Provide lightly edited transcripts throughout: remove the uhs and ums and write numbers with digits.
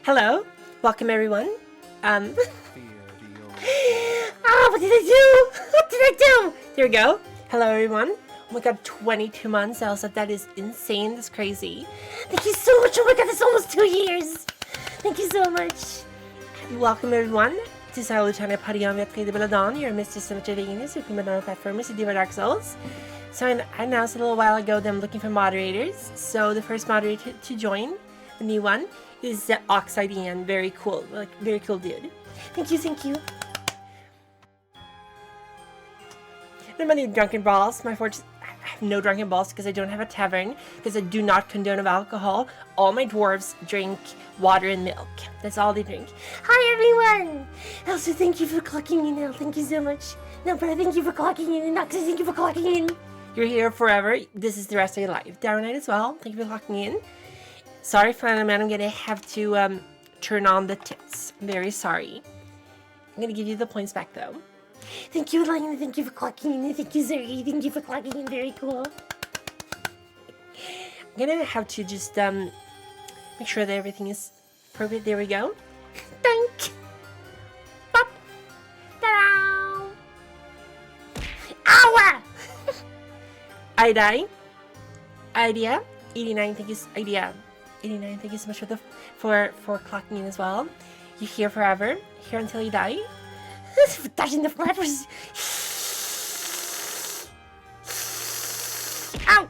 Hello, welcome everyone. What did I do? What did I do? There we go. Hello everyone. Oh my god, 22 months, Elsa. That is insane. That's crazy. Thank you so much. Oh my god, that's almost 2 years. Thank you so much. Welcome everyone to Sa Luciana Parion via Tredje Belladon. Your Mr. Cemetery Venus, who came on platformers to Diva Dark Souls. So I announced a little while ago that I'm looking for moderators. So the first moderator to join, the new one, is Oxide Ian. Very cool, like very cool dude. Thank you, thank you. No money drunken balls. My fortune. I have no drunken balls because I don't have a tavern, because I do not condone of alcohol. All my dwarves drink water and milk. That's all they drink. Hi everyone! Elsa, thank you for clocking in. Now, thank you so much. No, but thank you for clocking in. And Noxus, thank you for clocking in. You're here forever. This is the rest of your life. Darrenite as well. Thank you for clocking in. Sorry, Final Man. I'm gonna have to turn on the tits. I'm very sorry. I'm gonna give you the points back though. Thank you, Elena. Thank you for clocking in. Thank you, Zergy. Thank you for clocking in. Very cool. I'm gonna have to just make sure that everything is appropriate. There we go. Thank. Pop. Ta-da! Ow! I die. Idea. 89. Thank you, idea. 89. Thank you so much for clocking in as well. You're here forever. Here until you die. Touching the flappers. Ow!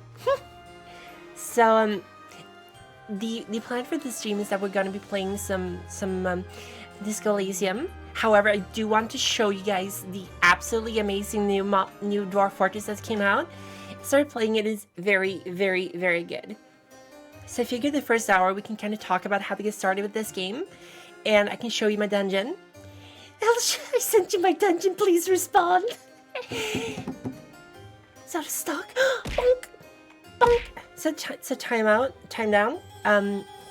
So the plan for this stream is that we're gonna be playing some Disco Elysium. However, I do want to show you guys the absolutely amazing new Dwarf Fortress that came out. Started playing it. Is very, very, very good. So I figured the first hour we can kind of talk about how to get started with this game, and I can show you my dungeon. Elsha, I sent you my dungeon. Please respond. It's out of stock. Bonk, bonk. So time down,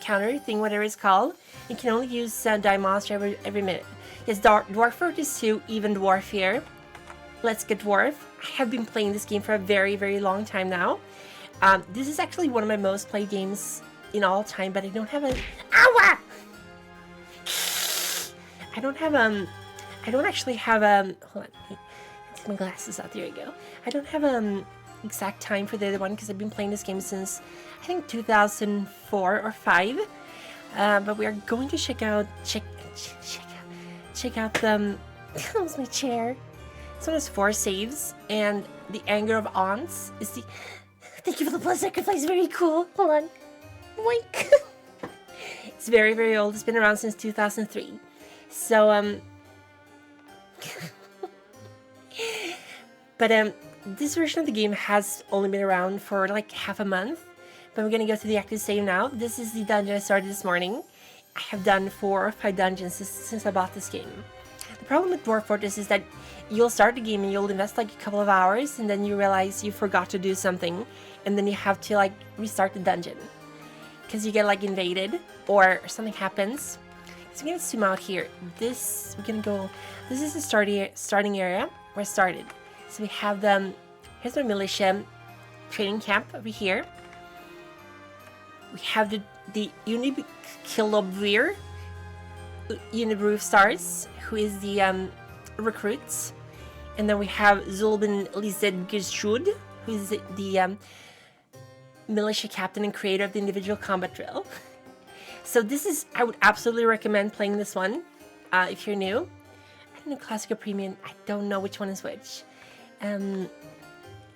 counter thing, whatever it's called. You can only use die monster every minute. Yes, Dwarf Fortress 2, even dwarf here. Let's get dwarf. I have been playing this game for a very, very long time now. This is actually one of my most played games in all time, but I don't have a. Ow! I don't actually have hold on, take my glasses out. There you go. I don't have exact time for the other one because I've been playing this game since I think 2004 or 5. But we are going to check out the. That was my chair. This one has 4 saves, and the Anger of Aunts is the. Thank you for the blood sacrifice. Very cool. Hold on. Boink. It's very, very old. It's been around since 2003. So but this version of the game has only been around for like half a month. But we're gonna go to the active save now. This is the dungeon I started this morning. I have done 4 or 5 dungeons since I bought this game. The problem with Dwarf Fortress is that you'll start the game and you'll invest like a couple of hours, and then you realize you forgot to do something, and then you have to like restart the dungeon because you get like invaded or something happens. So I'm gonna zoom out here. This is the starting area where I started. So we have here's my militia training camp over here. We have the Unibkilobvir Unibroof Stars, who is the recruits. And then we have Zulbin Lizedgeshud, who is the militia captain and creator of the individual combat drill. So I would absolutely recommend playing this one if you're new. I don't know, Classic or Premium, I don't know which one is which.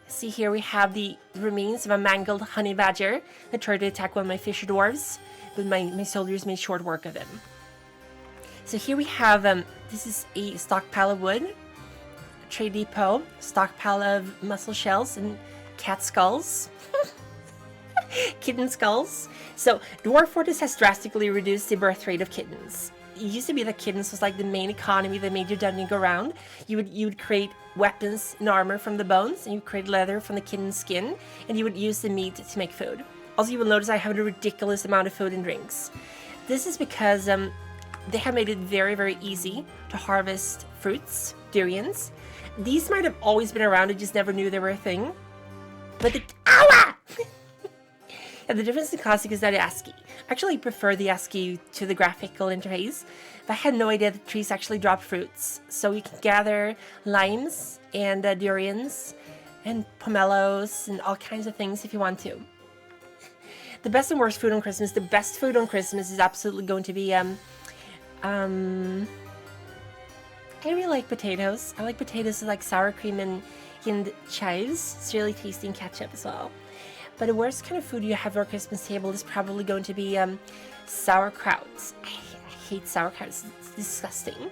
See here we have the remains of a mangled honey badger that tried to attack one of my fisher dwarves, but my soldiers made short work of him. So here we have, this is a stockpile of wood, a trade depot, stockpile of mussel shells and cat skulls. Kitten skulls. So Dwarf Fortress has drastically reduced the birth rate of kittens. It used to be that kittens was like the main economy that made your dungeon go round. You would create weapons and armor from the bones, and you would create leather from the kitten's skin, and you would use the meat to make food. Also, you will notice I have a ridiculous amount of food and drinks. This is because they have made it very, very easy to harvest fruits, durians. These might have always been around, I just never knew they were a thing. But the... Ow! And the difference in Classic is that Actually, I prefer the ASCII to the graphical interface. But I had no idea that trees actually drop fruits. So you can gather limes and durians and pomelos and all kinds of things if you want to. The best and worst food on Christmas. The best food on Christmas is absolutely going to be I really like potatoes. I like potatoes with like sour cream and chives. It's really tasty, and ketchup as well. But the worst kind of food you have at our Christmas table is probably going to be sauerkraut. I hate sauerkraut. It's disgusting.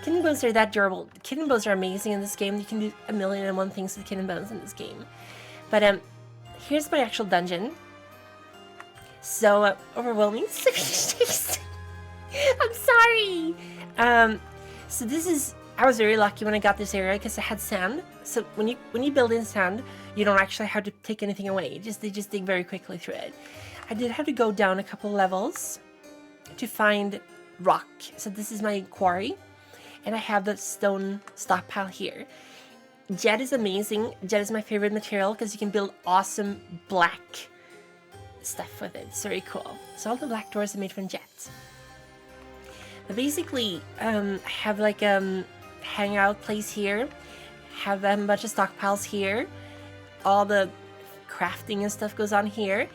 Kidney bones are that durable. Kidney bones are amazing in this game. You can do 1,000,001 things with kidney bones in this game. But here's my actual dungeon. So overwhelming. I'm sorry. So this is. I was very lucky when I got this area because it had sand. So when you build in sand, you don't actually have to take anything away. They just dig very quickly through it. I did have to go down a couple levels to find rock. So this is my quarry, and I have the stone stockpile here. Jet is amazing. Jet is my favorite material because you can build awesome black stuff with it. It's very cool. So all the black doors are made from jet. But basically, I have like hangout place here, have a bunch of stockpiles here, all the crafting and stuff goes on here,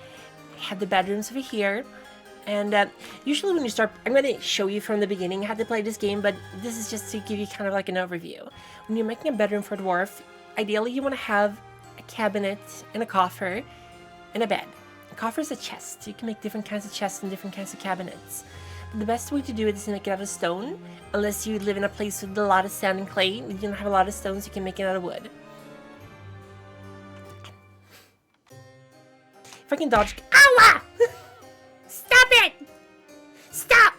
have the bedrooms over here, and usually when you start, I'm going to show you from the beginning how to play this game, but this is just to give you kind of like an overview. When you're making a bedroom for a dwarf, ideally you want to have a cabinet and a coffer and a bed. A coffer is a chest. You can make different kinds of chests and different kinds of cabinets. The best way to do it is to make it out of stone, unless you live in a place with a lot of sand and clay. You don't have a lot of stones, you can make it out of wood. If I can dodge... Ow! Stop it! Stop!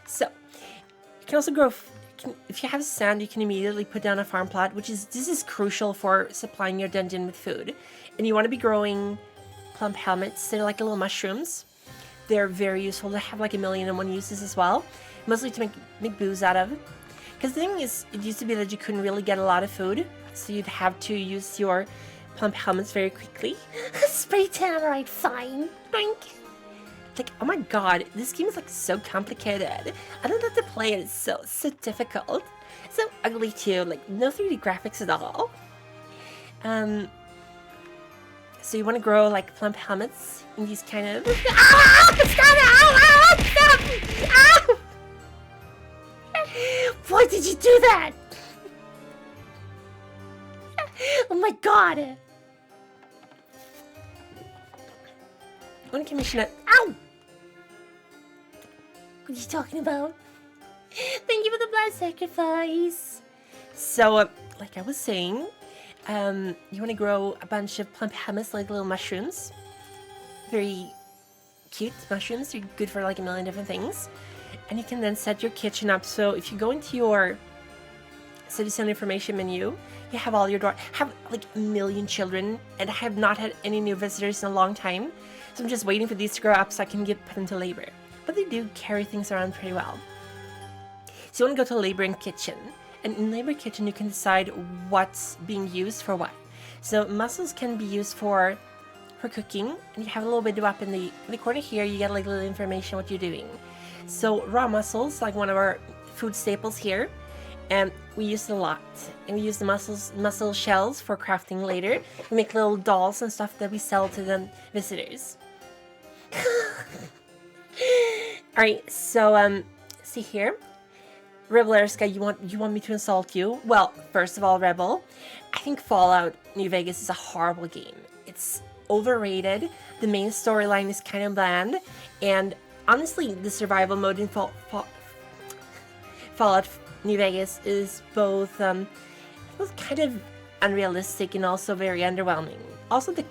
So, you can also grow... If you have sand, you can immediately put down a farm plot, this is crucial for supplying your dungeon with food. And you want to be growing plump helmets. They're like little mushrooms. They're very useful to have like 1,000,001 uses as well. Mostly to make booze out of. Because the thing is, it used to be that you couldn't really get a lot of food. So you'd have to use your plump helmets very quickly. Spray tan, right, fine. Boink. Like, oh my god, this game is like so complicated. I don't have to play it, it's so difficult. So ugly too, like no 3D graphics at all. So you want to grow like plump helmets in these kind of... Ow! Stop it! Ow! Stop! Ow! Why did you do that? Oh my god! I want to commission it. Ow! What are you talking about? Thank you for the blood sacrifice. So, like I was saying, you want to grow a bunch of plump helmets, like little mushrooms. Very cute mushrooms. They're good for like 1,000,000 different things. And you can then set your kitchen up. So if you go into your citizen information menu, you have all your have like 1,000,000 children, and I have not had any new visitors in a long time. So I'm just waiting for these to grow up so I can put them to labor. But they do carry things around pretty well. So you want to go to labor and kitchen. And in labor kitchen, you can decide what's being used for what. So mussels can be used for cooking, and you have a little bit up in the corner here. You get like little information what you're doing. So raw mussels, like one of our food staples here, and we use it a lot. And we use the mussel shells for crafting later. We make little dolls and stuff that we sell to the visitors. All right, so see here. Rebel Erska, you want me to insult you? Well, first of all, Rebel, I think Fallout New Vegas is a horrible game. It's overrated. The main storyline is kind of bland, and honestly, the survival mode in Fallout New Vegas is both kind of unrealistic and also very underwhelming. Also, the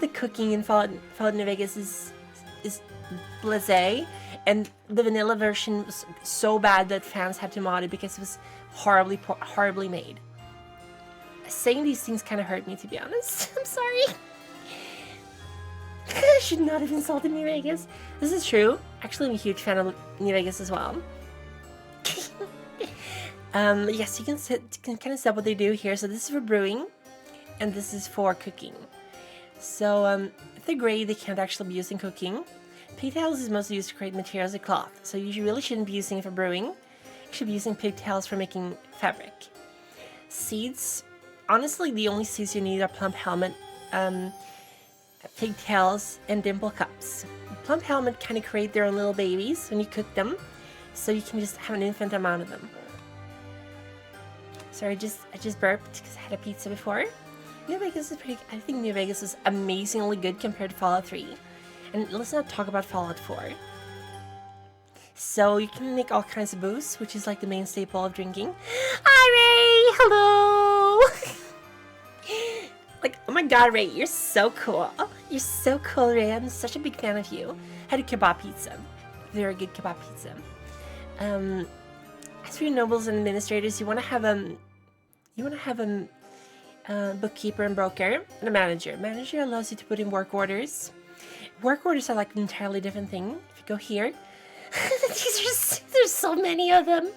cooking in Fallout New Vegas is blasé. And the vanilla version was so bad that fans had to mod it because it was horribly made. Saying these things kind of hurt me, to be honest. I'm sorry. I should not have insulted New Vegas. This is true. Actually, I'm a huge fan of New Vegas as well. Yes, you can kind of see what they do here. So this is for brewing. and this is for cooking. So if they're gray, they can't actually be used in cooking. Pigtails is mostly used to create materials like cloth, so you really shouldn't be using it for brewing. You should be using pigtails for making fabric. Seeds, honestly, the only seeds you need are plump helmet, pigtails, and dimple cups. Plump helmet kind of create their own little babies when you cook them, so you can just have an infinite amount of them. Sorry, I just burped because I had a pizza before. New Vegas is pretty. I think New Vegas is amazingly good compared to Fallout 3. And let's not talk about Fallout 4. So you can make all kinds of booze, which is like the main staple of drinking. Hi Ray! Hello! Like, oh my god, Ray, you're so cool. You're so cool, Ray. I'm such a big fan of you. I had a kebab pizza. Very good kebab pizza. As for your nobles and administrators, you want to have a bookkeeper and broker and a manager. Manager allows you to put in work orders. Work orders are like an entirely different thing. If you go here, there's so many of them.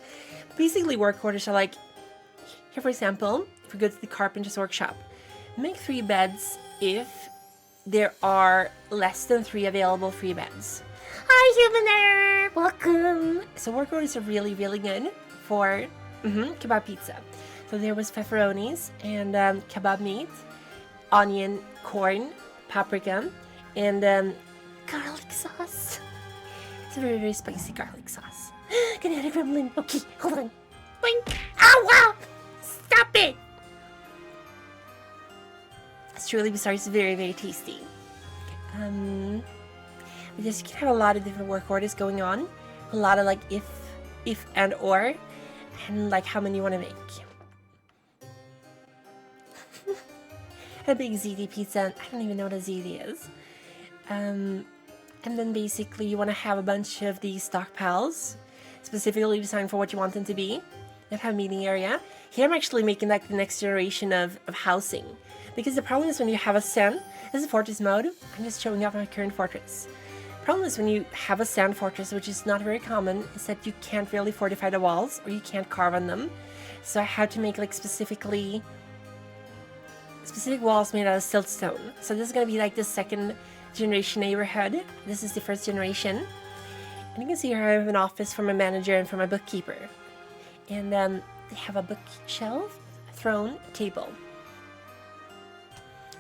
Basically, work orders are like, here for example, if we go to the carpenter's workshop, make 3 beds if there are less than 3 available free beds. Hi, Humaner! Welcome! So work orders are really, really good for kebab pizza. So there was pepperonis and kebab meat, onion, corn, paprika, and garlic sauce. It's a very, very spicy garlic sauce. Can I have a gremlin? Okay, hold on. Boink! Ow, wow! Stop it! It's truly bizarre. It's very, very tasty. Because you can have a lot of different work orders going on. A lot of like if and or, and like how many you want to make. A big ziti pizza. I don't even know what a ziti is. And then basically you want to have a bunch of these stockpiles, specifically designed for what you want them to be. And have a meeting area. Here I'm actually making like the next generation of housing. Because the problem is when you have a sand, this is fortress mode. I'm just showing off my current fortress. The problem is when you have a sand fortress, which is not very common, is that you can't really fortify the walls or you can't carve on them. So I had to make like specific walls made out of siltstone. So this is going to be like the 2nd generation neighborhood. This is the 1st generation. And you can see here I have an office for my manager and for my bookkeeper. And they have a bookshelf, a throne, a table.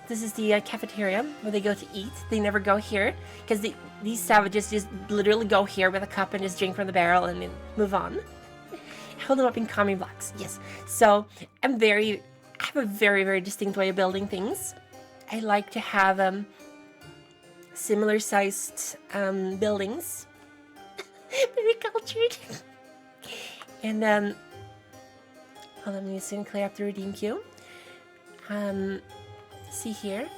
This is the cafeteria where they go to eat. They never go here because these savages just literally go here with a cup and just drink from the barrel and then move on. Hold them up in common blocks. Yes. So I have a very, very distinct way of building things. I like to have similar sized buildings. Very cultured. And hold on, I'm just gonna clear up the redeem queue. See here.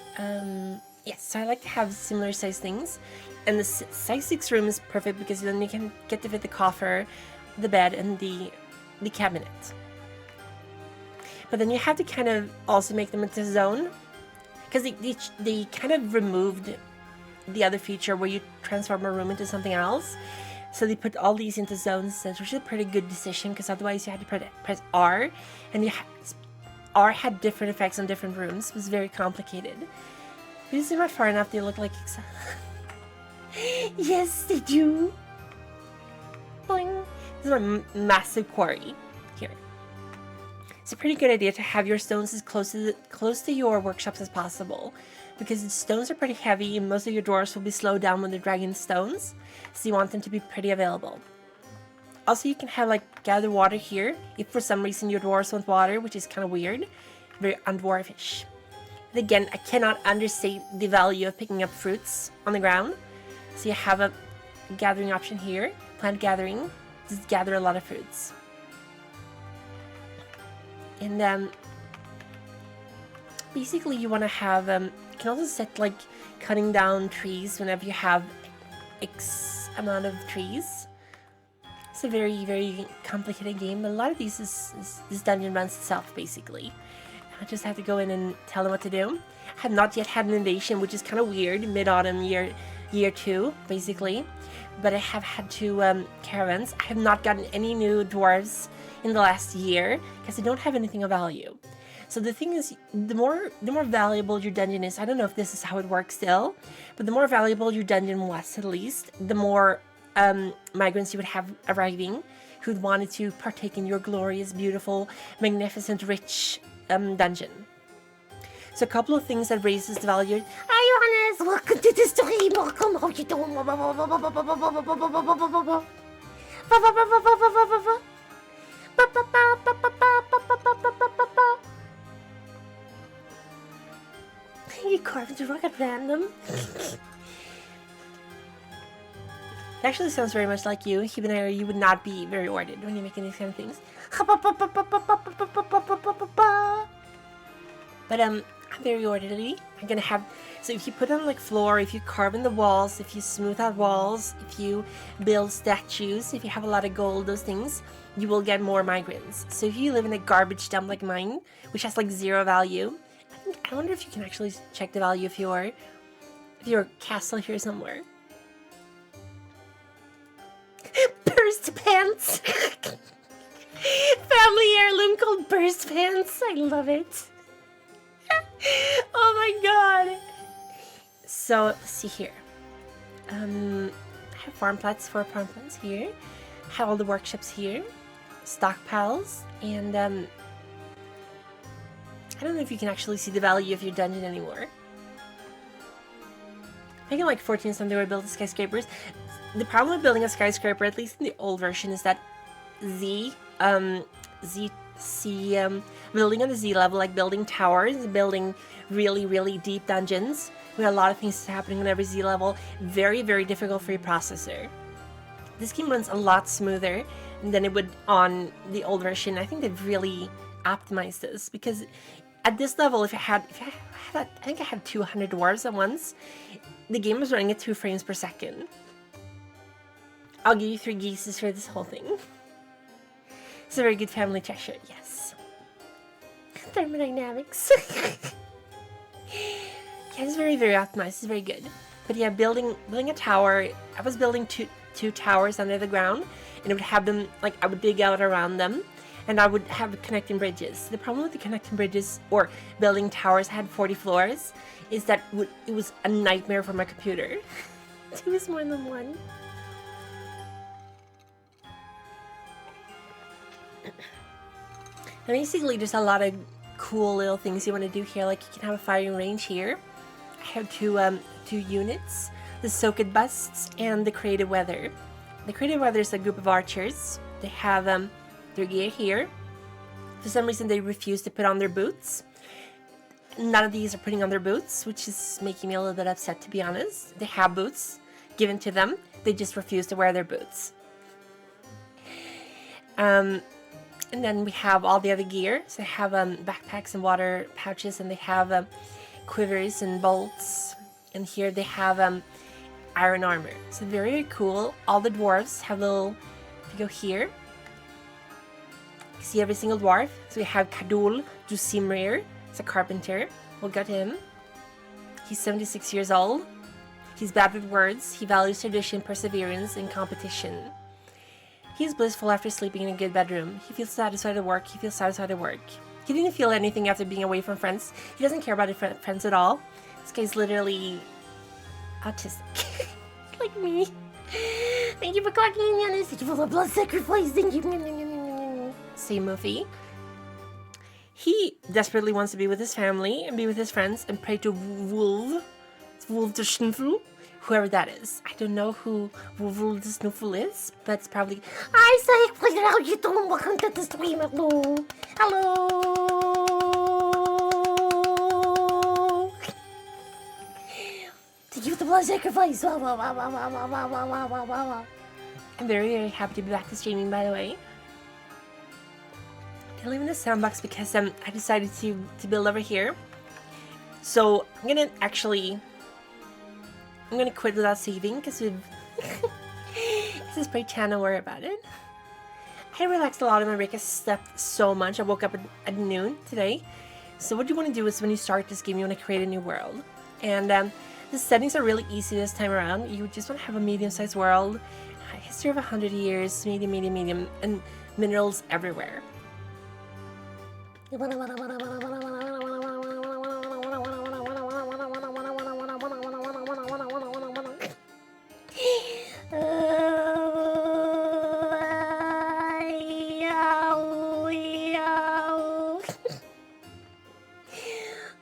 Yes, so I like to have similar sized things. And the size 6 room is perfect because then you can get to fit the coffer, the bed, and the cabinet. But then you have to kind of also make them into zone. Because they kind of removed the other feature where you transform a room into something else. So they put all these into zones, which is a pretty good decision because otherwise you had to press R. And R had different effects on different rooms. It was very complicated. But is it not far enough? They look like... Yes, they do! Boing! This is a massive quarry. Here. It's a pretty good idea to have your stones as close to your workshops as possible. Because the stones are pretty heavy and most of your dwarves will be slowed down when they're dragging stones. So you want them to be pretty available. Also, you can have like gather water here if for some reason your dwarves want water, which is kind of weird. Very undwarfish. And again, I cannot understate the value of picking up fruits on the ground. So you have a gathering option here. Plant gathering. Just gather a lot of fruits. And basically you want to have... you can also set like cutting down trees whenever you have X amount of trees. It's a very, very complicated game, but a lot of these this dungeon runs itself, basically. I just have to go in and tell them what to do. I have not yet had an invasion, which is kind of weird, mid-autumn year 2, basically. But I have had 2 caravans. I have not gotten any new dwarves in the last year, because they don't have anything of value. So the thing is, the more valuable your dungeon is, I don't know if this is how it works still, but the more valuable your dungeon was, at least, the more migrants you would have arriving who'd wanted to partake in your glorious, beautiful, magnificent, rich dungeon. So a couple of things that raises the value. Hi, Johannes! Welcome to the stream! Welcome! How you doing? You carved a rock at random. It actually sounds very much like you. Humanary, you would not be very ordered when you're making these kind of things. But I'm very orderly. I'm gonna have, so if you put on like floor, if you carve in the walls, if you smooth out walls, if you build statues, if you have a lot of gold, those things, you will get more migrants. So if you live in a garbage dump like mine, which has like 0 value, I wonder if you can actually check the value of your castle here somewhere. Burst pants! Family heirloom called burst pants. I love it. Oh my god. So let's see here. I have farm plots, 4 farm plots here. I have all the workshops here. Stockpiles. And I don't know if you can actually see the value of your dungeon anymore. I think like 14 something where I built the skyscrapers. The problem with building a skyscraper, at least in the old version, is that building on the Z level, like building towers, building really, really deep dungeons, with a lot of things happening on every Z level, very, very difficult for your processor. This game runs a lot smoother than it would on the old version. I think they've really optimized this, because at this level, if I think I had 200 dwarves at once, the game was running at 2 frames per second. I'll give you 3 geeses for this whole thing. It's a very good family treasure, yes. Thermodynamics. Yeah, it's very, very optimized. It's very good. But yeah, building a tower. I was building two towers under the ground, and it would have them, like, I would dig out around them, and I would have connecting bridges. The problem with the connecting bridges or building towers had 40 floors is that it was a nightmare for my computer. 2 is more than 1. And basically, there's a lot of cool little things you want to do here. Like, you can have a firing range here. I have two units, the Soaked Busts and the Creative Weather. The Creative Weather is a group of archers. They have their gear here. For some reason, they refuse to put on their boots. None of these are putting on their boots, which is making me a little bit upset, to be honest. They have boots given to them. They just refuse to wear their boots. And then we have all the other gear. So they have backpacks and water pouches, and they have quivers and bolts. And here they have iron armor. So very, very cool. All the dwarves have little, if you go here, you see every single dwarf. So we have Kadul Dusimrir. It's a carpenter. We'll go to him. He's 76 years old. He's bad with words. He values tradition, perseverance, and competition. He's blissful after sleeping in a good bedroom. He feels satisfied at work. He feels satisfied at work. He didn't feel anything after being away from friends. He doesn't care about his friends at all. This guy's literally autistic. Like me. Thank you for clocking in, Yanis. Thank you for the blood sacrifice. Thank you. Same movie. He desperately wants to be with his family and be with his friends and pray to Wolf. It's Wolf the Schnüffel. Whoever that is. I don't know who Wolf the Snuffle is, but it's probably... Hi, Psych! How you doing? Welcome to the stream. Hello! Hello! To give the blood sacrifice! I'm very, very happy to be back to streaming, by the way. I live in a sandbox because I decided to build over here. So, I'm gonna quit without saving because we've... This is pretty Chana, worry about it. I relaxed a lot in my break. I slept so much. I woke up at noon today. So what you want to do is when you start this game, you want to create a new world. And the settings are really easy this time around. You just want to have a medium-sized world. A history of 100 years, medium, and minerals everywhere.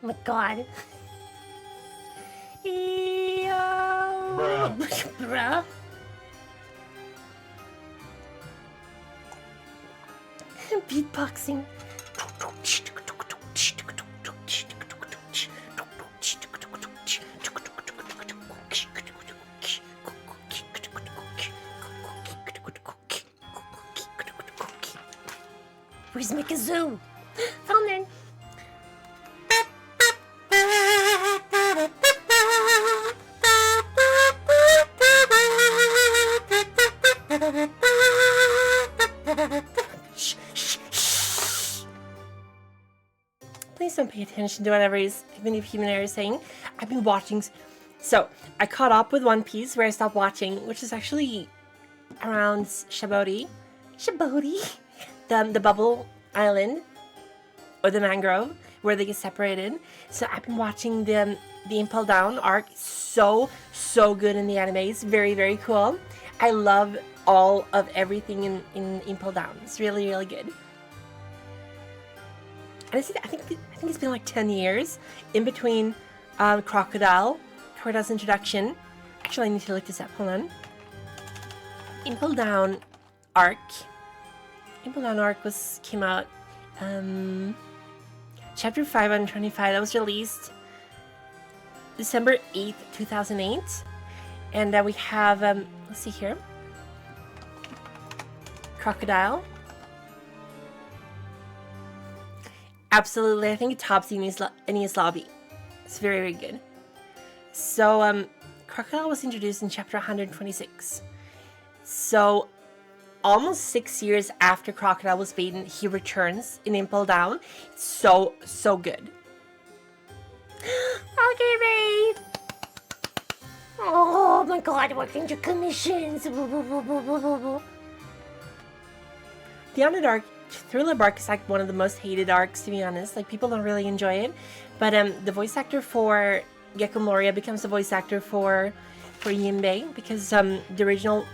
my god. Bruh. Beatboxing. Where's my kazoo? Found it. Please don't pay attention to whatever even if human is saying. I've been watching. So I caught up with One Piece where I stopped watching, which is actually around Shabodi, the bubble island or the mangrove where they get separated. So I've been watching the Impel Down arc. So good in the anime. It's very cool. I love all of everything in Impel Down. It's really good. And I think it's been like 10 years in between Crocodile's introduction. Actually, I need to look this up. Hold on. Impel Down arc. Impel Down arc came out chapter 525. That was released December 8th, 2008. And we have let's see here. Crocodile. Absolutely, I think it tops Enies Lobby. It's very good. So, Crocodile was introduced in chapter 126. So, almost 6 years after Crocodile was beaten, he returns in Impel Down. It's so good. Okay, babe. Oh my god, working your commissions. The Honored Arc, Thriller Bark is like one of the most hated arcs, to be honest. Like, people don't really enjoy it. But the voice actor for Gecko Moria becomes the voice actor for Yinbei, because the original,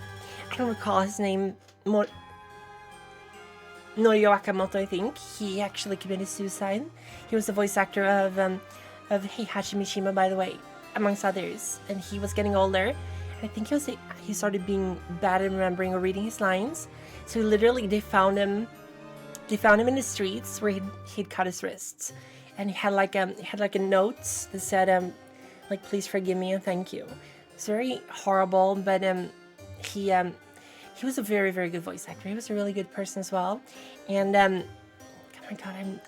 I don't recall his name, Norio Akamoto, I think. He actually committed suicide. He was the voice actor of Heihachi Mishima, by the way, amongst others. And he was getting older. And I think he started being bad at remembering or reading his lines. So literally, they found him in the streets where he'd cut his wrists, and he had like a note that said like, please forgive me and thank you. It's very horrible, but he was a very good voice actor. He was a really good person as well. And oh my god, I'm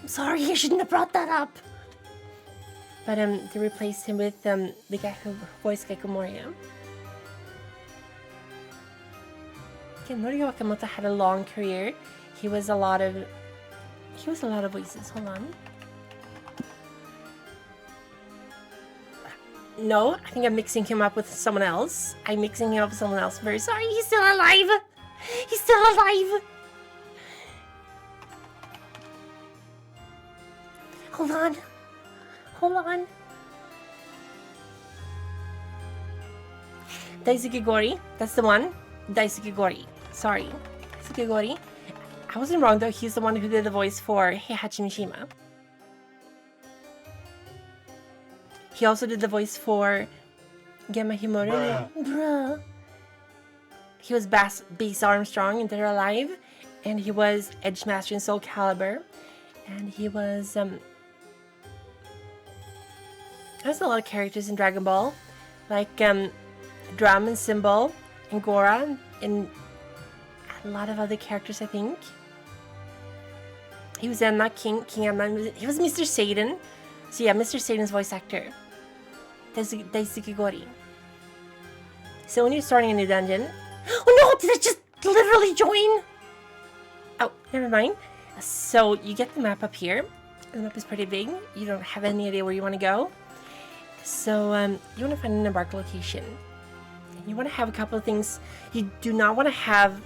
sorry, I shouldn't have brought that up. But they replaced him with the guy who voiced Gecko Moria. Norio Akamoto had a long career. He was a lot of voices. Hold on. No, I think I'm mixing him up with someone else. I'm very sorry. He's still alive. Hold on. Daisuke Gori. That's the one. Daisuke Gori. Sorry. Daisuke Gori. I wasn't wrong though, he's the one who did the voice for Heihachi Mishima. He also did the voice for Gemma Himura. Bruh. He was Bass Armstrong in Dead or Alive, and he was Edgemaster in Soul Calibur, and he was there's a lot of characters in Dragon Ball, like Drum and Symbol and Gora, and a lot of other characters, I think. He was Enma, King Enma. He was Mr. Satan. So yeah, Mr. Satan's voice actor. Daisuke Gori. So when you're starting a new dungeon... Oh no! Did I just literally join? Oh, never mind. So you get the map up here. The map is pretty big. You don't have any idea where you want to go. So you want to find an embark location. You want to have a couple of things. You do not want to have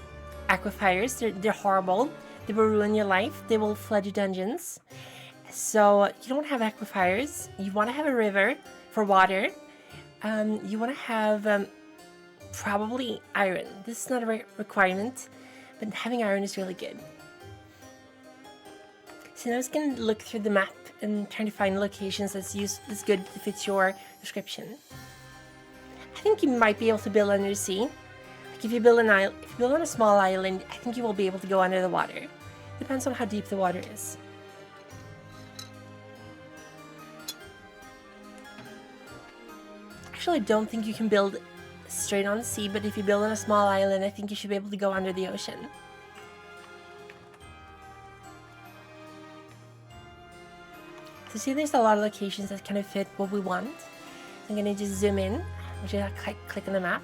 aquifers. They're horrible. They will ruin your life. They will flood your dungeons. So you don't have aquifers. You want to have a river for water. You want to have probably iron. This is not a requirement, but having iron is really good. So now I'm just gonna look through the map and trying to find locations that's good to fit your description. I think you might be able to build under the sea. Like if you build on a small island, I think you will be able to go under the water. Depends on how deep the water is. Actually, I don't think you can build straight on the sea, but if you build on a small island, I think you should be able to go under the ocean. So see, there's a lot of locations that kind of fit what we want. I'm gonna just zoom in, which is click on the map.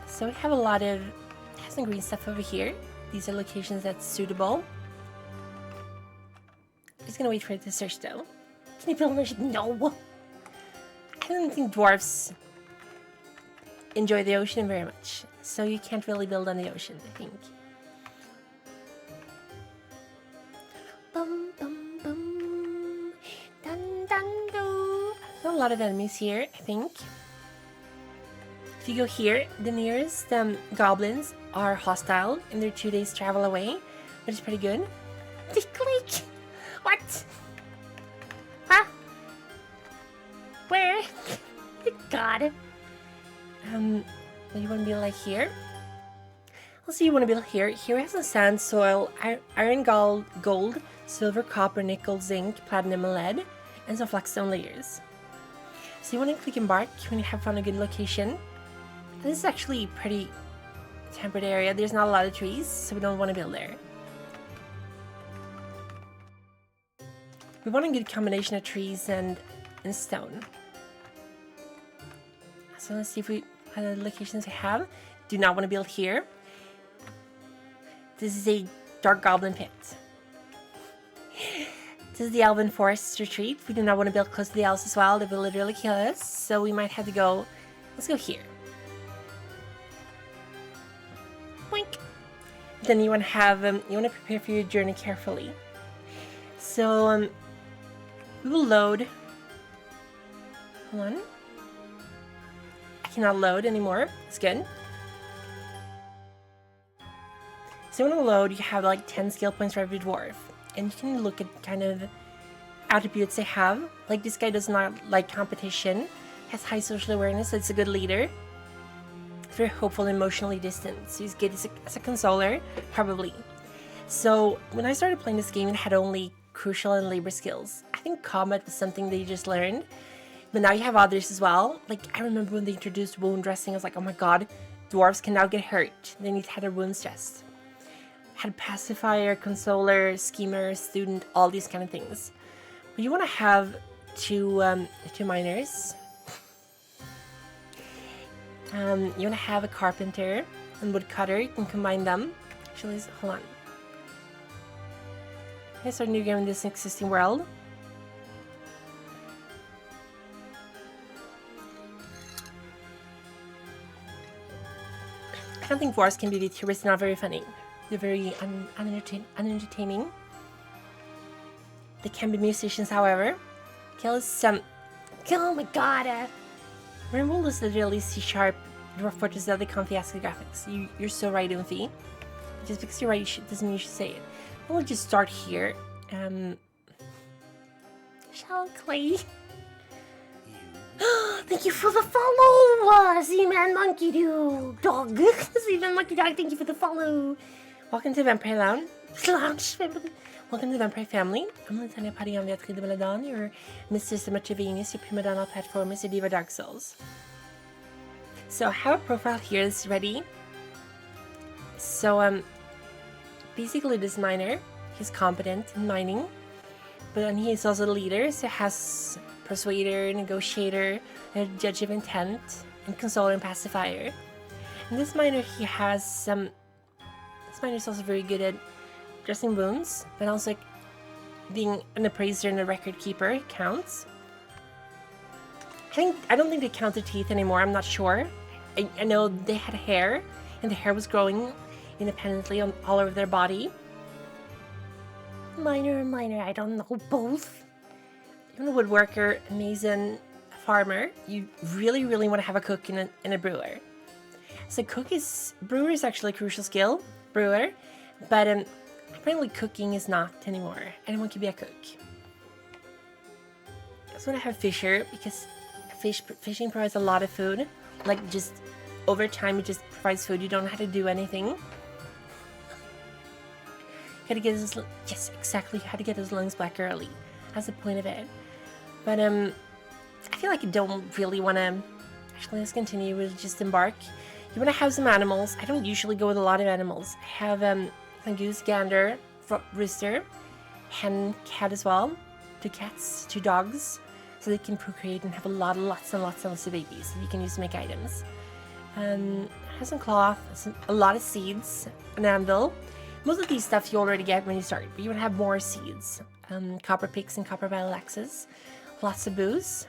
So we have a lot of some green stuff over here. These are locations that's suitable. I'm just gonna wait for it to search though. Can you build an ocean? No! I don't think dwarves enjoy the ocean very much, so you can't really build on the ocean, I think. Bum, bum, bum. Dun, dun, dun. A lot of enemies here, I think. If you go here, the nearest goblins are hostile, and they're 2 days travel away, which is pretty good. Click! What? Huh? Where? God. You want to build like here? Let's see, you want to build here. Here has some sand, soil, iron, gold, silver, copper, nickel, zinc, platinum, and lead, and some flagstone layers. So you want to click embark when you have found a good location. This is actually a pretty temperate area. There's not a lot of trees, so we don't want to build there. We want a good combination of trees and stone. So let's see if we other locations we have. Do not want to build here. This is a dark goblin pit. This is the elven forest retreat. We do not want to build close to the elves as well. They will literally kill us. So we might have to go. Let's go here. Boink. Then you want to have you want to prepare for your journey carefully. So we will load. Hold on. I cannot load anymore. It's good. So when you load, you have like 10 skill points for every dwarf. And you can look at kind of attributes they have. Like this guy does not like competition. Has high social awareness, so it's a good leader. Very hopeful and emotionally distant. So he's good as a consoler, probably. So when I started playing this game, it had only crucial and labor skills. I think combat was something they just learned. But now you have others as well. Like, I remember when they introduced wound dressing, I was like, oh my god, dwarves can now get hurt. They need to have their wounds dressed. Had pacifier, consoler, schemer, student, all these kind of things. But you want to have two miners. You want to have a carpenter and woodcutter. You can combine them. Actually, hold on. Here's our new game in this existing world. I don't think dwarves can be VTubers. Not very funny. They're very unentertaining. They can be musicians, however. Kill is oh my god! Rainbow is literally C-sharp Dwarf Fortress of the Confiasca graphics. You're so right, Umphy. Just because you're right doesn't mean you should say it. We'll just start here. Shall Clay? Thank you for the follow! Z-Man Monkey Dog! Z-Man Monkey Dog, thank you for the follow! Welcome to Vampire Lounge. Welcome to the Vampire Family. I'm Latanya Pariam Beatrice de Belladon, your Mistress of Venus, your prima donna platform, Mr. Diva Dark Souls. So I have a profile here that's ready. So basically this miner, he's competent in mining, but he is also a leader, so has persuader, negotiator, and judge of intent, and consoler and pacifier. And this miner, he has some. This miner is also very good at dressing wounds, but also like, being an appraiser and a record keeper counts. I don't think they count the teeth anymore. I'm not sure. I know they had hair, and the hair was growing independently all over their body. Miner and miner, I don't know both. Even a woodworker, a mason, a farmer, you really, really want to have a cook and a brewer. So brewer is actually a crucial skill, brewer, but I apparently cooking is not anymore. Anyone can be a cook. I just want to have fisher because fishing provides a lot of food. Like just over time, it just provides food. You don't have to do anything. Gotta get his, yes, exactly. How to get his lungs black early. That's the point of it. But I feel like I don't really want to. Actually, let's continue. We'll just embark. You want to have some animals. I don't usually go with a lot of animals. I have a goose, gander, rooster, hen, cat as well. 2 cats, 2 dogs, so they can procreate and have lots and lots of babies that you can use to make items. Have some cloth, a lot of seeds, an anvil. Most of these stuff you already get when you start, but you want to have more seeds. Copper picks and copper battle axes. Lots of booze.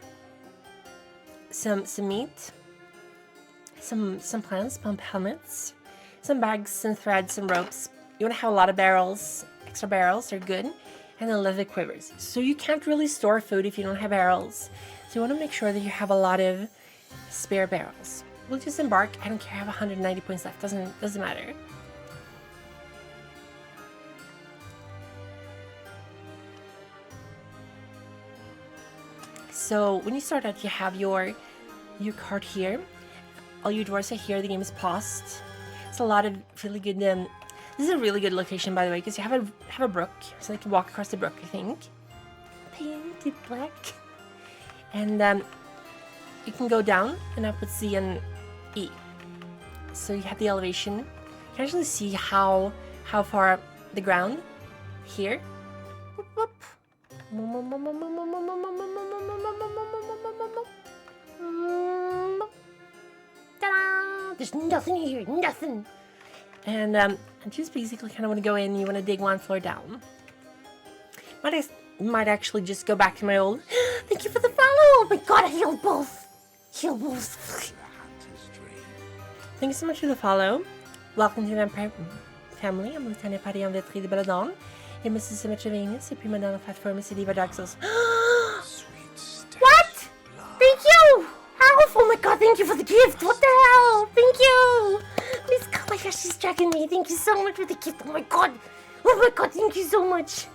Some meat. Some plants, pump helmets. Some bags, some threads, some ropes. You want to have a lot of barrels. Extra barrels, they're good. And then leather quivers. So you can't really store food if you don't have barrels. So you want to make sure that you have a lot of spare barrels. We'll just embark. I don't care, I have 190 points left. Doesn't matter. So when you start out, you have your card here. All your dwarves are here. The game is paused. It's a lot of really good. This is a really good location, by the way, because you have a brook, so they can walk across the brook. I think. Painted black, and you can go down and up with C and E. So you have the elevation. You can actually see how far the ground here. Whoop, whoop. Ta-da! There's nothing here, nothing. And I just basically kind of want to go in. You want to dig 1 floor down. Might actually just go back to my old. Thank you for the follow. Oh my god, I healed both. Heal both. Thank you so much for the follow. Welcome to the Vampire Family. I'm Lieutenant Parian Vetri de Belladon. Et Mrs. Symmetravenus, et puis maintenant platform is Diva Dark Souls. What? Thank you! Alf! Oh my god, thank you for the gift! What the hell? Thank you! Please, oh my gosh, she's dragging me. Thank you so much for the gift. Oh my god! Oh my god, thank you so much!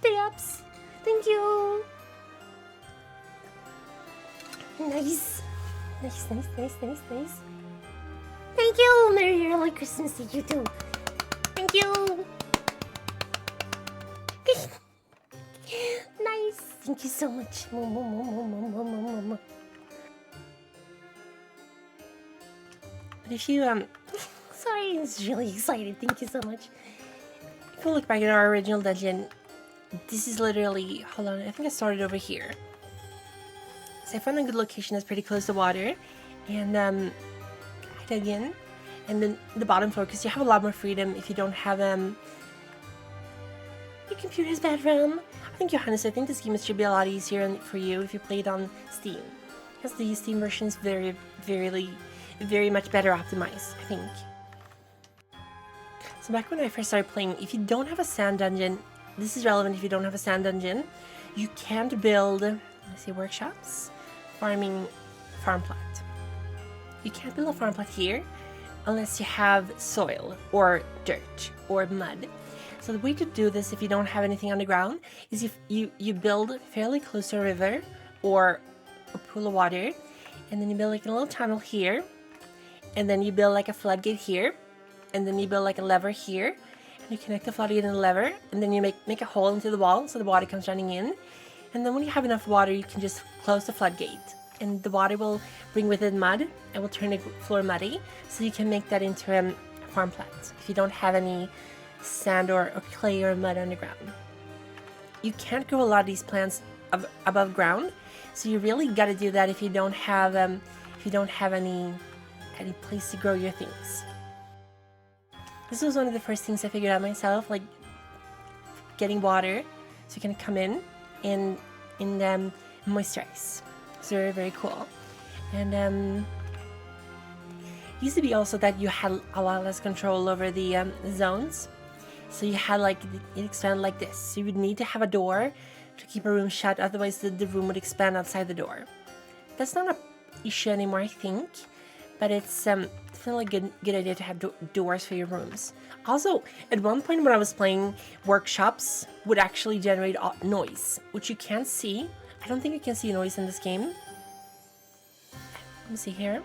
Perhaps. Thank you! Nice. Nice. Thank you! Merry early Christmas to you too. Thank you! Nice. Thank you so much. But if you sorry, I was really excited. Thank you so much. If you look back at our original dungeon, this is literally, hold on, I think I started over here. So I found a good location that's pretty close to water, and I dug in, and then the bottom floor, because you have a lot more freedom if you don't have your computer's bad RAM. I think Johannes, I think this game should be a lot easier for you if you play it on Steam, because the Steam version is very much better optimized, I think. So back when I first started playing, if you don't have a sand dungeon, this is relevant. If you don't have a sand dungeon, you can't build, let's see, workshops, farm plot. You can't build a farm plot here unless you have soil or dirt or mud. So the way to do this, if you don't have anything on the ground, is if you build fairly close to a river or a pool of water, and then you build like a little tunnel here, and then you build like a floodgate here, and then you build like a lever here, and you connect the floodgate and the lever, and then you make a hole into the wall so the water comes running in, and then when you have enough water, you can just close the floodgate, and the water will bring with it mud and will turn the floor muddy, so you can make that into a farm plot if you don't have any sand or clay or mud underground. You can't grow a lot of these plants above ground, so you really got to do that if you don't have any place to grow your things. This was one of the first things I figured out myself, like getting water so you can come in and moisturize. It's very cool. And used to be also that you had a lot less control over the zones. So you had like it expand like this. So you would need to have a door to keep a room shut, otherwise the room would expand outside the door. That's not an issue anymore, I think. but it's definitely a good idea to have doors for your rooms. Also, at one point when I was playing, workshops would actually generate noise, which you can't see. I don't think you can see noise in this game. Let me see here.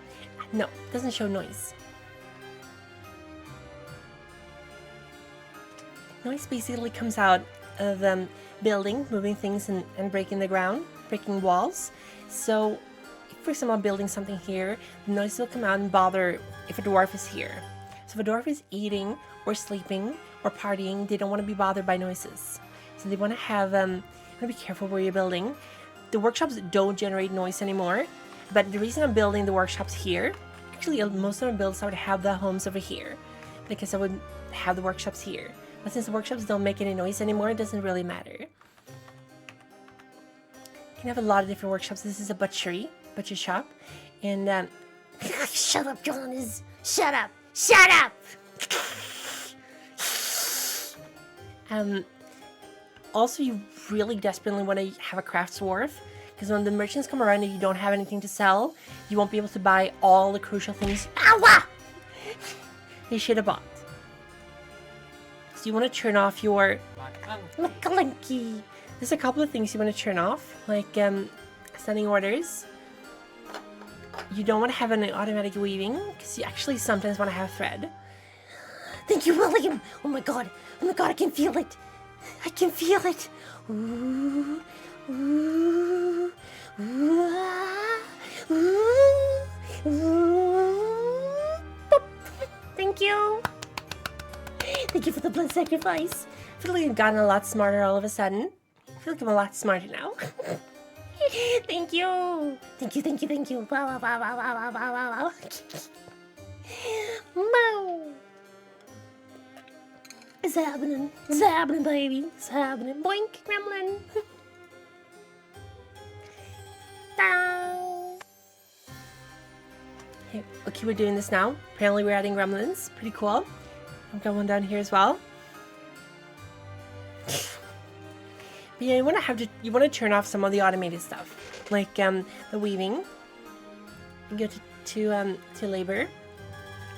No, it doesn't show noise. Noise basically comes out of building, moving things and breaking the ground, breaking walls. So, if, for example, I'm building something here, the noise will come out and bother if a dwarf is here. So if a dwarf is eating or sleeping or partying, they don't want to be bothered by noises. So they want to have, be careful where you're building. The workshops don't generate noise anymore, but the reason I'm building the workshops here, actually most of my builds I would have the homes over here, because I would have the workshops here. But since the workshops don't make any noise anymore, it doesn't really matter. You can have a lot of different workshops. This is a butcher shop, and Shut up, Jonas. Shut up. Shut up. Also, you really desperately want to have a crafts wharf, because when the merchants come around and you don't have anything to sell, you won't be able to buy all the crucial things they should have bought. So you want to turn off your McClunky. There's a couple of things you want to turn off, like sending orders. You don't want to have an automatic weaving, because you actually sometimes want to have thread. Thank you, William. Oh my god, I can feel it. I can feel it. Ooh, ooh, ooh, ah, ooh, ooh. Boop. Thank you. Thank you for the blood sacrifice. I feel like I've gotten a lot smarter all of a sudden. I feel like I'm a lot smarter now. Thank you. Thank you, thank you, thank you. Wow, wow, wow, wow, wow, wow, wow, wow. Wow. It's happening. It's happening, baby. It's happening. Boink, gremlin. Okay, we're doing this now. Apparently we're adding gremlins. Pretty cool. I've got one down here as well. But yeah, you want to turn off some of the automated stuff, like the weaving. You go to labor,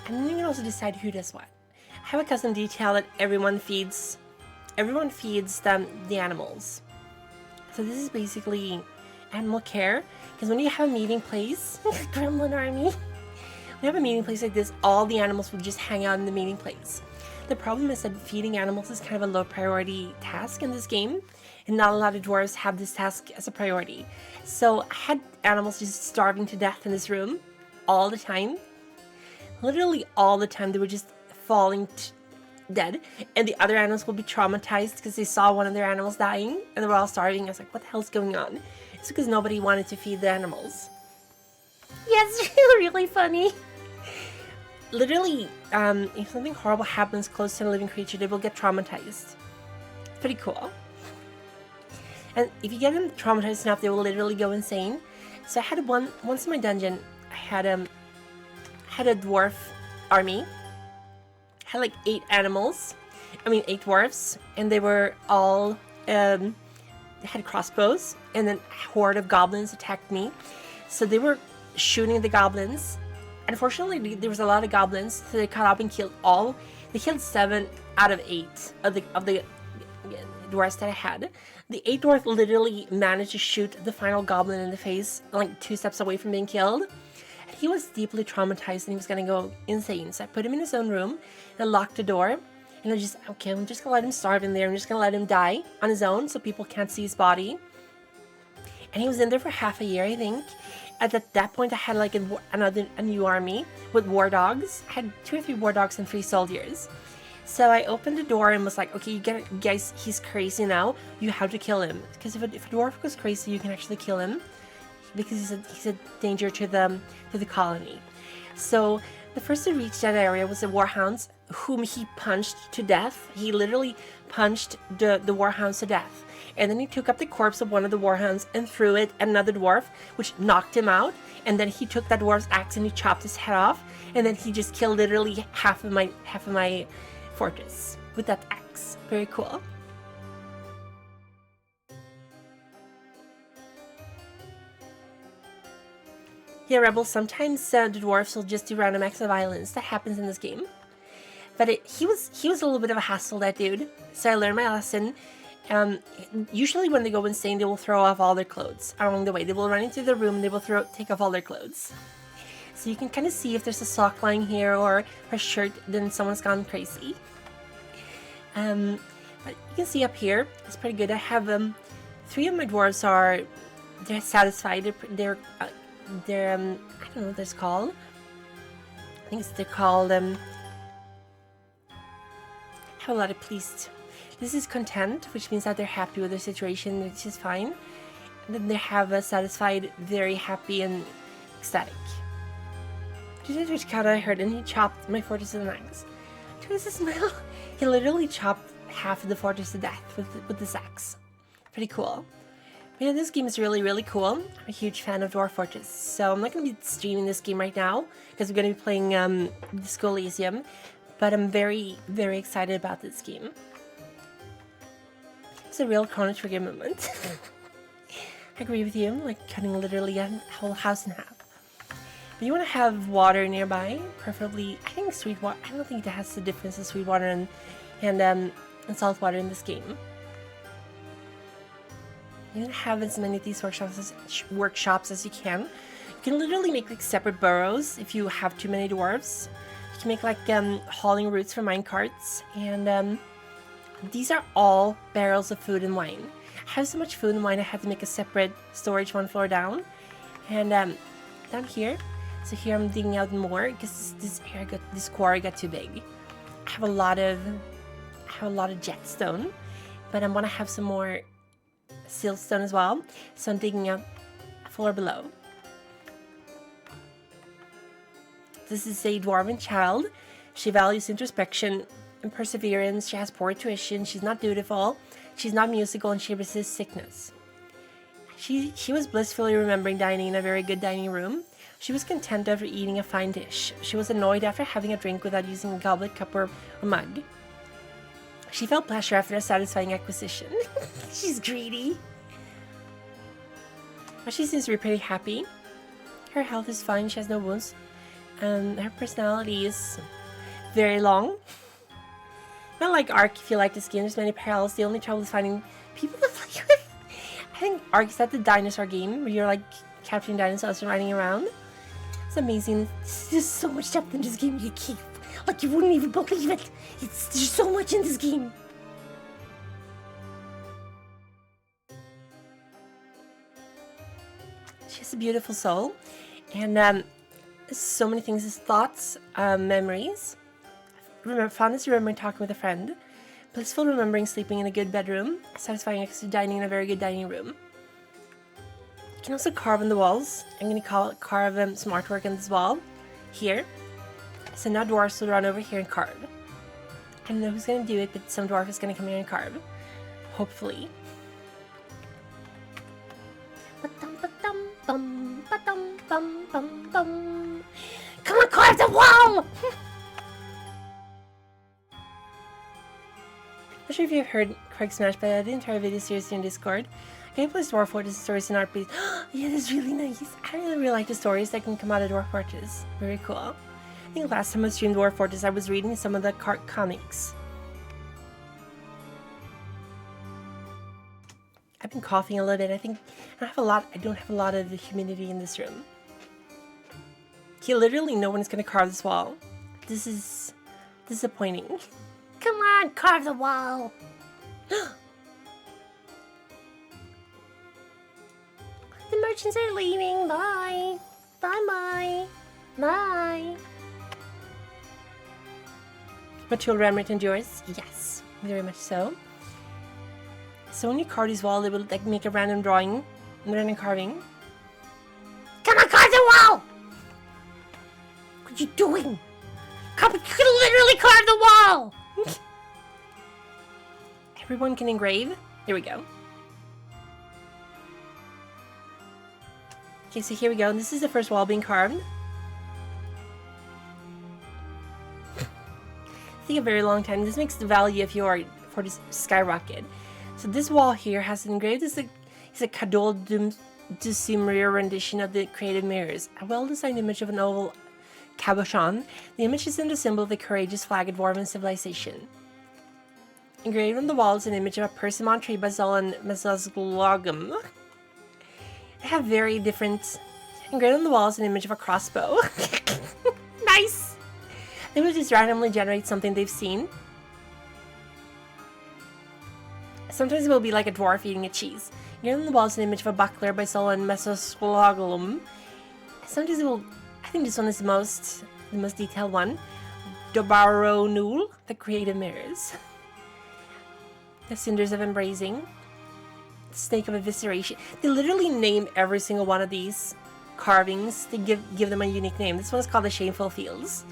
and then you can also decide who does what. I have a custom detail that everyone feeds the animals. So this is basically animal care, because when you have a meeting place, Gremlin army. when you have a meeting place like this, all the animals will just hang out in the meeting place. The problem is that feeding animals is kind of a low priority task in this game, and not a lot of dwarves have this task as a priority. So I had animals just starving to death in this room all the time. Literally all the time. They were just falling dead, and the other animals would be traumatized because they saw one of their animals dying, and they were all starving. I was like, what the hell's going on? It's because nobody wanted to feed the animals. Yes, really funny. Literally, if something horrible happens close to a living creature, they will get traumatized. Pretty cool. And if you get them traumatized enough, they will literally go insane. So I had once in my dungeon, I had a dwarf army. I had like 8 dwarfs, and they were all had crossbows, and then a horde of goblins attacked me. So they were shooting the goblins. Unfortunately, there was a lot of goblins, so they caught up and killed all. They killed 7 out of 8 of the dwarfs that I had. The 8th dwarf literally managed to shoot the final goblin in the face, like 2 steps away from being killed. And he was deeply traumatized, and he was gonna go insane. So I put him in his own room, and I locked the door. And I'm just gonna let him starve in there. I'm just gonna let him die on his own, so people can't see his body. And he was in there for half a year, I think. At that point, I had like a new army with war dogs. I had 2 or 3 war dogs and 3 soldiers. So I opened the door and was like, okay, guys, he's crazy now. You have to kill him. Because if a dwarf goes crazy, you can actually kill him. Because he's a danger to the colony. So the first to reach that area was the warhounds, whom he punched to death. He literally punched the warhounds to death. And then he took up the corpse of one of the warhounds and threw it at another dwarf, which knocked him out. And then he took that dwarf's axe and he chopped his head off. And then he just killed literally half of my fortress with that axe. Very cool. Yeah, Rebel, sometimes the dwarves will just do random acts of violence. That happens in this game. But he was a little bit of a hassle, that dude. So I learned my lesson. Usually when they go insane, they will throw off all their clothes along the way. They will run into the room and they will take off all their clothes. So you can kind of see if there's a sock lying here or a shirt, then someone's gone crazy. But you can see up here, it's pretty good. I have 3 of my dwarves they're satisfied. They're I don't know what they're called. I think they're called have a lot of pleased. This is content, which means that they're happy with their situation, which is fine. And then they have a satisfied, very happy, and ecstatic. Which cat I heard, and he chopped my fortress in legs. Twice the smell. He literally chopped half of the fortress to death with this axe. Pretty cool. But yeah, this game is really, really cool. I'm a huge fan of Dwarf Fortress, so I'm not going to be streaming this game right now because we're going to be playing Disco Elysium. But I'm very, very excited about this game. It's a real Chrono Trigger moment. I agree with you, like cutting literally a whole house in half. But you want to have water nearby, preferably, I think sweet water. I don't think that has the difference of sweet water and salt water in this game. You want to have as many of these workshops as you can. You can literally make like separate burrows if you have too many dwarves. You can make like hauling routes for minecarts, and these are all barrels of food and wine. I have so much food and wine I had to make a separate storage 1 floor down. And down here, so here I'm digging out more because this quarry got too big. I have a lot of jetstone, but I want to have some more siltstone as well. So I'm digging out a floor below. This is a dwarven child. She values introspection and perseverance. She has poor tuition. She's not dutiful. She's not musical, and she resists sickness. She was blissfully remembering dining in a very good dining room. She was content after eating a fine dish. She was annoyed after having a drink without using a goblet, cup, or mug. She felt pleasure after a satisfying acquisition. She's greedy. But she seems to be pretty happy. Her health is fine. She has no wounds. Her personality is very long. Not like Ark, if you like this game. There's many parallels. The only trouble is finding people to play with. I think Ark is that the dinosaur game where you're like capturing dinosaurs and riding around. It's amazing. There's so much depth in this game you keep. Like you wouldn't even believe it. There's so much in this game. She has a beautiful soul. And so many things. His thoughts, memories. Fondness remembering talking with a friend. Blissful remembering sleeping in a good bedroom. Satisfying access to dining in a very good dining room. You can also carve on the walls. I'm going to carve some artwork on this wall. Here. So now dwarves will run over here and carve. I don't know who's going to do it, but some dwarf is going to come here and carve. Hopefully. Come on, carve the wall! Not sure if you've heard Craig Smash, but I did the entire video series in Discord. Gameplay Dwarf Fortress stories and art piece. Yeah, that's really nice. I really like the stories that can come out of Dwarf Fortress. Very cool. I think last time I streamed Dwarf Fortress, I was reading some of the comics. I've been coughing a little bit. I think I don't have a lot of the humidity in this room. Okay, literally no one is going to carve this wall. This is disappointing. Come on, carve the wall. The merchants are leaving. Bye. Bye-bye. Bye. But you'll remember it and yours? Yes, very much so. So when you carve this wall, they will like make a random drawing, random carving. Come on, carve the wall! What are you doing? Come, you can literally carve the wall! Everyone can engrave. There we go. Okay, so here we go. This is the first wall being carved. Take a very long time. This makes the value of your fortress skyrocket. So this wall here has an engraved. It's a Kadol dissimilar rendition of the creative mirrors. A well-designed image of an oval cabochon. The image is in the symbol of the courageous flag of dwarven civilization. Engraved on the wall is an image of a persimmon tree by Zolan Mesoslogum. They have very different... Engraved on the wall is an image of a crossbow. Nice! They will just randomly generate something they've seen. Sometimes it will be like a dwarf eating a cheese. Engraved on the wall is an image of a buckler by Zolan Mesoslogum. Sometimes it will... I think this one is the most detailed one. Dobaronul, the creative mirrors. The cinders of embracing. Snake of evisceration. They literally name every single one of these carvings. They give them a unique name. This one is called the Shameful Fields.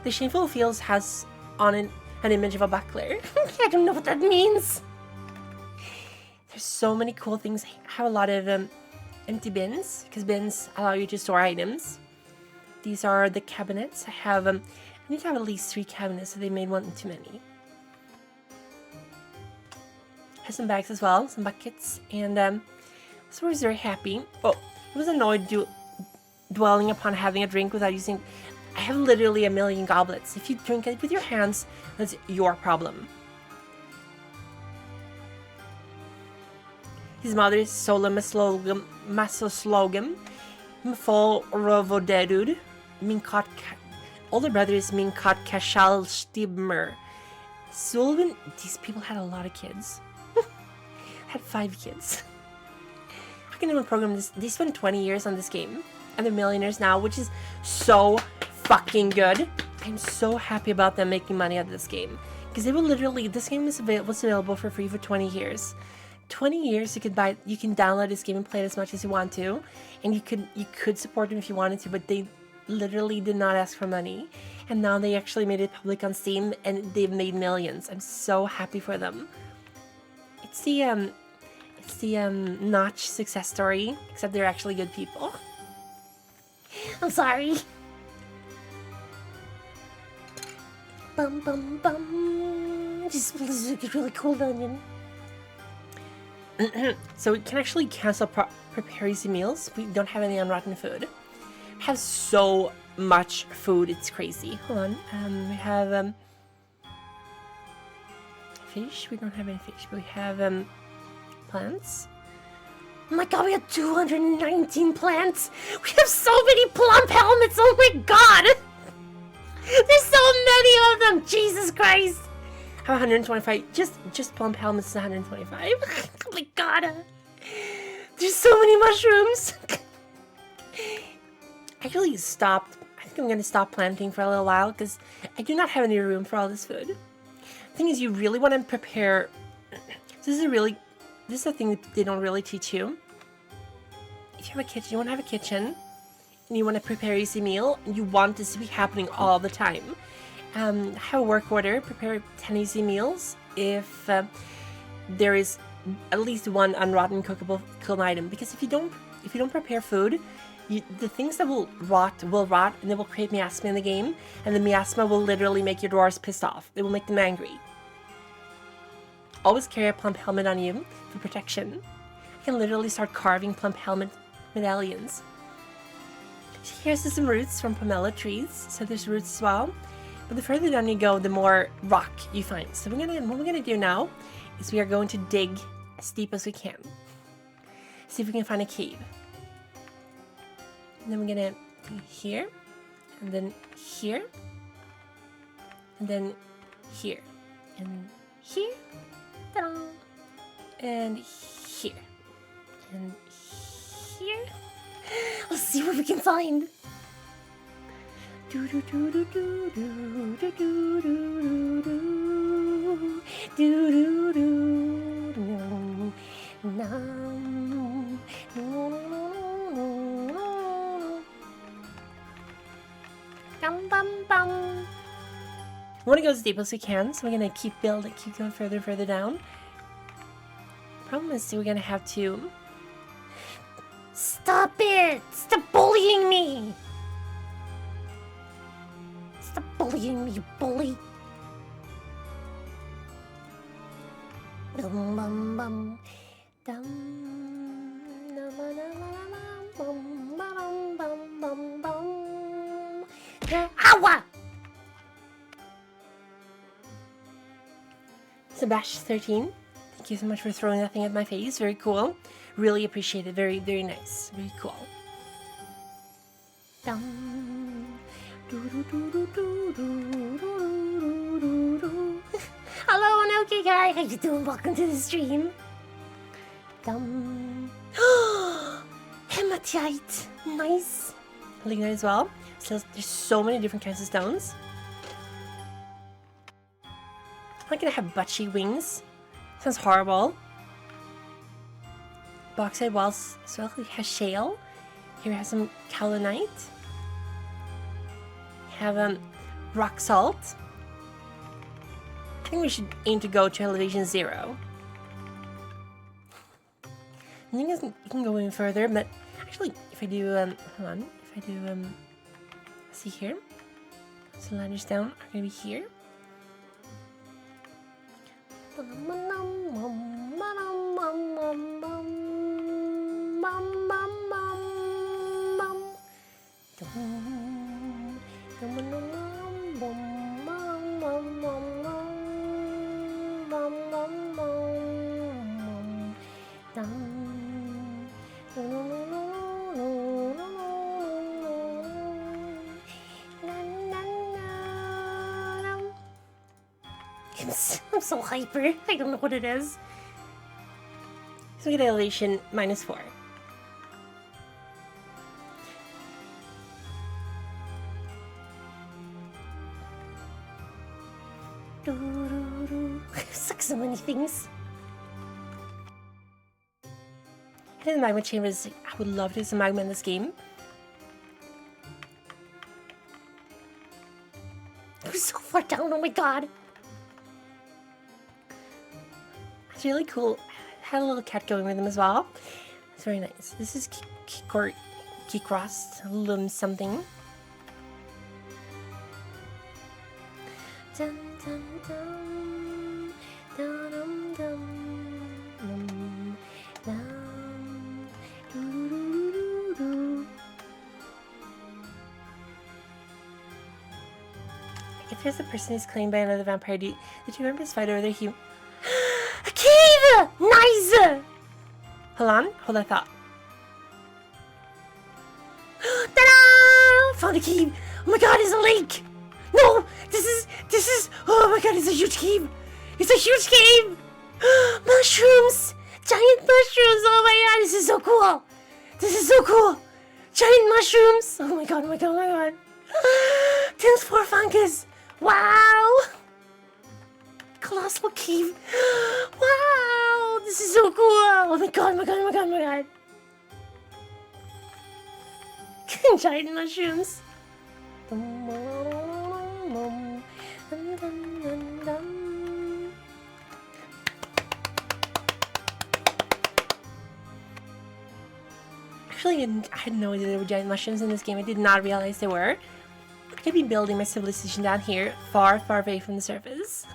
The Shameful Fields has on it an image of a buckler. I don't know what that means. There's so many cool things. I have a lot of empty bins, because bins allow you to store items. These are the cabinets. I need to have at least 3 cabinets, so they made one too many. Has some bags as well, some buckets, and so I was very happy. Oh, I was annoyed dwelling upon having a drink without using... I have literally a million goblets. If you drink it with your hands, that's your problem. His mother is Sola Masoslogum, Mfol Rovoderud, Minkot... Older brother is Minkot Kashal Stibmer. Sullivan... These people had a lot of kids. Had 5 kids. How can anyone program this? They spent 20 years on this game, and they're millionaires now, which is so fucking good. I'm so happy about them making money out of this game, because they will literally... This game was available for free for 20 years. 20 years you can download this game and play it as much as you want to, and you could support them if you wanted to, but they literally did not ask for money, and now they actually made it public on Steam, and they've made millions. I'm so happy for them. It's the Notch success story, except they're actually good people. I'm sorry. Bum bum bum. This is a really cool dungeon. So we can actually cancel prepare easy meals. We don't have any unrotten food. We have so much food, it's crazy. Hold on. We have fish. We don't have any fish, but we have plants. Oh my god, we have 219 plants. We have so many plump helmets. Oh my god. There's so many of them. Jesus Christ. I have 125. Just plump helmets is 125. Oh my god. There's so many mushrooms. I actually stopped. I think I'm going to stop planting for a little while because I do not have any room for all this food. The thing is, you really want to prepare. This is a thing that they don't really teach you. If you have a kitchen, you want to have a kitchen, and you want to prepare easy meal, and you want this to be happening all the time. Have a work order, prepare 10 easy meals if there is at least one unrotten cookable item. Because if you don't prepare food, the things that will rot, and they will create miasma in the game, and the miasma will literally make your dwarves pissed off. It will make them angry. Always carry a plump helmet on you for protection. You can literally start carving plump helmet medallions. Here's some roots from pomelo trees, so there's roots as well. But the further down you go, the more rock you find. So what we're gonna do now is we are going to dig as deep as we can. See if we can find a cave. And then we're gonna be here, and then here, and then here, and here, ta-da, and here, and here. Let's see what we can find. Do do do do do do do do do do do do do. Bum bum bum. We want to go as deep as we can, so we're gonna keep building, keep going further and further down. Problem is, we're gonna have to. Stop it! Stop bullying me! Stop bullying me, you bully! Bum bum bum. Dum, dum, Ow! Sebastian13, thank you so much for throwing that thing at my face. Very cool. Really appreciate it. Very, very nice. Very cool. Hello, an okay guy. How you doing? Welcome to the stream. Hematite. Nice. Looking at it as well. So there's so many different kinds of stones. I'm gonna have butchy wings. Sounds horrible. Bauxite walls as well. We have shale. Here we have some kaolinite. We have rock salt. I think we should aim to go to elevation 0. I think you can go even further, but actually, if I do, hold on, if I do, let's see here. So the ladders down are gonna be here. I'm so hyper. I don't know what it is. So we get elevation -4. Suck so many things. And the magma chambers, I would love to do some magma in this game. It was so far down, oh my god. It's really cool. Had a little cat going with them as well. It's very nice. This is Keycross Lum something. Dun, dun, dun. Dun, dun, dun. Dun. Doo, doo, doo, doo. If there's a person who's claimed by another vampire, did you remember this fight over there? A cave! Nice! Hold on, hold that thought. Ta-da! Found a cave! Oh my god, it's a lake! No! This is, oh my god, it's a huge cave! It's a huge cave! Mushrooms! Giant mushrooms! Oh my god, this is so cool! This is so cool! Giant mushrooms! Oh my god, oh my god, oh my god! Dense spore fungus! Wow! Colossal cave! Wow! This is so cool! Oh my god, oh my god, oh my god, oh my god! Giant mushrooms! Actually, I had no idea there were giant mushrooms in this game. I did not realize there were. I could be building my civilization down here, far, far away from the surface.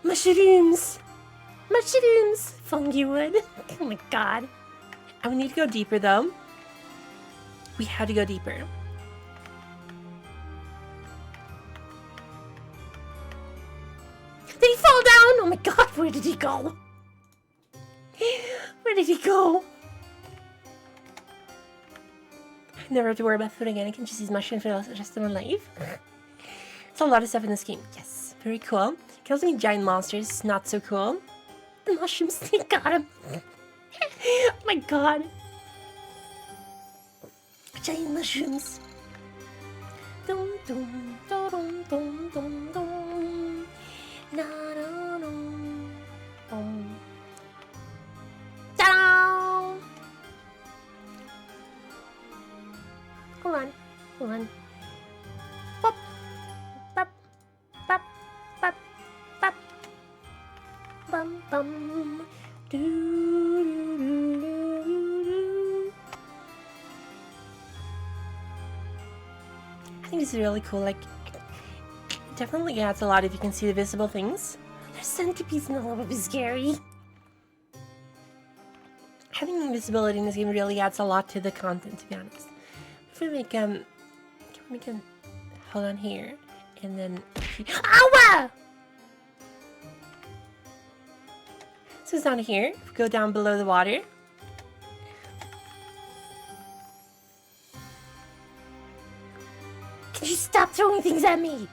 Mushrooms! Mushrooms! Fungi wood! Oh my god. And we need to go deeper, though. We have to go deeper. Did he fall down? Oh my god, where did he go? Where did he go? I never have to worry about food again. I can just use mushrooms for the rest of my life. It's a lot of stuff in this game. Yes, very cool. Can also meet giant monsters. Not so cool. The mushrooms, they got him. Oh my god. Giant mushrooms. Dum dum dum dum dum dum. Na na dum. Dum. Ta-da! Hold on, hold on. Pop, pop, pop, pop, pop. Bum bum. Do do do do. I think this is really cool. Like, it definitely adds a lot if you can see the visible things. There's centipedes and all would be scary. Having invisibility in this game really adds a lot to the content, to be honest. If we make We can hold on here, and then... Ow! So it's down here. Go down below the water. Can you stop throwing things at me?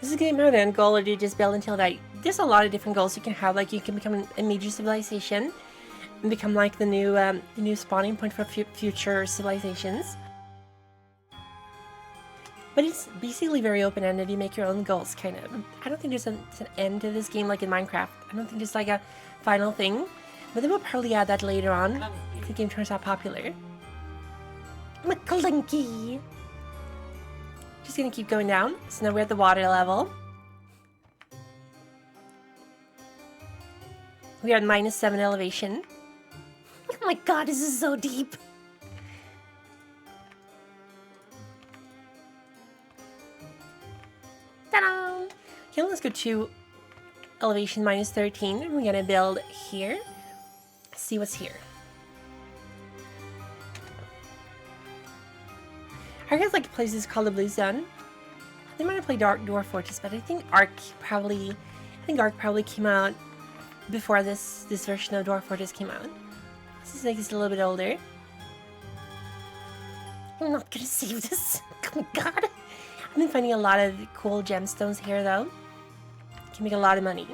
This is game mode end goal, or do you just build until night? There's a lot of different goals you can have. Like you can become a major civilization and become like the new spawning point for future civilizations. But it's basically very open-ended. You make your own goals, kind of. I don't think there's an end to this game like in Minecraft. I don't think there's like a final thing. But then we'll probably add that later on if the game turns out popular. McClinky. Just gonna keep going down. So now we're at the water level. We are at -7 elevation. Oh my god, this is so deep. Ta-da! Okay, let's go to elevation -13. We're gonna build here. See what's here. I guess like places called the Blue Zone. They might have played Dwarf Fortress, but I think Ark probably came out before this version of Dwarf Fortress came out. This is like it's a little bit older. I'm not gonna save this. Oh my god. I've been finding a lot of cool gemstones here though. You can make a lot of money.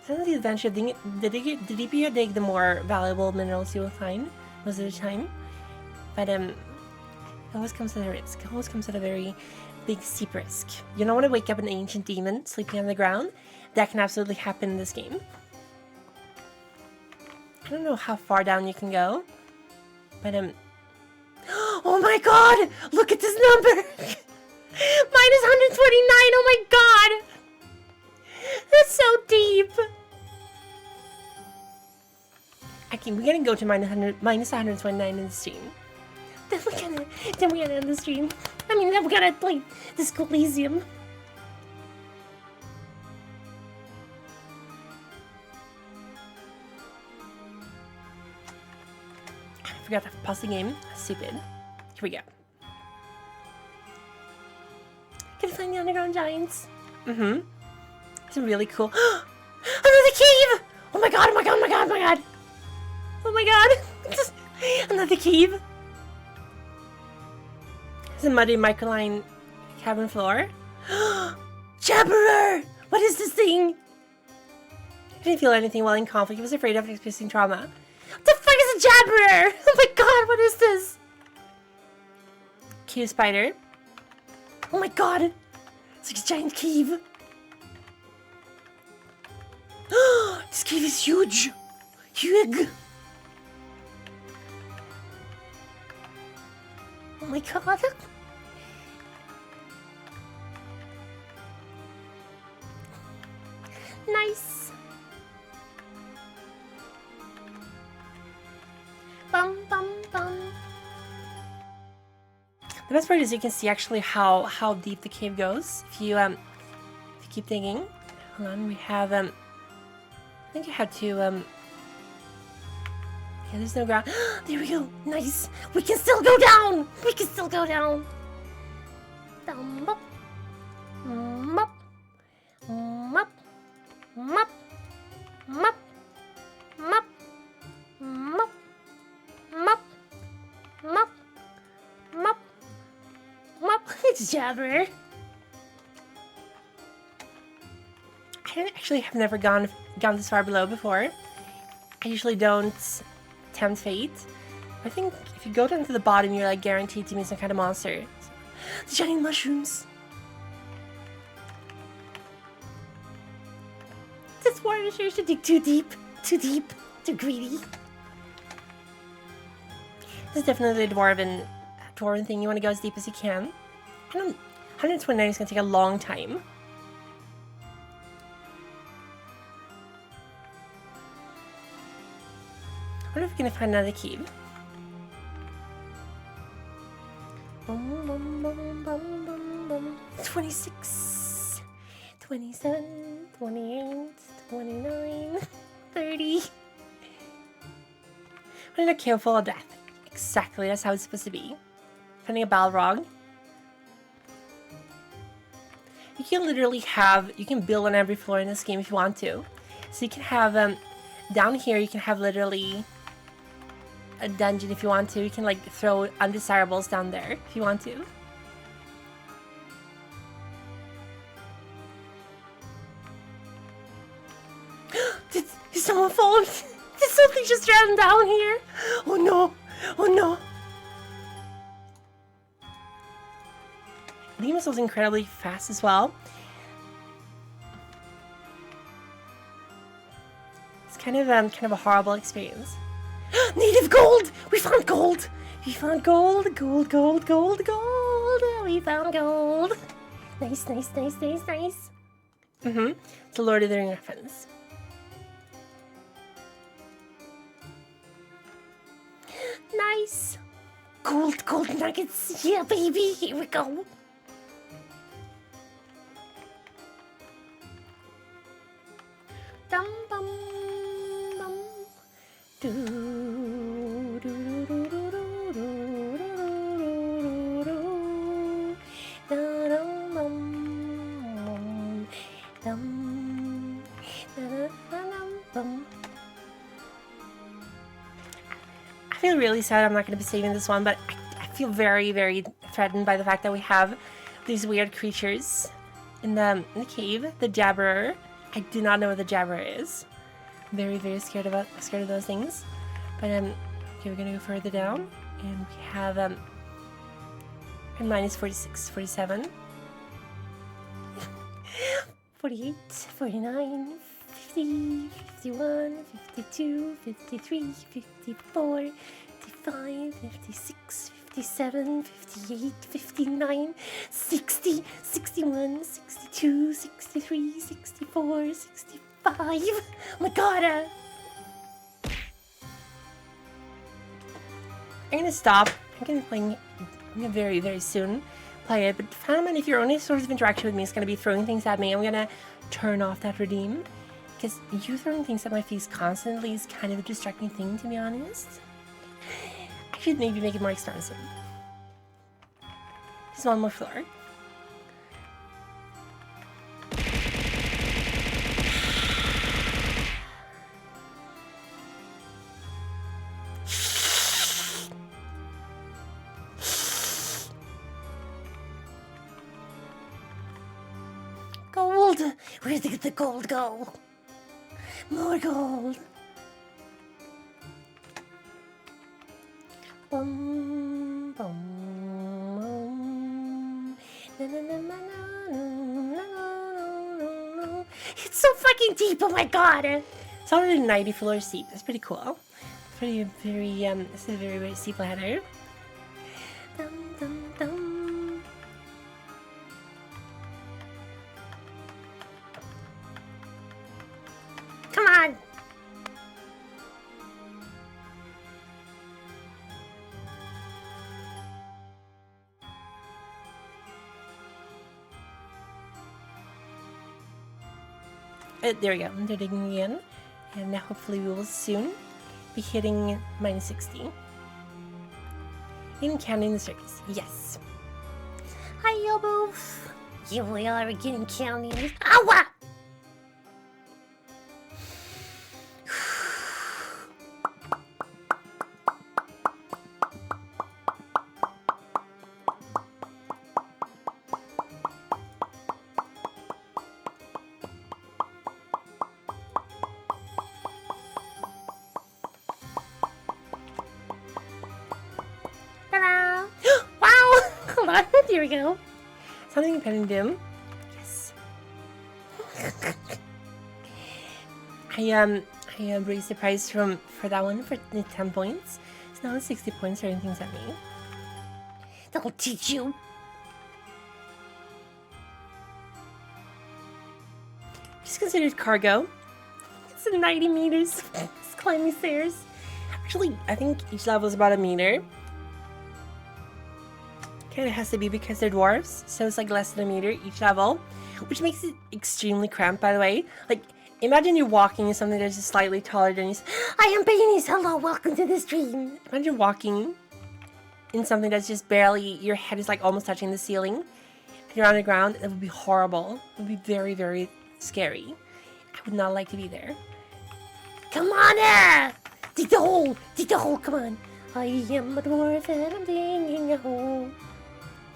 Sometimes the adventure of the deeper you dig, the more valuable minerals you will find most of the time. But it always comes at a risk. It always comes at a very big steep risk. You don't want to wake up an ancient demon sleeping on the ground. That can absolutely happen in this game. I don't know how far down you can go, but oh my god! Look at this number! -129, oh my god! That's so deep! We're gonna go to -129 in the stream. Then we're gonna end the stream. I mean, then we're gonna play this Elysium. I forgot to pause the game. Stupid. Here we go. Can I find the underground giants? Mm-hmm. It's really cool. Another cave! Oh my god, oh my god, oh my god, oh my god! Oh my god! Another cave. It's a muddy microline cabin floor. Jabberer! What is this thing? I didn't feel anything while in conflict. I was afraid of experiencing trauma. What the fuck is a jabberer? Oh my god, what is this? Cave spider. Oh my god! It's like a giant cave. This cave is huge! Huge! Oh my god! Nice! Bum bum bum. The best part is you can see actually how deep the cave goes if you keep digging. Hold on, we have I think you had to yeah, there's no ground. There we go. Nice. We can still go down. We can still go down. Dum up. Mup. Mup. Mup. Mup. Mup. Mup. Mup. Mup. Mup. Mup. It's Jabber. I actually have never gone this far below before. I usually don't tempt fate. I think if you go down to the bottom, you're like guaranteed to meet some kind of monster. The giant mushrooms. This water sure should dig too deep. Too deep. Too greedy. This is definitely a dwarven thing. You want to go as deep as you can. 129 is going to take a long time. I wonder if we're going to find another cave. Bum, bum, bum, bum, bum, bum. 26, 27, 28, 29, 30. I'm gonna kill full of death. Exactly, that's how it's supposed to be. Finding a Balrog. You can literally you can build on every floor in this game if you want to. So you can have, down here you can have literally a dungeon if you want to. You can like throw undesirables down there if you want to. Did someone fall? Did something just ran down here? Oh no! Oh no! The game is also incredibly fast as well. It's kind of a horrible experience. Native gold! We found gold! We found gold! Gold, gold, gold, gold! We found gold! Nice, nice, nice, nice, nice. It's a Lord of the Rings reference. Nice. Gold nuggets. Yeah, baby. Here we go. Dum bum bum. Do do do do do do do do do. Dum bum dum dum bum. I feel really sad I'm not going to be saving this one, but I feel very, very threatened by the fact that we have these weird creatures in the cave. The Jabberer. I do not know what the Jabberer is. I'm very, very scared of those things. But okay, we're gonna go further down, and we have minus 46, 47, 48, 49, 50, 51, 52, 53, 54, 55, 56, 57, 58, 59, 60, 61, 62, 63, 64, 65. Oh my god! I'm gonna stop. I'm gonna be playing very, very soon. Play it, but Fanaman, if your only source of interaction with me is gonna be throwing things at me, I'm gonna turn off that redeem. Because you throwing things at my face constantly is kind of a distracting thing, to be honest. I should maybe make it more expensive. Just one more floor. Gold! Where did the gold go? More gold! Bum, bum, bum. Na, na, na, na, na, na, na, na, na. It's so fucking deep, oh my god! It's already 90 floors deep. That's pretty cool. It's pretty, very, it's a very, very steep ladder. Dum, dum, dum. Come on! There we go. They're digging again. And now hopefully we will soon be hitting minus 60. In counting the circus. Yes. Hi, elbows. Here we are again counting. Ow! Ta-da! Wow! Hold on. Here we go. Something impending doom. Yes. I raised the price for that one for 10 points. It's now 60 points throwing things at me. That'll teach you. Just considered cargo. It's 90 meters. It's climbing stairs. Actually, I think each level is about a meter. Kind of has to be because they're dwarves, so it's like less than a meter each level, which makes it extremely cramped, by the way. Like, Imagine you're walking in something that's just slightly taller than you. I am Beanies. Hello, welcome to the stream. Imagine walking in something that's just barely, your head is like almost touching the ceiling. And you're on the ground. It would be horrible. It would be very, very scary. I would not like to be there. Come on, dig the hole. Dig the hole, come on. I am a dwarf and I'm digging a hole.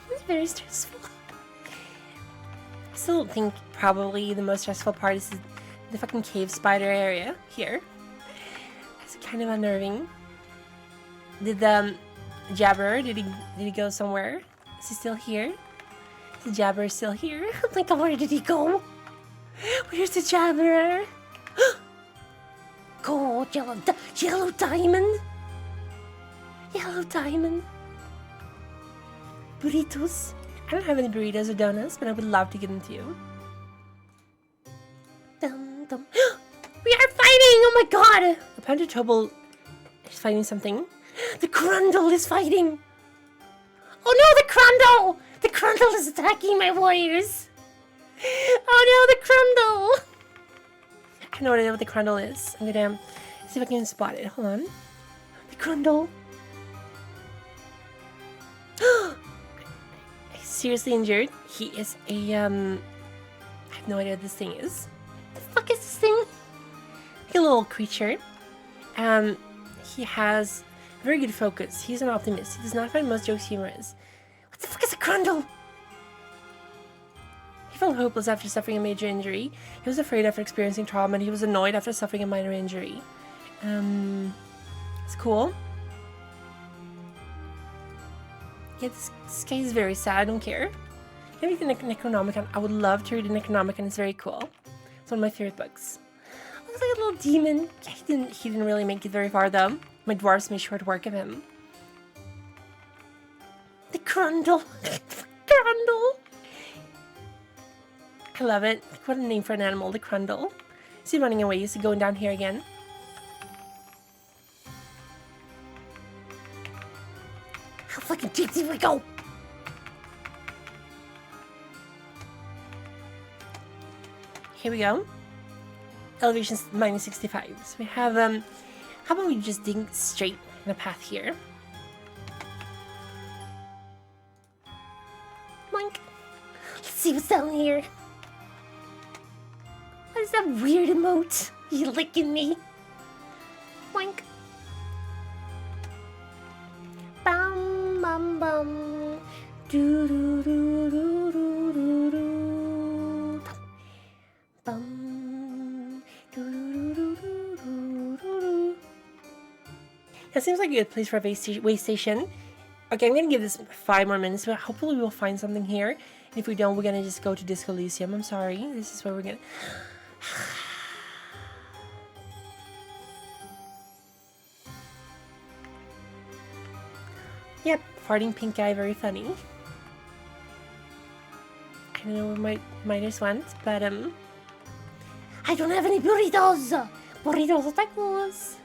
It's very stressful. I still think probably the most stressful part is the fucking cave spider area here. It's kind of unnerving. Did the Jabber, did he go somewhere? Is he still here? Is the Jabber still here? Oh my god, where did he go? Where's the Jabber? Gold, yellow diamond. Yellow diamond. Burritos. I don't have any burritos or donuts, but I would love to give them to you. Dum dum. We are fighting! Oh my god! The Pantotobal is fighting something. The Crundle is fighting! Oh no, the Crundle! The Crundle is attacking my warriors! Oh no, the Crundle! I have no idea what the Crundle is. I'm gonna see if I can spot it. Hold on. The Crundle. He's seriously injured. He is a, I have no idea what this thing is. The fuck is this thing? Like a little creature. He has very good focus. He's an optimist. He does not find most jokes humorous. What the fuck is a Crundle? He felt hopeless after suffering a major injury. He was afraid after experiencing trauma, and he was annoyed after suffering a minor injury. It's cool. Yeah, this guy is very sad. I don't care. Maybe the Necronomicon. I would love to read the Necronomicon. It's very cool. It's one of my favorite books. Looks like a little demon. Yeah, he didn't really make it very far though. My dwarves made short work of him. The Crundle. Crundle. I love it. What a name for an animal, the Crundle. Is he running away? Is he going down here again? How fucking deep did we go? Here we go. Elevation's minus 65. So we have, how about we just dig straight in a path here? Moink. Let's see what's down here. What is that weird emote? You licking me? Moink. Bum bum bum. Do do do do do do do. Bum. Do do do do do do do. That seems like a good place for a way station. Okay, I'm gonna give this 5 more minutes, but hopefully we'll find something here. And if we don't, we're gonna just go to Disco Elysium. I'm sorry. This is where we're gonna... Yep, farting pink guy, very funny. I don't know what my just went, but I don't have any burritos. Burritos or tacos.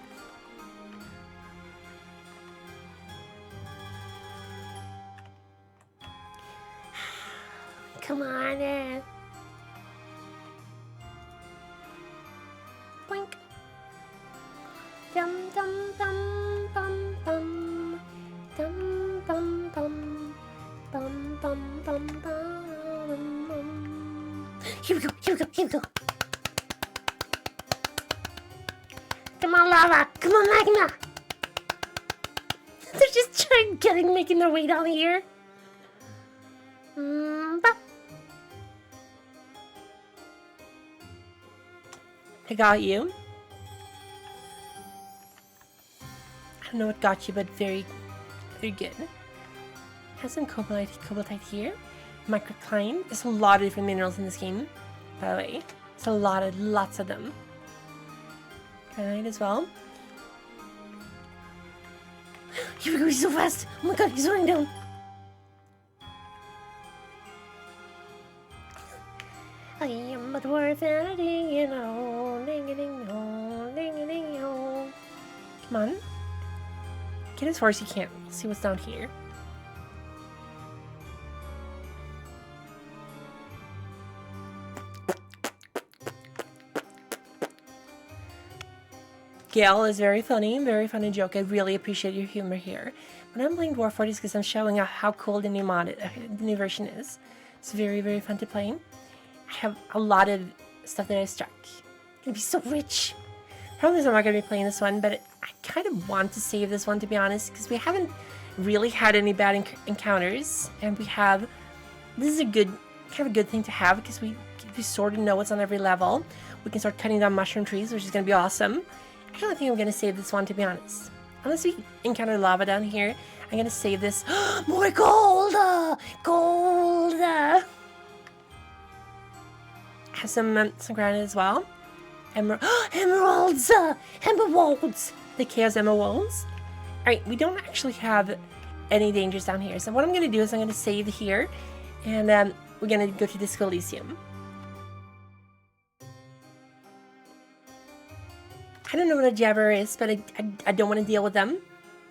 Come on. Boink. Dum dum dum bum bum. Dum bum bum. Bum bum bum bum. Here we go, here we go, here we go. Come on, lava! Come on, magma! They're just making their way down here. Bop. I got you. I don't know what got you, but very, very good. Has some cobaltite here. Microcline. There's a lot of different minerals in this game, by the way. There's lots of them. Granite as well. Here we go, he's so fast! Oh my god, he's running down! I am a dwarf and a ding-a-dong, ding-a-ding-dong, ding-a-ding-dong. Come on. Get as far as you can. We'll see what's down here. Gail is very funny joke. I really appreciate your humor here. When I'm playing Dwarf 40 is because I'm showing off how cool the the new version is. It's very fun to play. I have a lot of stuff that I struck. I'm gonna be so rich. Probably I'm not gonna be playing this one, but I kind of want to save this one to be honest, because we haven't really had any bad encounters, and we have. This is a good thing to have because we sort of know what's on every level. We can start cutting down mushroom trees, which is gonna be awesome. I don't think I'm gonna save this one to be honest. Unless we encounter lava down here, I'm gonna save this. More gold! Gold! Have some granite as well. Emeralds! Emeralds! The Chaos Emeralds. Alright, we don't actually have any dangers down here. So what I'm gonna do is I'm gonna save here, and we're gonna go to Disco Elysium. I don't know what a jabber is, but I don't want to deal with them.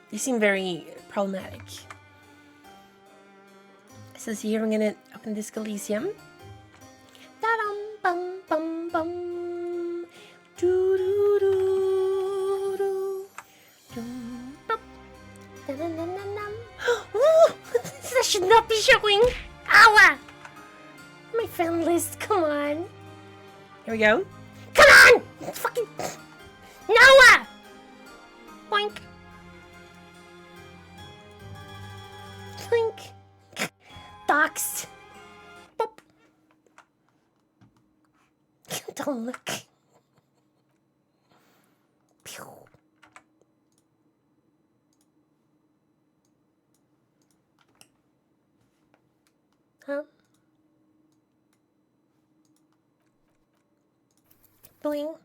They seem very problematic. So here I'm gonna open Disco Elysium. Da-dum, bum, bum, bum. Doo-doo-doo-doo. Dum, bum. Da-dum-dum-dum-dum. Ooh, that should not be showing. Ow! My friend list, come on. Here we go. Come on! It's fucking... Noah! Boink. Boink. Doxed. Boop. Don't look. Pew. Huh? Boing.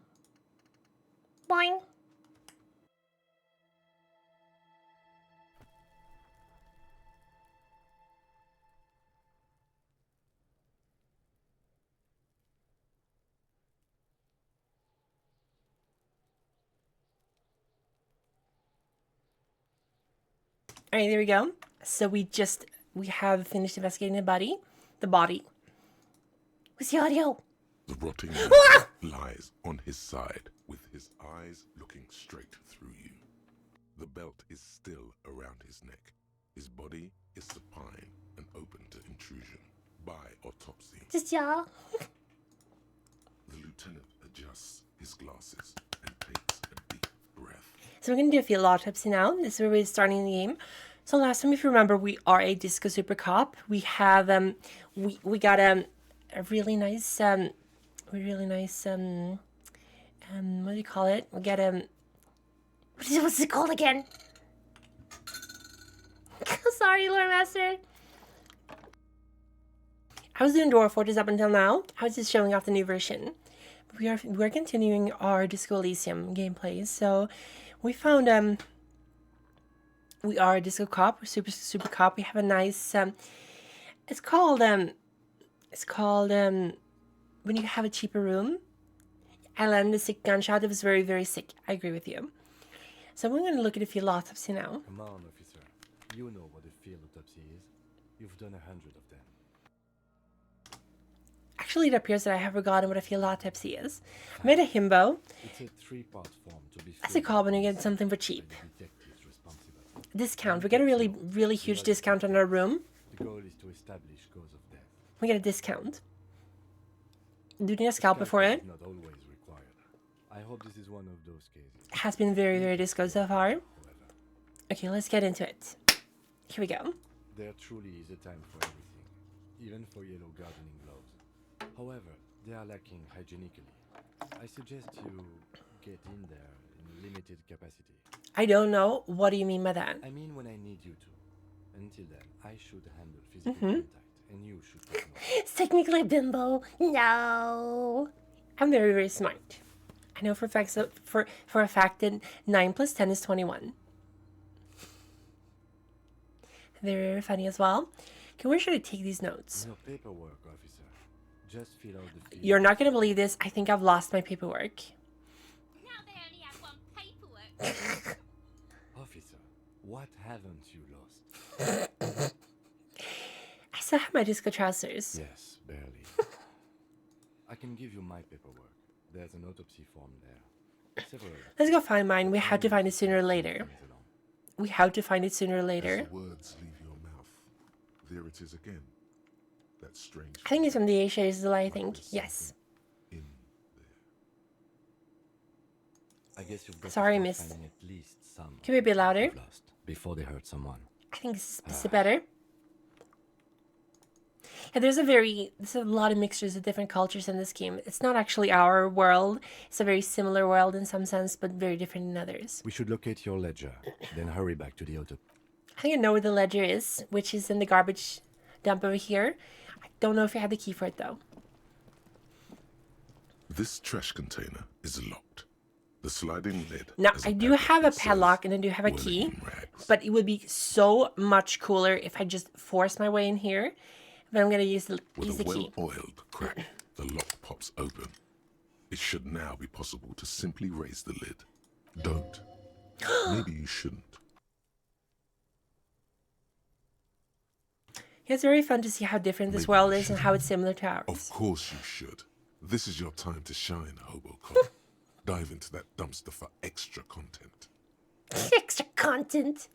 Boing. Alright, there we go. So we have finished investigating the body. Where's the audio? The rotting lies on his side, with his eyes looking straight through you. The belt is still around his neck. His body is supine and open to intrusion by autopsy. Just y'all. The lieutenant adjusts his glasses and takes a deep breath. So we're going to do a field autopsy now. This is where we're starting the game. So last time, if you remember, we are a Disco Super Cop. We have we got a really nice what do you call it? We got What's it called again? sorry, Lord Master. I was doing Dwarf Fortress up until now. I was just showing off the new version. We're continuing our Disco Elysium gameplay. So we found we are a Disco Cop, we're super cop. We have a nice it's called when you have a cheaper room. I landed a sick gunshot. It was very sick. I agree with you. So we're going to look at a field autopsy now. Come on, officer. You know what a field autopsy is. You've done 100 of them. Actually, it appears that I have forgotten what a field autopsy is. I made a himbo. It's a 3-part form to be That's a call when you get something for cheap. by the detectives responsible. Discount. We get a really huge discount on our room. The goal is to establish cause of death. We get a discount. Do you need a scalpel for it? Is not always required. I hope this is one of those cases. It has been very disco so far. However, Okay, let's get into it. Here we go. there truly is a time for everything, even for yellow gardening gloves. However, they are lacking hygienically. I suggest you get in there in limited capacity. I don't know. What do you mean by that? I mean when I need you to. Until then, I should handle physical contact, and you should take note. It's technically bimbo. No. I'm very smart. I know for a fact that 9 plus 10 is 21. Very funny as well. Okay, where should I take these notes? No paperwork, officer. Just fill out the field. You're not gonna believe this. I think I've lost my paperwork. Now they only have one paperwork. Officer, what haven't you lost? I still have my disco trousers. Yes, barely. I can give you my paperwork. There's an autopsy form there. Several. Let's go find mine. We have to find it sooner or later. We have to find it sooner or As later. the words leave your mouth, there it is again. That strange. I think it's from the Asia Isle, I like think. there's Yes. something in there. I guess you've got Sorry, to miss. start finding at least some Can we be louder? you've lost before they hurt someone. I think this is better. Yeah, there's a lot of mixtures of different cultures in this game. It's not actually our world. It's a very similar world in some sense, but very different in others. We should locate your ledger, then hurry back to the auto. I think I know where the ledger is, which is in the garbage dump over here. I don't know if I had the key for it though. This trash container is locked. The sliding lid. Now, has I do padlock have a that says, padlock and I do have a "Whirling key, in rags." but it would be so much cooler if I just forced my way in here. But I'm going to use the With a key. well-oiled crack, the lock pops open. It should now be possible to simply raise the lid. Don't. Maybe you shouldn't. Yeah, it's very fun to see how different this Maybe world you is and should. how it's similar to Of ours. course you should. This is your time to shine, Hobocop. Dive into that dumpster for extra content. Extra content.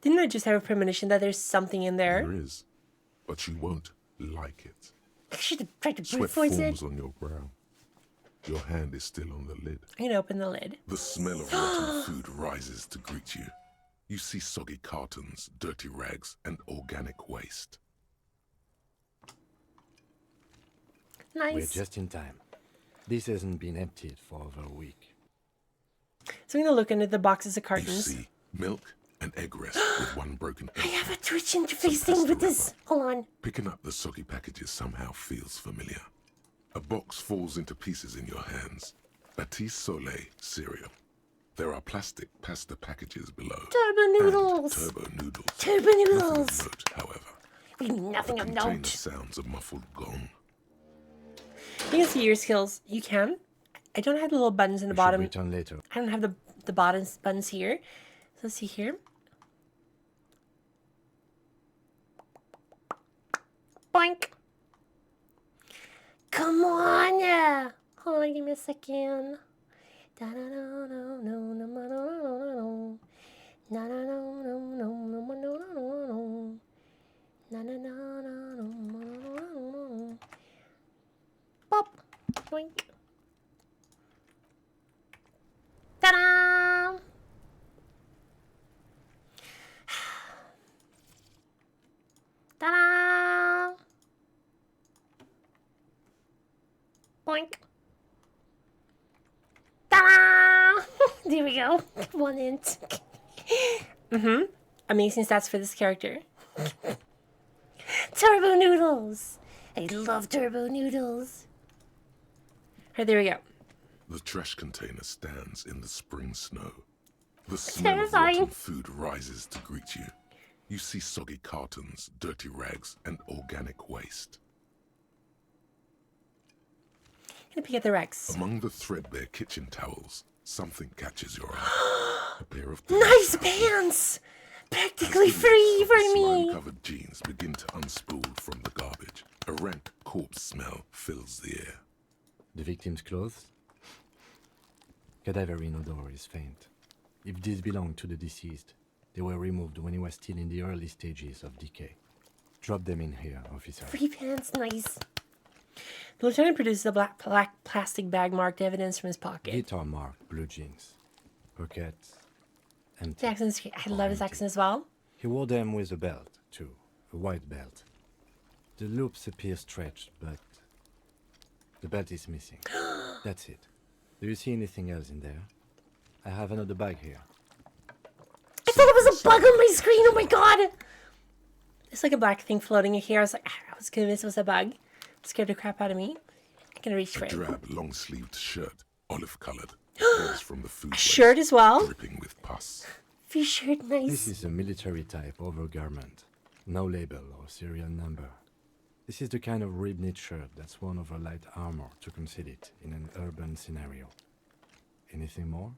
Didn't I just have a premonition that there's something in there? There is, but you won't like it. I should have tried to Sweat brute force it. forms on your brow. Your hand is still on the lid. I'm going to open the lid. The smell of rotten food rises to greet you. You see soggy cartons, dirty rags, and organic waste. We're Nice. just in time. This hasn't been emptied for over a week. So I'm going to look into the boxes of You cartons. see milk and egg rest with one broken I egg. have a Twitch interface thing with this. Hold on. Picking up the soggy packages somehow feels familiar. A box falls into pieces in your hands. Batiste Soleil cereal. There are plastic pasta packages below. Turbo And noodles. turbo noodles. Turbo Nothing noodles. of note, however. We need nothing The of container note. sounds a muffled gong. You can see your skills. You can. I don't have the little buttons in the We should bottom. return later. I don't have the buttons here. So let's see here. Boink. Come on. Hold on, give me a second. Da-da-da-da-da-da-da-da-da-da. Na-na-na-na-na-na-na-na-na-na. Na-na-na-na-na-na-na-na. Pop. Boink. Ta-da! Ta-da! Boink. Ta-da! There we go. 1 inch. Amazing stats for this character. Turbo noodles. I love turbo noodles. Alright, there we go. The trash container stands in the spring snow. The smell of Terrifying. rotten food rises to greet you. You see soggy cartons, dirty rags, and organic waste. Gonna pick up the Rex. Among the threadbare kitchen towels, something catches your eye. A pair of Nice pants. pants. Practically free for me. Slime-covered jeans begin to unspool from the garbage. A rank corpse smell fills the air. The victim's clothes? Cadaverine odor is faint. If these belong to the deceased, they were removed when he was still in the early stages of decay. Drop them in here, officer. Free pants, nice. The lieutenant produces a black plastic bag marked evidence from his pocket. Guitar marked blue jeans. Pockets empty. The accent's great. I love his accent as well. He wore them with a belt, too. A white belt. The loops appear stretched, but the belt is missing. That's it. Do you see anything else in there? I have another bag here. I thought it was a bug on my screen. Oh my god. It's like a black thing floating in here. I was convinced it was a bug. Scared the crap out of me. I can reach for A it. drab, long-sleeved shirt, olive-colored, falls from the food A shirt waste, as well? dripping with pus. Free shirt, This nice. is a military type overgarment. No label or serial number. This is the kind of rib-knit shirt that's worn over light armor to conceal it in an urban scenario. Anything more?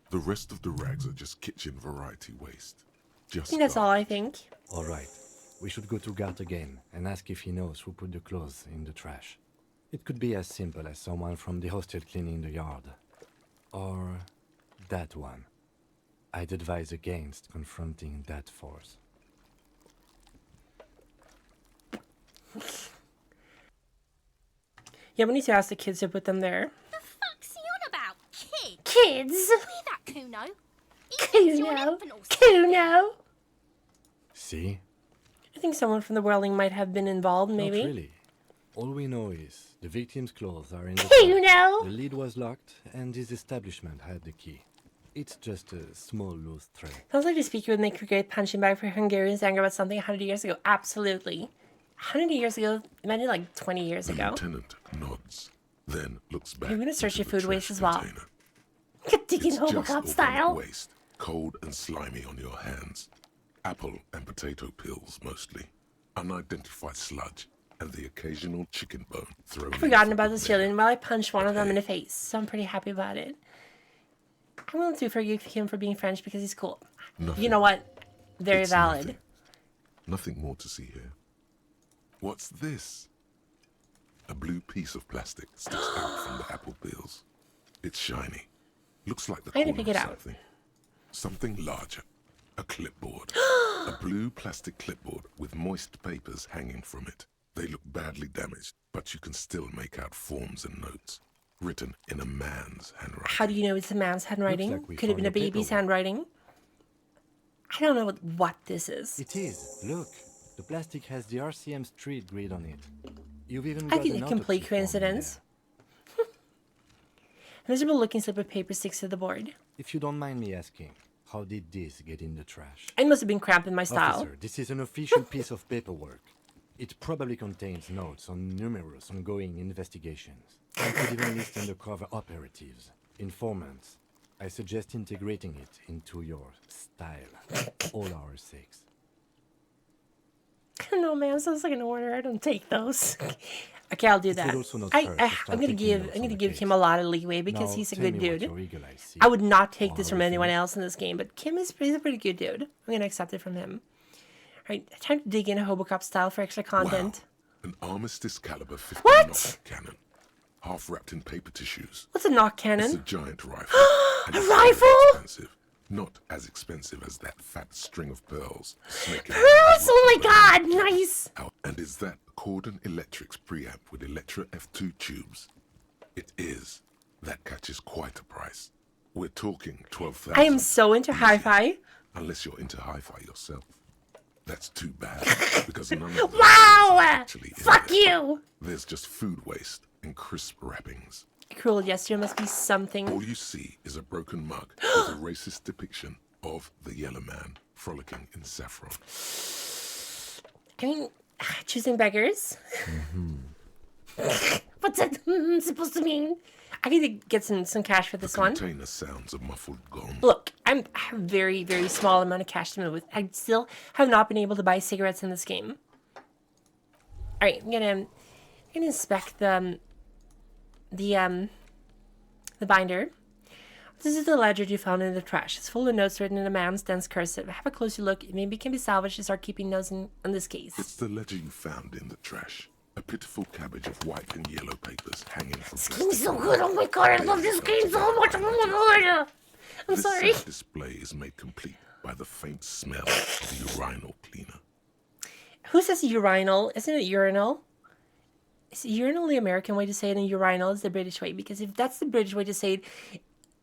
The rest of the rags are just kitchen variety waste. I Just think that's all I think. All right. We should go to Gart again and ask if he knows who put the clothes in the trash. It could be as simple as someone from the hostel cleaning the yard. Or That one. I'd advise against confronting that force. Yeah, we need to ask the kids to put them there. The fuck's he on about? Kid? Kids! Leave that Kuno. He thinks you're an Kuno! infant or something. Kuno! See? I think someone from the Whirling might have been involved, maybe. Not really. All we know is the victim's clothes are in the Kuno! trunk. The lid was locked, and his establishment had the key. It's just a small loose thread. Sounds like the speaker would make a great punching bag for Hungarians angry about something 100 years ago. Absolutely. 100 years ago, imagine like 20 years The ago. lieutenant nods, then looks back. You're gonna search into your the food waste trash as well. container. You're digging It's just Robocop organic style. waste, cold and slimy on your hands. Apple and potato peels mostly. Unidentified sludge, and the occasional chicken bone thrown. I've forgotten about this children while I punched one of them in the face, so I'm pretty happy about it. I'm willing to forgive him for being French because he's cool. You know what? Very valid. Nothing more to see here. What's this? A blue piece of plastic sticks out from the apple peels. It's shiny. Looks like the I had to corner pick it of out. something larger. A clipboard. A blue plastic clipboard with moist papers hanging from it. They look badly damaged, but you can still make out forms and notes. Written in a man's handwriting. How do you know it's a man's handwriting? like we Could have been a found your baby's paperwork. handwriting. I don't know what this is. It is. Look. The plastic has the RCM street grid on it. You've even I got think an a complete autopsy form in coincidence. there. A miserable looking slip of paper sticks to the board. If you don't mind me asking, how did this get in the trash? It must have been cramped in my style. Officer, this is an official piece of paperwork. It probably contains notes on numerous ongoing investigations. I could even list undercover operatives, informants. I suggest integrating it into your style. All our sakes. I don't know, man. Sounds like an order. I don't take those. Okay, I'll do It would that. also not hurt to I'm start gonna taking give notes I'm on gonna the give case. Kim a lot of leeway because Now, he's a tell good me what dude. your eagle eyes see. I would not take Or this how from it anyone feels. else in this game, but Kim he's a pretty good dude. I'm gonna accept it from him. Alright, time to dig in a Hobocop style for extra content. Wow. An Armistice caliber 50 What? knock cannon. Half wrapped in paper tissues. What's a knock It's a cannon? giant rifle. and A it's very rifle? Expensive. Not as expensive as that fat string of pearls. snaking Pearls! Oh my god, nice! out. And is that Cordon Electric's preamp with Electra F2 tubes? It is. That catches quite a price. We're talking 12,000. I am so into hi-fi. Unless you're into hi-fi yourself. That's too bad. Because none of those Wow! things are actually in Fuck there. you! There's just food waste and crisp wrappings. Cruel gesture must be something. All you see is a broken mug with a racist depiction of the yellow man frolicking in saffron. I mean, choosing beggars. What's that supposed to mean? I need to get some cash for this one. Container sounds a muffled gong. Look, I have a very, very small amount of cash to move with. I still have not been able to buy cigarettes in this game. Alright, I'm gonna inspect the binder. This is the ledger you found in the trash. It's full of notes written in a man's dense cursive. Have a closer look. Maybe it can be salvaged to start keeping notes in this case. It's the ledger you found in the trash. A pitiful cabbage of white and yellow papers hanging from This game's so good, oh my god, I love this game so much, oh my god! I'm This sorry. sad display is made complete by the faint smell of urinal cleaner. Who says urinal? Isn't it urinal? Is urinal the American way to say it and urinal is the British way? Because if that's the British way to say it,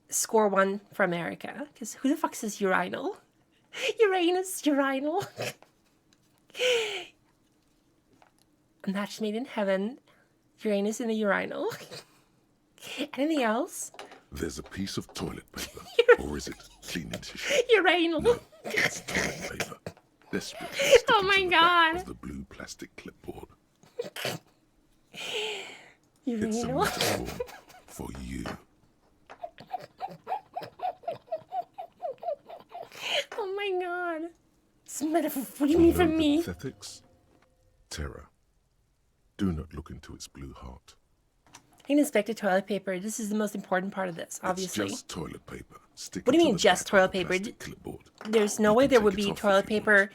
score one for America. Because who the fuck says urinal? Uranus, urinal. A match made in heaven. Uranus in a urinal. Anything else? There's a piece of toilet paper. Or is it cleaning tissue? Urinal. No, it's toilet paper. Desperate. Oh my god. Of the blue plastic clipboard. It's a Urinal. metaphor for you. Oh my god. It's a metaphor. What do you mean for Know the me? pathetics? Terror. Do not look into its blue heart. I can inspect the toilet paper. This is the most important part of this, obviously. It's just toilet paper. Stick What do you it to mean the just back of toilet the paper? plastic clipboard. There's no You way can there take would it be off if toilet you paper.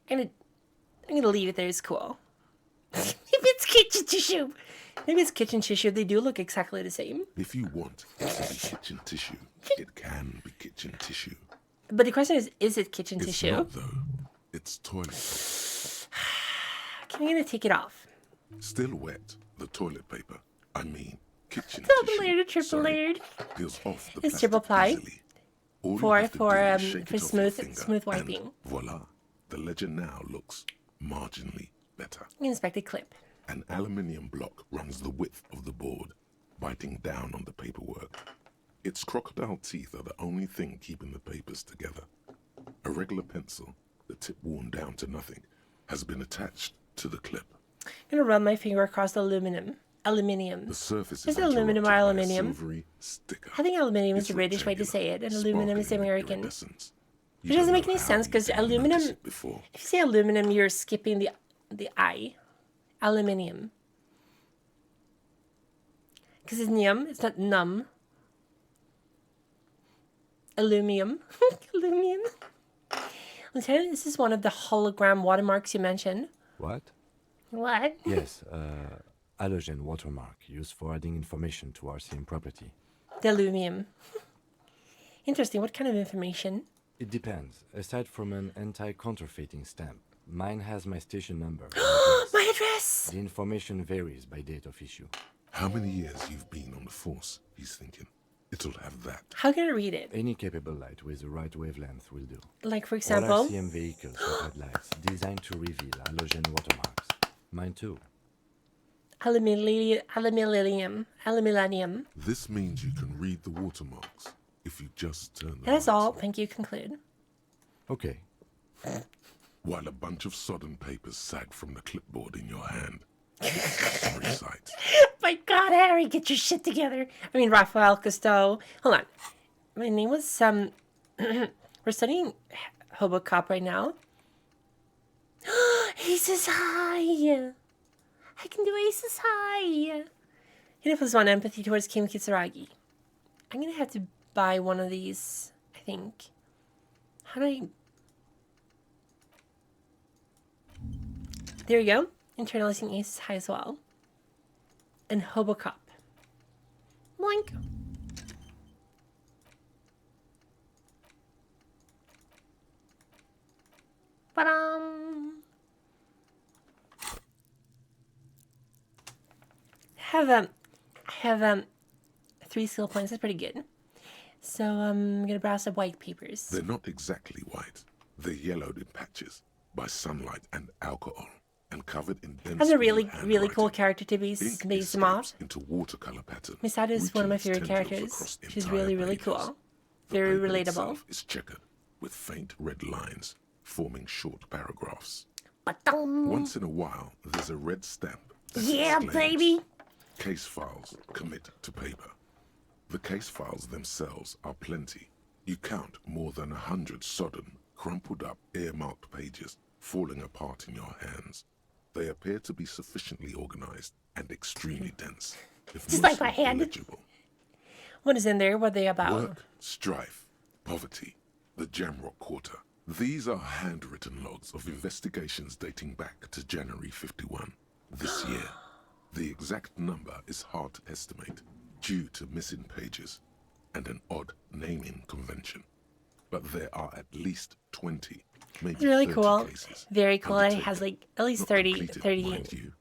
I'm gonna leave it there. It's cool. If it's kitchen tissue. Maybe it's kitchen tissue. They do look exactly the same. If you want it to be kitchen tissue, it can be kitchen tissue. But the question is it kitchen It's tissue? not, though. It's toilet paper. Okay, I'm gonna take it off. Still wet, the toilet paper. I mean, kitchen Double tissue. layered, triple sorry, layered. Peels off the It's plastic triple ply. easily. All you For- have to for, do is um, shake for it off your smooth- finger smooth and wiping. voila, the ledger now looks marginally better. I'm gonna inspect the clip. An aluminium block runs the width of the board, biting down on the paperwork. Its crocodile teeth are the only thing keeping the papers together. A regular pencil, the tip worn down to nothing, has been attached to the clip. I'm gonna run my finger across the aluminium. The surface Is is it aluminum or interrupted by a aluminium? silvery sticker. I think aluminium is It's the British way to say it, and aluminum is the sparkling with American. iridescence. You Which doesn't don't make know any how sense you because didn't notice aluminum. it before. If you say aluminum, you're skipping the I. Aluminium. Because it's nium, it's not num. Aluminum. Aluminum. Lieutenant, this is one of the hologram watermarks you mentioned. What? What? Yes, halogen watermark used for adding information to our same property. The aluminum. Interesting. What kind of information? It depends. Aside from an anti-counterfeiting stamp, mine has my station number. and address. My address! The information varies by date of issue. How many years you've been on the force, he's thinking. It'll have that. How can I read it? Any capable light with the right wavelength will do. Like, for All example, RCM vehicles have headlights designed to reveal halogen watermarks. Mine too. aluminium. This means you can read the watermarks if you just turn the That's lights all. on. Thank you. Conclude. Okay. While a bunch of sodden papers sag from the clipboard in your hand. Sorry sight. My God, Harry, get your shit together. I mean, Raphael Cousteau. Hold on. My name was we're studying Hobocop right now. Aces high. I can do aces high. Hina plus one empathy towards Kim Kitsuragi. I'm gonna have to buy one of these, I think. How do I... There you go. Internalizing aces high as well. And Hobocop. Boink. Ba-dum. I have 3 skill points. That's pretty good. So I'm gonna browse the white papers. They're not exactly white. They're yellowed in patches by sunlight and alcohol, and covered in dense That's a blue really cool handwriting. character to be Ink based them off. escapes into watercolor pattern. Misada is one of my reaching its favorite tendrils characters. across She's entire really pages. cool. The Very paper relatable. itself is checkered with faint red lines forming short paragraphs. Ba-dum. Once in a while, there's a red stamp. that Yeah, exclaims, baby. Case files commit to paper. The case files themselves are plenty. You count more than 100 sodden, crumpled up, earmarked pages falling apart in your hands. They appear to be sufficiently organized and extremely dense, if Just like my mostly hand. illegible. What is in there? What are they about? Work, strife, poverty, the Jamrock Quarter. These are handwritten logs of investigations dating back to January 51, this year. The exact number is hard to estimate due to missing pages and an odd naming convention. But there are at least 20, maybe It's really 30 cool. cases. Very cool. And it undertaken. has like at least Not 30. completed, mind you.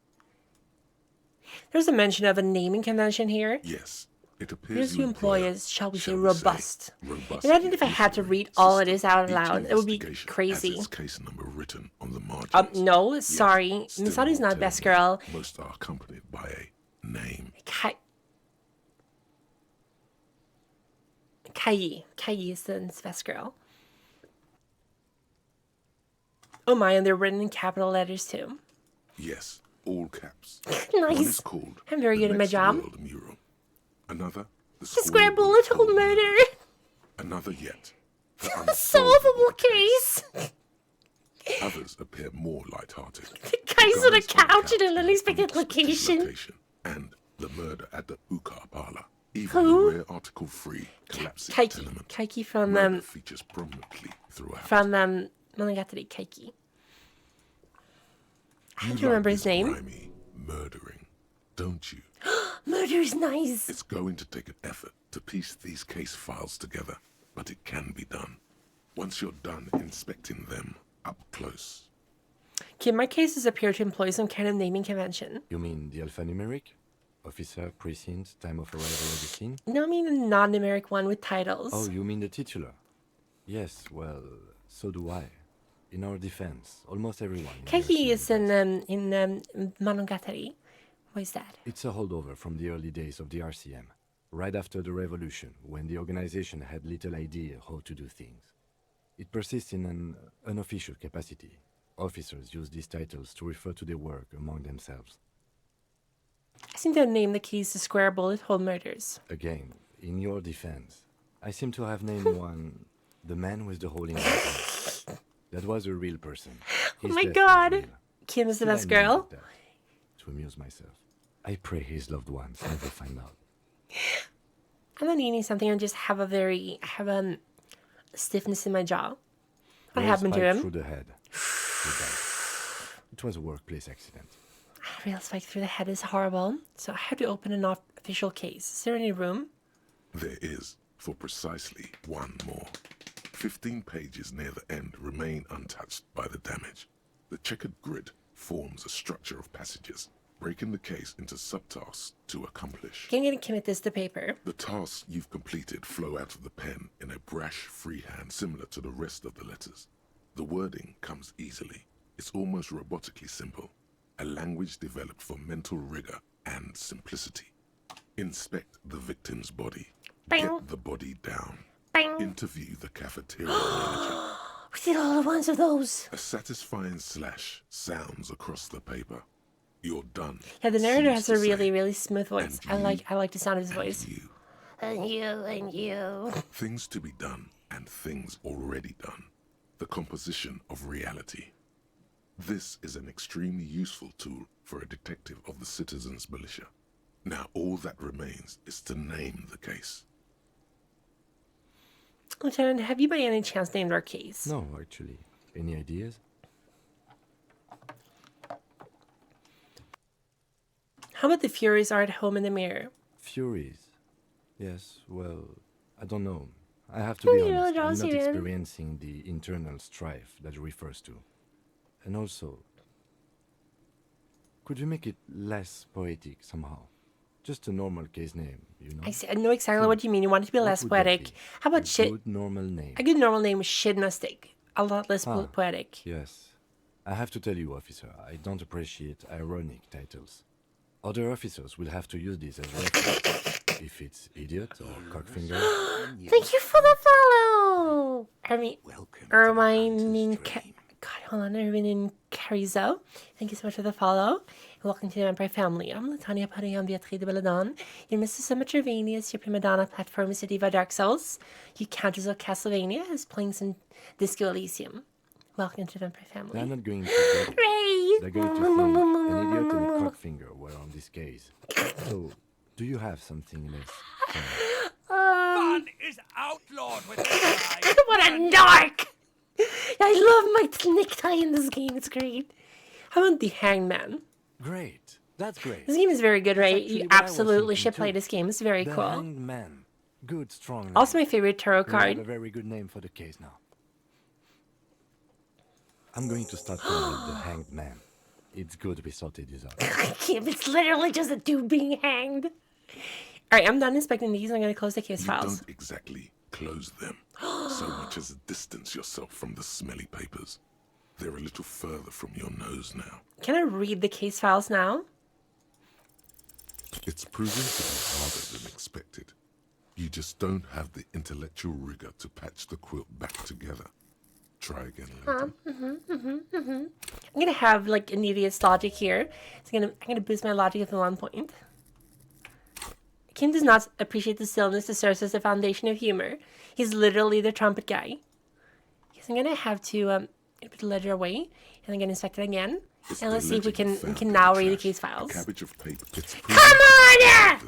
There's a mention of a naming convention here. Yes, it appears Here's you employ is, shall we say, robust. robust Imagine if I had to inquiry read all of system. this out Each loud. It would be investigation has crazy. its case number written on the margins. No, Yet, sorry. still Misadi's more not best telling, girl. Most are accompanied by a name. Kai is the best girl. Oh my, and they're written in capital letters too. Yes, all caps. One is Nice. called I'm very the good at my Next job. World Mural. Another, the The square bullet hole murder. Another yet, the Solvable unsolvable case. Others appear more light-hearted. The guy's on a Guys on couch in an in unexpected location. And the murder at the Ukar Parlor. Even Who? the rare article-free collapsing Kaiki. tenement. Kaiki from Murder features prominently throughout. Monogatari Kaiki. I You have to remember like his this name. grimy, murdering, don't you? Murder is nice. It's going to take an effort to piece these case files together, but it can be done. Once you're done inspecting them up close. Okay, my cases appear to employ some kind of naming convention. You mean the alphanumeric? Officer, precinct, time of arrival at the scene? No, I mean a non-numeric one with titles. Oh, you mean the titular? Yes, well, so do I. In our defense, almost everyone. Kaki is in Monogatari. What is that? It's a holdover from the early days of the RCM, right after the revolution, when the organization had little idea how to do things. It persists in an unofficial capacity. Officers use these titles to refer to their work among themselves. I seem to have named the keys to square bullet hole murders. Again, in your defense, I seem to have named one the man with the hole in his head. That was a real person. Oh His my death was god! real. Kim is the Still, I best named girl. it that, to amuse myself. I pray his loved ones never find out. I'm not eating something. I just have a stiffness in my jaw. What Nail happened to spike him? through the head. He died. It was a workplace accident. A real spike through the head is horrible. So I have to open an official case. Is there any room? There is, for precisely one more. 15 pages near the end remain untouched by the damage. The checkered grid forms a structure of passages, breaking the case into subtasks to accomplish. I'm going to commit this to paper. The tasks you've completed flow out of the pen in a brash freehand similar to the rest of the letters. The wording comes easily. It's almost robotically simple. A language developed for mental rigor and simplicity. Inspect the victim's body. Bing. Get the body down. Bing. Interview the cafeteria manager. We did all at once of those. A satisfying slash sounds across the paper. You're done. Yeah, the narrator seems has to a say, really, really smooth voice. and I like the sound of his and voice. you. And you. Things to be done and things already done. The composition of reality. This is an extremely useful tool for a detective of the citizens' militia. Now all that remains is to name the case. Lieutenant, have you by any chance named our case? No, actually. Any ideas? How about the Furies are at home in the mirror? Furies? Yes, well, I don't know. I have to be Oh, honest, I'm Josie, not then. experiencing the internal strife that it refers to. And also, could you make it less poetic somehow? Just a normal case name, you know? I know exactly what you mean. You want it to be What less would that poetic. be? How about A shit? good normal name. A good normal name is Shidmastic. A lot less Ah. poetic. Yes. I have to tell you, officer, I don't appreciate ironic titles. Other officers will have to use this as reference. If it's idiot or cockfinger, Thank you for the follow. Ermine God, hold on. Ermine Carizo. Thank you so much for the follow. And welcome to the Vampire family. I'm Latanya Padayam Beatrice de Belladon. Your Mrs. Summer Gervanius, your prima donna platform is Diva Dark Souls. You Countess of Castlevania is playing some Disco Elysium. Welcome to the Vampire family. they're not going to get it. Ray! They're going to think an idiot and a cockfinger were on this case. So, do you have something less? Fun is outlawed with this guy. What a narc. I love my necktie in this game. It's great. How about the Hangman? Great. That's great. This game is very good, right? actually You what I was absolutely thinking should play too. this game. It's very The cool. Hanged Man. Good, strong name. Also, my favorite tarot We have a card. very good name for the case now. I'm going to start calling it the Hanged Man. It's good we sorted this out. It's literally just a dude being hanged. All right, I'm done inspecting these. I'm going to close the case You files. don't exactly close them, so much as distance yourself from the smelly papers. They're a little further from your nose now. Can I read the case files now? It's proving to be harder than expected. You just don't have the intellectual rigor to patch the quilt back together. Try again later. I'm gonna have like an idiot's logic here. I'm gonna boost my logic up to 1 point. Kim does not appreciate the stillness that serves as the foundation of humor. He's literally the trumpet guy. Yes, I'm gonna have to put the ledger away, and I'm gonna inspect it again. It's And the let's see if we legend can found in now the read the trash. case files. A cabbage of paper. It's Come on!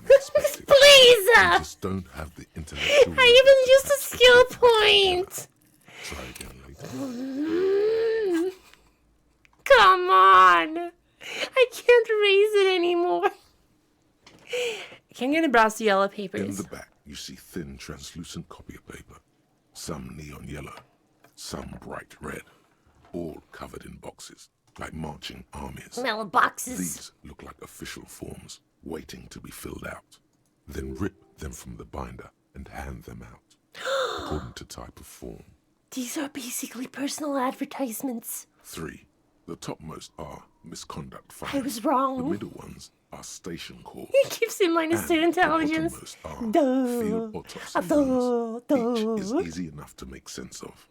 Please! You just don't have the intellectual. I even used a skill point. Try again later. Come on. I can't raise it anymore. I'm gonna browse the yellow In papers. the back, you see thin, translucent copy paper. Some neon yellow, some bright red, all covered in boxes, like marching armies. Mailboxes. These look like official forms, waiting to be filled out. Then rip them from the binder and hand them out, according to type of form. These are basically personal advertisements. 3. The topmost are misconduct fines. I was The wrong. middle ones are station calls. It gives him minus And 2 intelligence. the bottommost are Duh. field autopsy Duh. forms. Each is Duh. easy enough to make sense of.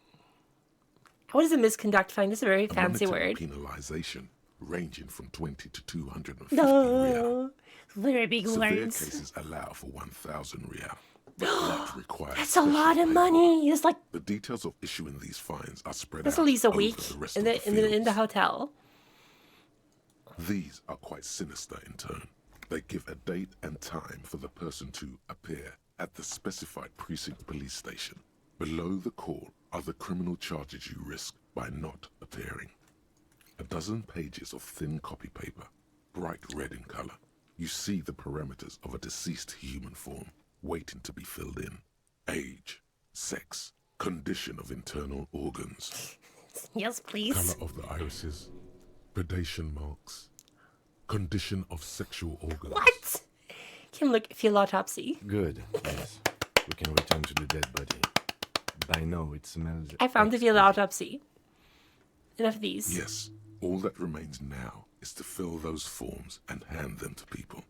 What is a misconduct fine? It's a very fancy Monetary word. penalization ranging from 20 to 250 real. Very big Severe words. cases allow for 1,000 real, but not required. That's a lot of money. It's like The details of issuing these fines are spread That's out at least a over week the rest in of the fields. hotel. These are quite sinister in tone. They give a date and time for the person to appear at the specified precinct police station. Below the call are the criminal charges you risk by not appearing. A dozen pages of thin copy paper, bright red in color. You see the parameters of a deceased human form waiting to be filled in. Age, sex, condition of internal organs, yes, please. color of the irises, predation marks, condition of sexual organs. What? Can look field autopsy. Good, yes. We can return to the dead body. By now it smells... I found the field autopsy. Enough of these. Yes, all that remains now is to fill those forms and hand them to people.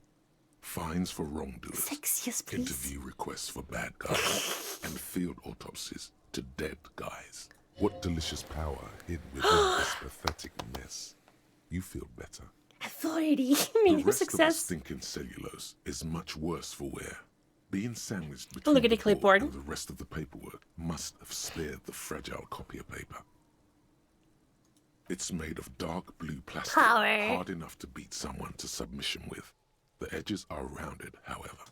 Fines for wrongdoers, Sex, yes, please. interview requests for bad guys, and field autopsies to dead guys. What delicious power hid within this pathetic mess. You feel better. Authority. The Medium rest of the success. stinking cellulose is much worse for wear. Being sandwiched between look at the the clipboard. board and the rest of the paperwork must have spared the fragile copier paper. It's made of dark blue plastic, Power. hard enough to beat someone to submission with. The edges are rounded, however.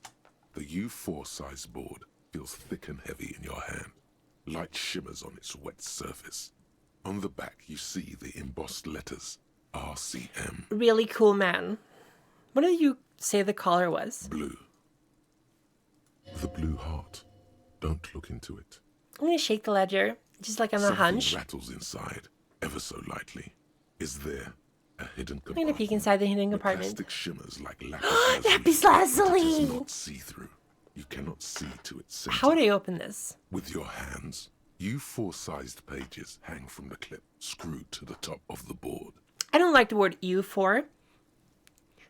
The U4 size board feels thick and heavy in your hand. Light shimmers on its wet surface. On the back, you see the embossed letters RCM, Really cool man. What did you say the color was? blue. The blue heart. Don't look into it. I'm gonna shake the ledger, just like on a Something hunch. rattles inside, ever so lightly. Is there a hidden I'm compartment? gonna peek inside the hidden The compartment. plastic shimmers like lapis Lapis lazuli, but it is lazuli. not see-through. You cannot see to its center. How would I open this? With your hands, U4-sized pages hang from the clip, screwed to the top of the board. I don't like the word U4.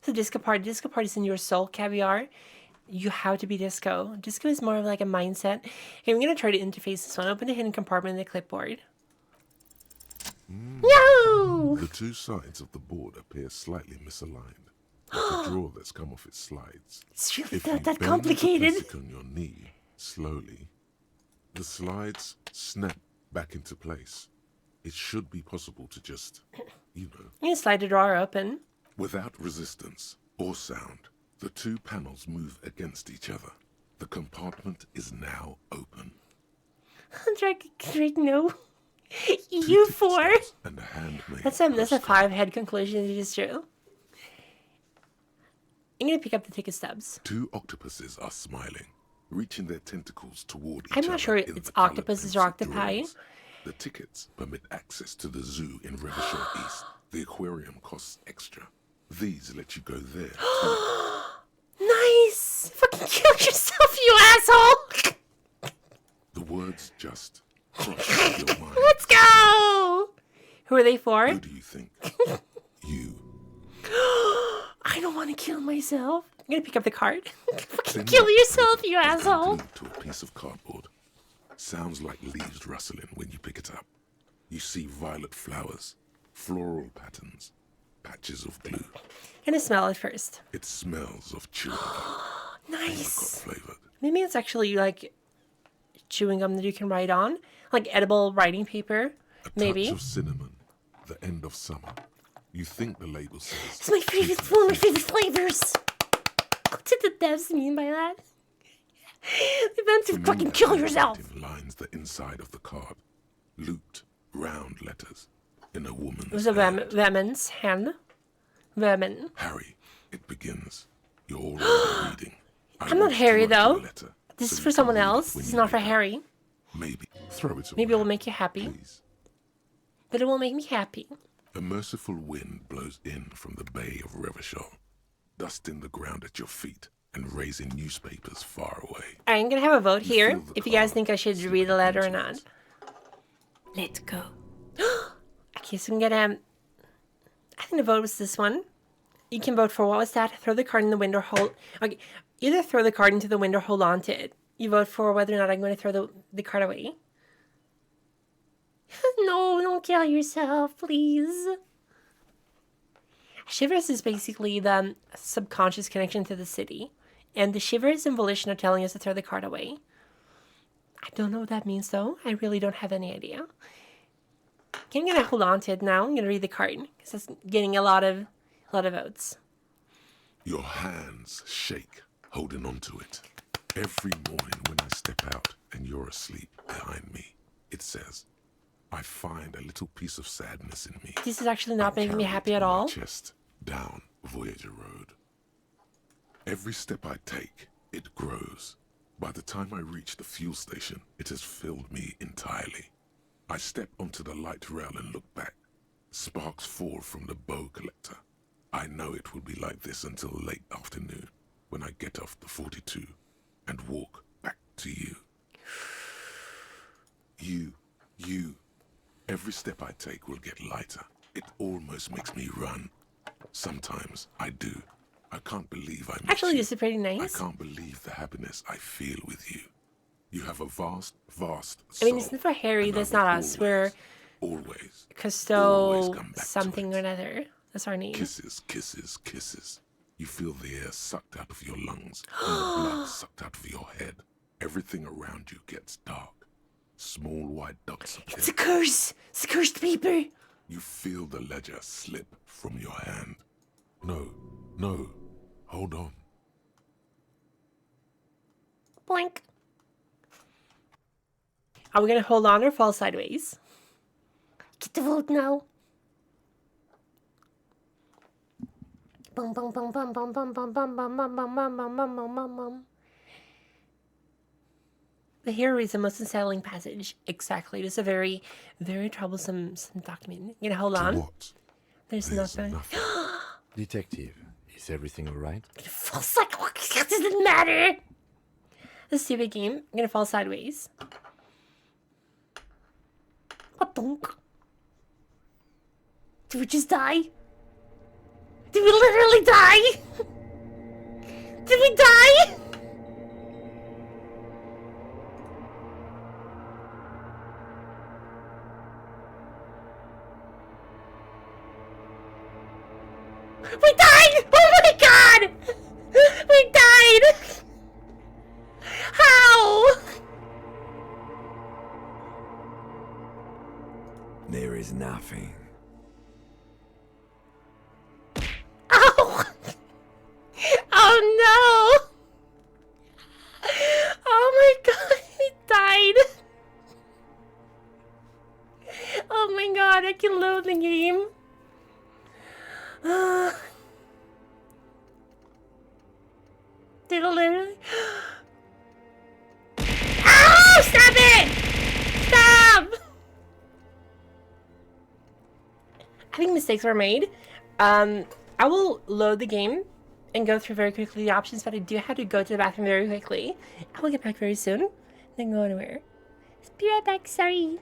So disco party. Disco party is in your soul, caviar. You have to be disco. Disco is more of like a mindset. Okay, I'm gonna try to interface this one. Open the hidden compartment in the clipboard. No. The two sides of the board appear slightly misaligned, like a drawer that's come off its slides. It's really If you not that bend complicated. the plastic on your knee slowly, the slides snap back into place. It should be possible to just, you know, I'm gonna slide the drawer open. without resistance or sound, the two panels move against each other. The compartment is now open. Drake, no. Two U4. tick stops and a handmade That's a postcard. 5-head conclusion. It is true. I'm gonna pick up the ticket stubs. Two octopuses are smiling, reaching their tentacles toward each I'm other. not sure in it's the colored octopuses or pencil octopi. drawings. The tickets permit access to the zoo in Revachol East. The aquarium costs extra. These let you go there too. Nice. Fucking kill yourself, you asshole. The words just cross your mind. Let's go. Who are they for? Who do you think? You. I don't want to kill myself. I'm gonna pick up the card. Fucking Then kill the yourself, paper you is asshole. glued to a piece of cardboard. Sounds like leaves rustling when you pick it up. You see violet flowers, floral patterns, patches of glue. Gonna smell it first. It smells of chewing gum, apricot Nice. flavored. Maybe it's actually like chewing gum that you can write on, like edible writing paper. A Maybe. touch of cinnamon, the end of summer. You think the label says It's my favorite. It's one of my favorite flavors. What did the devs mean by that? They meant to familiar fucking kill handwriting yourself. lines the inside of the card. Looped, round letters in a woman's It was a hand. woman's hand. vermin. Harry, it begins. You're already reading. I'm not want Harry, to write you though. a letter This so is you for can someone read it else. when This is you not for get up. Harry. Maybe throw it away. Maybe it will make you happy. Please. But it will make me happy. A merciful wind blows in from the bay of Revachol, dusting the ground at your feet and raising newspapers far away. I'm gonna have a vote You here feel the if you guys car think I should slipping read the letter or into not. it. Let's go. Okay, so I'm gonna... I think the vote was this one. You can vote for, what was that? Throw the card in the window, hold... Okay, either throw the card into the window or hold on to it. You vote for whether or not I'm going to throw the card away. No, don't kill yourself, please. Shivers is basically the subconscious connection to the city. And the shivers and volition are telling us to throw the card away. I don't know what that means, though. I really don't have any idea. Okay, I'm going to hold on to it now. I'm going to read the card, because it's getting a lot of votes. Your hands shake, holding on to it. Every morning when I step out and you're asleep behind me, it says, I find a little piece of sadness in me. This is actually not making me Carry it happy at on my all. chest, down Voyager Road. Every step I take, it grows. By the time I reach the fuel station, it has filled me entirely. I step onto the light rail and look back. Sparks fall from the bow collector. I know it will be like this until late afternoon, when I get off the 42 and walk back to you. You. Every step I take will get lighter. It almost makes me run. Sometimes I do. I can't believe I met Actually, you. this is pretty I nice. can't believe the happiness I feel with you. You have a vast soul. I mean, it's not for Harry. and I That's will not us. We're always Cousteau come back to something it. or another. That's our name. Kisses, kisses, kisses. You feel the air sucked out of your lungs and the blood sucked out of your head. Everything around you gets dark. Small white dots appear. It's a curse. It's a cursed paper. You feel the ledger slip from your hand. No, hold on. Boink. Are we going to hold on or fall sideways? Get the vote now. Bum bum bum bum bum bum bum bum bum bum bum bum bum bum bum bum bum. The hero reads the most unsettling passage. Exactly. It is a very, very troublesome document. You gonna hold To on? what? There's There's nothing. nothing. Detective, is everything all right? False like that doesn't matter. This stupid game. I'm gonna fall sideways. What dunk? Did we just die? Did we literally die? Did we die? We died! Oh my god! We died! How? There is nothing. Oh! Oh no! Oh my god, he died! Oh my god, I can load the game. Did it literally? Oh! Stop it! Stop! I think mistakes were made. I will load the game and go through very quickly the options, but I do have to go to the bathroom very quickly. I will get back very soon. Then go anywhere. Be right back, sorry.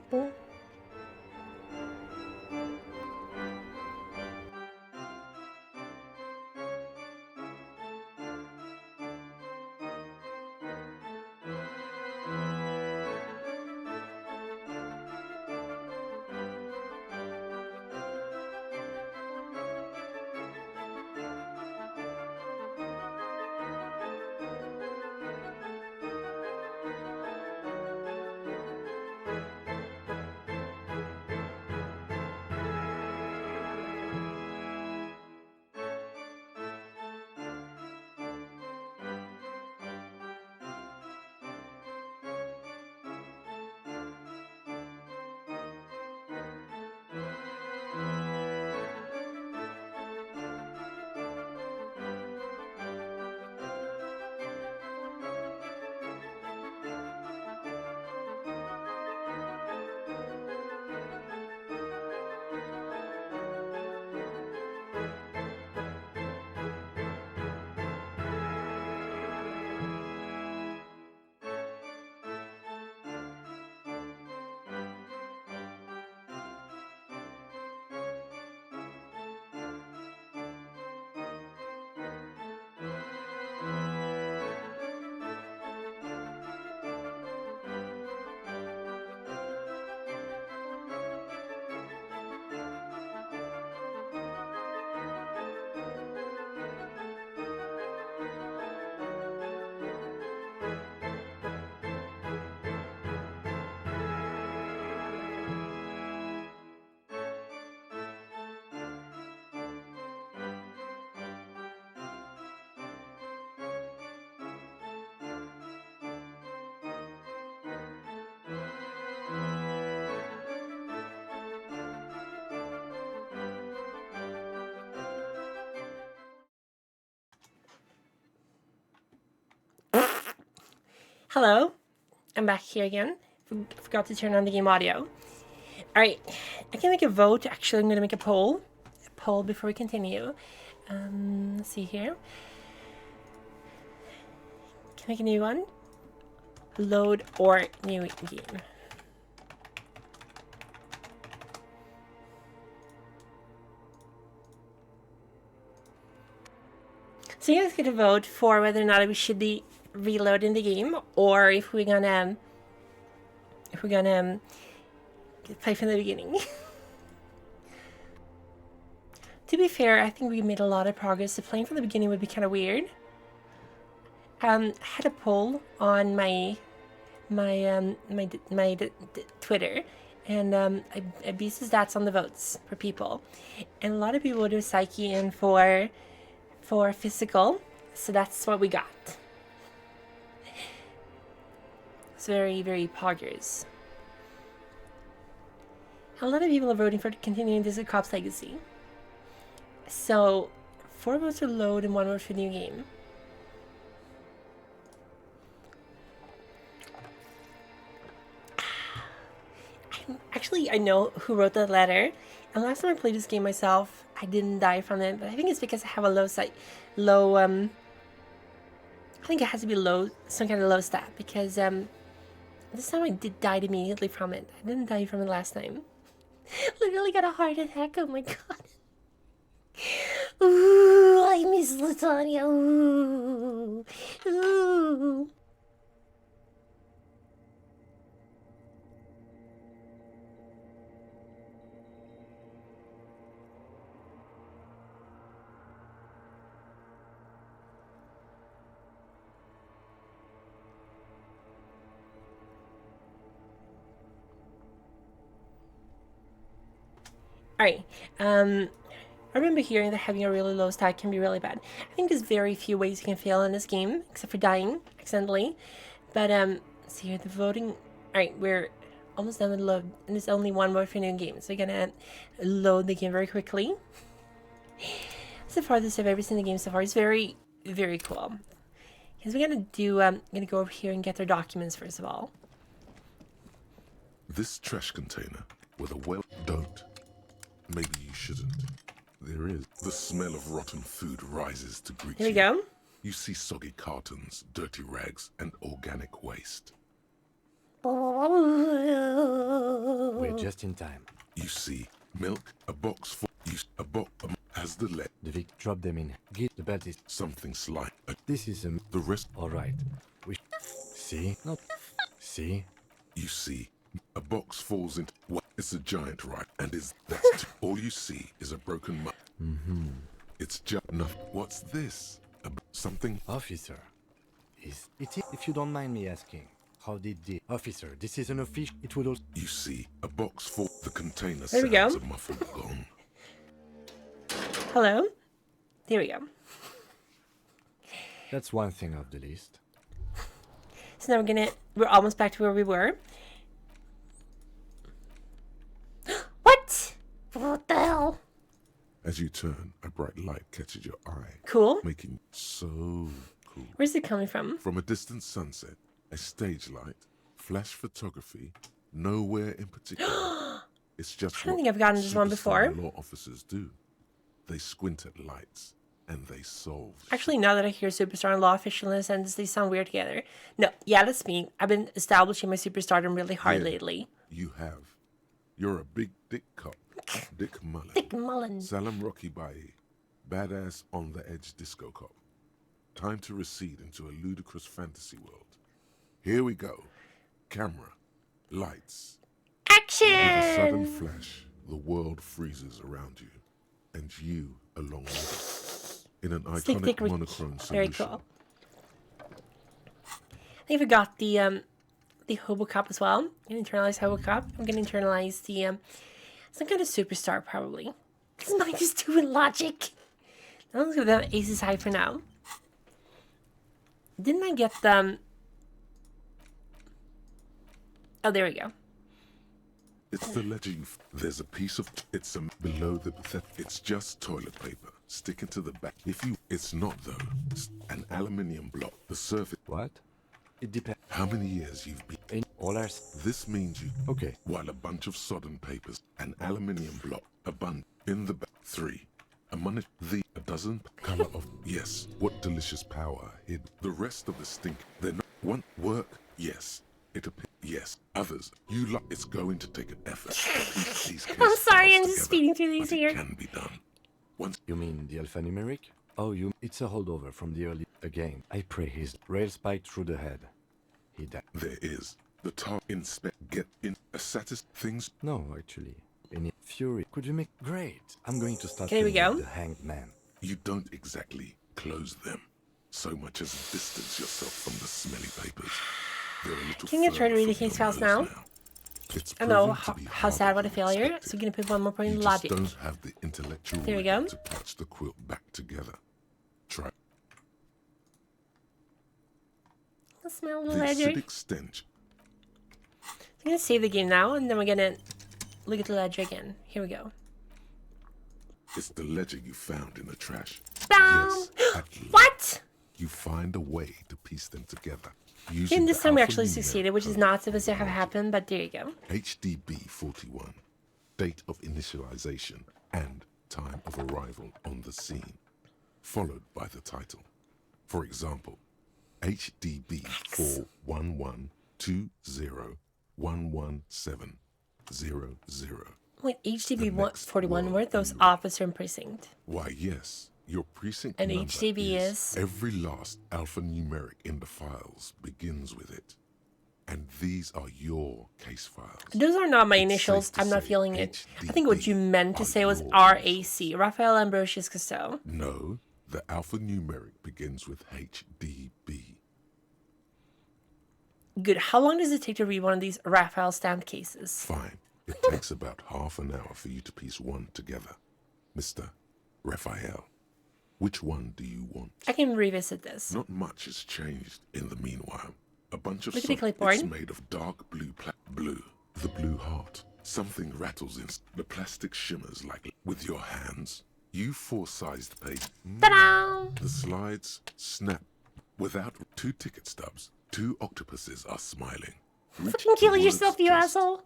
Hello, I'm back here again. Forgot to turn on the game audio. Alright, I can make a vote. Actually, I'm going to make a poll. Before we continue. Let's see here. Can I make a new one? Load or new game. So you guys get to vote for whether or not we should be reloading the game, or if we're gonna play from the beginning. To be fair, I think we made a lot of progress. So playing from the beginning would be kind of weird. I had a poll on my Twitter, and I based the stats on the votes for people, and a lot of people would do psyche and for physical, so that's what we got. It's very, very poggers. A lot of people are voting for continuing this Cops Legacy. So 4 votes for load and 1 vote for new game. Actually, I know who wrote that letter. And last time I played this game myself, I didn't die from it. But I think it's because I have a I think it has to be some kind of low stat. Because this time I did die immediately from it. I didn't die from it last time. Literally got a heart attack. Oh my god. Ooh, I miss Latanya. Ooh. Ooh. Alright, I remember hearing that having a really low stat can be really bad. I think there's very few ways you can fail in this game, except for dying accidentally. But, let's see here, the voting... Alright, we're almost done with load, and there's only 1 vote for new game, so we're gonna load the game very quickly. It's the farthest I've ever seen the game so far. It's very, very cool. Because we're gonna go over here and get their documents first of all. This trash container with a don't. Maybe you shouldn't. There is. The smell of rotten food rises to greet you. Here we go. You see soggy cartons, dirty rags, and organic waste. We're just in time. You see milk, a box full. Has the lead. The Vic, drop them in. Get the belt is Something slight. this is The rest. all right. We see not see. You see a box falls into. What? It's a giant rat, and that's all you see is a broken mug. It's just enough. What's this? Something. Officer, is it? If you don't mind me asking, how did the officer? This is an official. It will also. You see a box full. The container There we go. sounds a muffled gong. Hello? There we go. That's one thing off the list. So now we're almost back to where we were. What? What the hell? As you turn, a bright light catches your eye, Cool. making so cool. Where's it coming from? From a distant sunset, a stage light, flash photography, nowhere in particular. It's just I don't think I've gotten this one before. superstar law officers do. They squint at lights and they solve. Actually, now that I hear superstar and law official in a sentence, they sound weird together. No, yeah, that's me. I've been establishing my superstardom really hard Yeah. lately. You have. You're a big dick cop, Dick Mullen. Dick Mullen. Salam Rocky Bayi, badass on the edge disco cop. Time to recede into a ludicrous fantasy world. Here we go. Camera, lights. With a sudden Action! flash, the world freezes around you, and you along with it. In an Slick iconic Dick monochrome Very solution. cool. I think I forgot the Hobocop as well. I'm gonna internalize Hobocop. I'm gonna internalize the some kind of superstar probably. This mind is doing logic. I'm just gonna have Aces High for now. Didn't I get them? Oh, there we go. It's the ledger there's a piece of it's below the it's just toilet paper sticking to the back. If you it's not though. It's an aluminium block. The surface What? It depends. how many years you've been. In all our... This means you. Okay. While a bunch of sodden papers, an aluminium block, a bun in the back. 3. A money. A dozen. Color of. Yes. What delicious power hid. The rest of the stink. They're not. One. Work. Yes. It appears. Yes. Others. You like. It's going to take an effort to piece these case I'm sorry, files I'm just together, speeding through these but here. It can be done. Once. You mean the alphanumeric? Oh, it's a holdover from the early... Again, I pray his rail spiked through the head. He died. There is. The top inspect. Get in. A things. No, actually. Any fury. Could you make... Great. I'm going to start Here we feeling go. the hanged man. You don't exactly close them so much as distance yourself from the smelly papers. They're a little Can you try to read the further case from files your now? nose It's I know proving to be how sad harder about a than failure, expected. so we're gonna put one more point in You logic. just don't have the intellectual There we rigor go. to patch the quilt back together. Try The smell of the the ledger. acidic stench. I'm gonna save the game now, and then we're gonna look at the ledger again. Here we go. It's the ledger you found in the trash. Bam! Yes, at What? last you find a way to piece them together. And Using this the time we actually alphanumeric succeeded, which is code. not supposed to have happened, but there you go. HDB 41, date of initialization and time of arrival on the scene, followed by the title. For example, HDB 41120111700. Wait, HDB The next 41, word weren't those you- officer and precinct? Why, yes, your precinct And number HDB is? every last alphanumeric in the files begins with it. And these are your case files. Those are not my It's initials. safe to I'm not say feeling it. I think HDB what you meant to are say was your RAC, Raphael Ambrosius Cousteau. No, the alphanumeric begins with HDB. Good. How long does it take to read one of these Raphael stamped cases? Fine. It takes about half an hour for you to piece one together. Mr. Raphael, which one do you want? I can revisit this. Not much has changed in the meanwhile. A bunch of Look at the solid- clipboard. It's made of dark blue. The blue heart. Something rattles in the plastic shimmers like with your hands. You four-sized page. Ta-da! The slides snap without 2 ticket stubs. 2 octopuses are smiling. Fucking kill yourself, you asshole!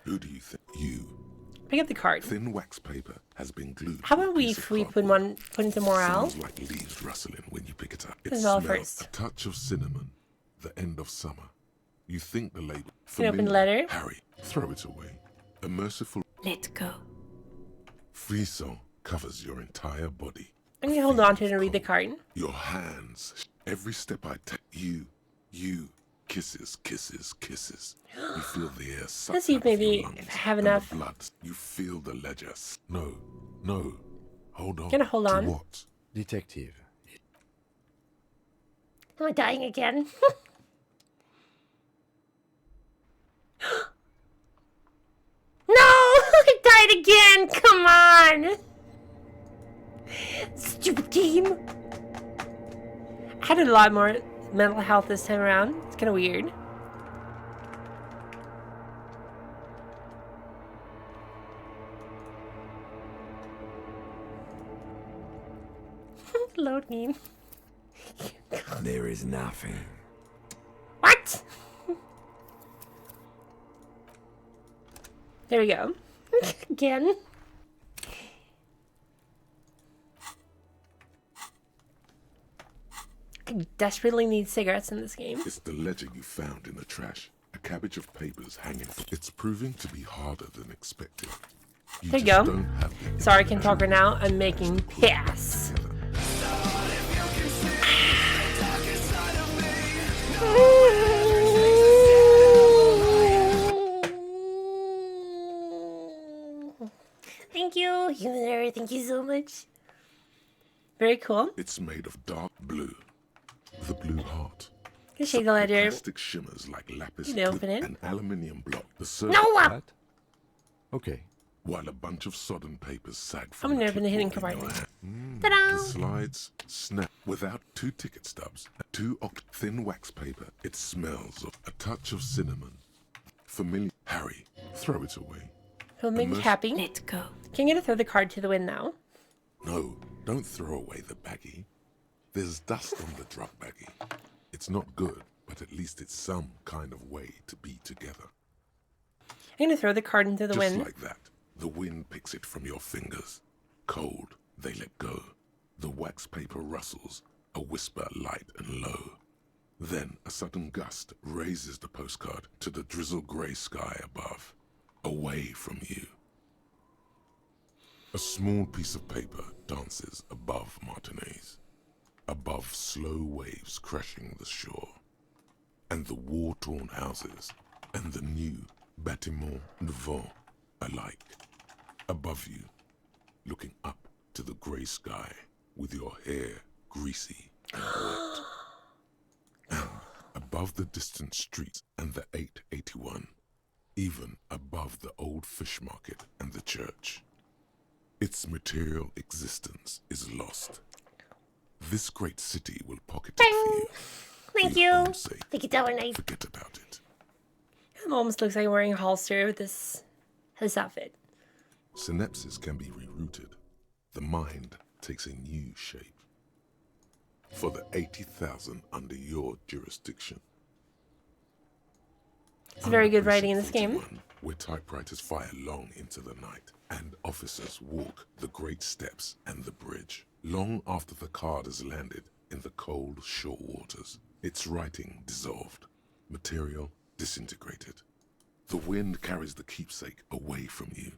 Who do you think? You. Pick up the card. Thin wax paper has been glued. How to a about we, piece if of we put cardboard. into morale? Sounds like leaves rustling when you pick it up. It Let's smell it smells first. a touch of cinnamon, the end of summer. You think the label. Can you open the familiar. letter? Harry, throw it away. A merciful Let go. frisson covers your entire body. I'm gonna hold on to it and read the card. Your hands. Every step I take, you. Kisses. You feel the air suck Let's see if out of maybe your lungs if I have and the enough. blood. You feel the ledger. No. Hold on. Gonna hold To on. what? Detective. Am I dying again? No! I died again! Come on! Stupid game. I had a lot more mental health this time around. It's kind of weird. Load me. There is nothing. What? There we go. Again. I desperately need cigarettes in this game. It's the ledger you found in the trash. A cabbage of papers hanging. It's proving to be harder than expected. There you just go. don't have the Sorry, I can talk right now. I'm making piss. Thank you, Humanary. Thank you so much. Very cool. It's made of dark blue. The blue heart. Can shake the The ledger. plastic shimmers like lapis You open with it? an aluminium block. The No! circle, What? Okay. while a bunch of sodden papers sag from I'm the gonna open the hidden clipboard in your compartment. hand. Ta-da! The slides snap without 2 ticket stubs. 2 thin wax paper. It smells of a touch of cinnamon. Familiar. Harry, throw it away. He'll make me Immerse- happy. Let go. Can you throw the card to the wind now? No, don't throw away the baggie. There's dust on the drug baggie. It's not good, but at least it's some kind of way to be together. I'm gonna throw the card into the Just wind. like that, the wind picks it from your fingers. Cold, they let go. The wax paper rustles, a whisper light and low. Then a sudden gust raises the postcard to the drizzle-grey sky above, away from you. A small piece of paper dances above Martinez, above slow waves crashing the shore, and the war-torn houses, and the new bâtiments nouveaux alike. Above you, looking up to the grey sky, with your hair greasy and wet. And above the distant streets and the 881, even above the old fish market and the church. Its material existence is lost. This great city will pocket it for you. Thank For your you. own sake. Thank you, that was nice. Forget about it. It almost looks like I'm wearing a holster with this outfit. Synapses can be rerouted. The mind takes a new shape. For the 80,000 under your jurisdiction. It's very good Under writing in this Precinct game. 41, where typewriters fire long into the night, and officers walk the great steps and the bridge, long after the card has landed in the cold shore waters, its writing dissolved, material disintegrated. The wind carries the keepsake away from you,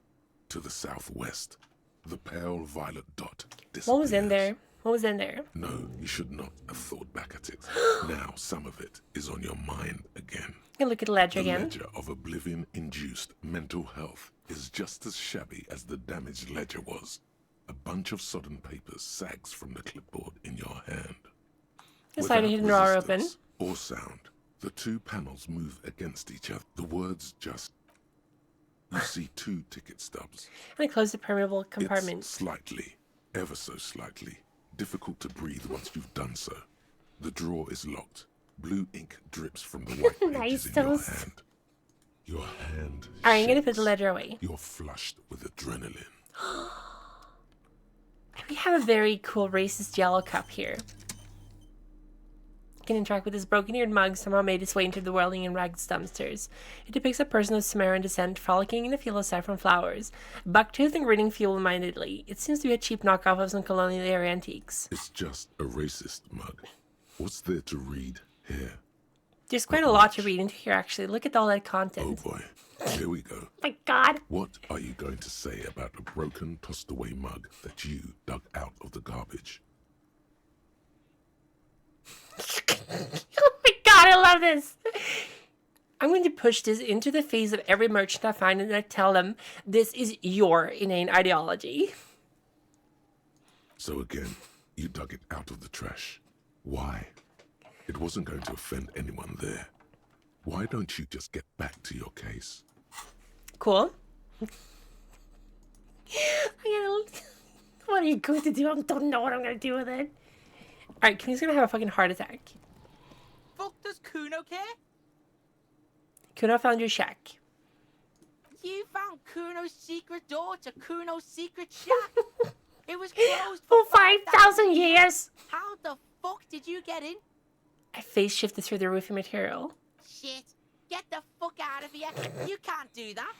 to the southwest. The pale violet dot disappears. What was in there? What was in there? No, you should not have thought back at it. Now some of it is on your mind again. You can look at the ledger The again. ledger of oblivion-induced mental health is just as shabby as the damaged ledger was. A bunch of sodden papers sags from the clipboard in your hand. Just slide a hidden drawer open. resistance or sound, the two panels move against each other. The words just... You see two ticket stubs. And I close the permeable compartment. It's slightly, ever so slightly, difficult to breathe once you've done so. The drawer is locked. Blue ink drips from the white pages Nice in your toast. hand. Your hand Alright, I'm gonna put the shakes. ledger away. You're flushed with adrenaline. We have a very cool racist yellow cup here. Can interact with this broken-eared mug somehow made its way into the whirling and ragged dumpsters. It depicts a person of Sumerian descent frolicking in a field of saffron flowers, buck-toothed and grinning feeble-mindedly. It seems to be a cheap knockoff of some colonial-era antiques. It's just a racist mug. What's there to read here? There's quite a lot to read into here, actually. Look at all that Oh content. boy, here we go. My God. What are you going to say about a broken, tossed-away mug that you dug out of the garbage? Oh my God, I love this. I'm going to push this into the face of every merchant I find and I tell them this is your inane ideology. So again, you dug it out of the trash. Why? It wasn't going to offend anyone there. Why don't you just get back to your case? Cool. What are you going to do? I don't know what I'm going to do with it. Alright, Kuno's gonna have a fucking heart attack. Fuck does Kuno care? Kuno found your shack. You found Kuno's secret door to Kuno's secret shack. It was closed For for 5,000 years. How the fuck did you get in? I face shifted through the roofing material. Shit. Get the fuck out of here. You can't do that.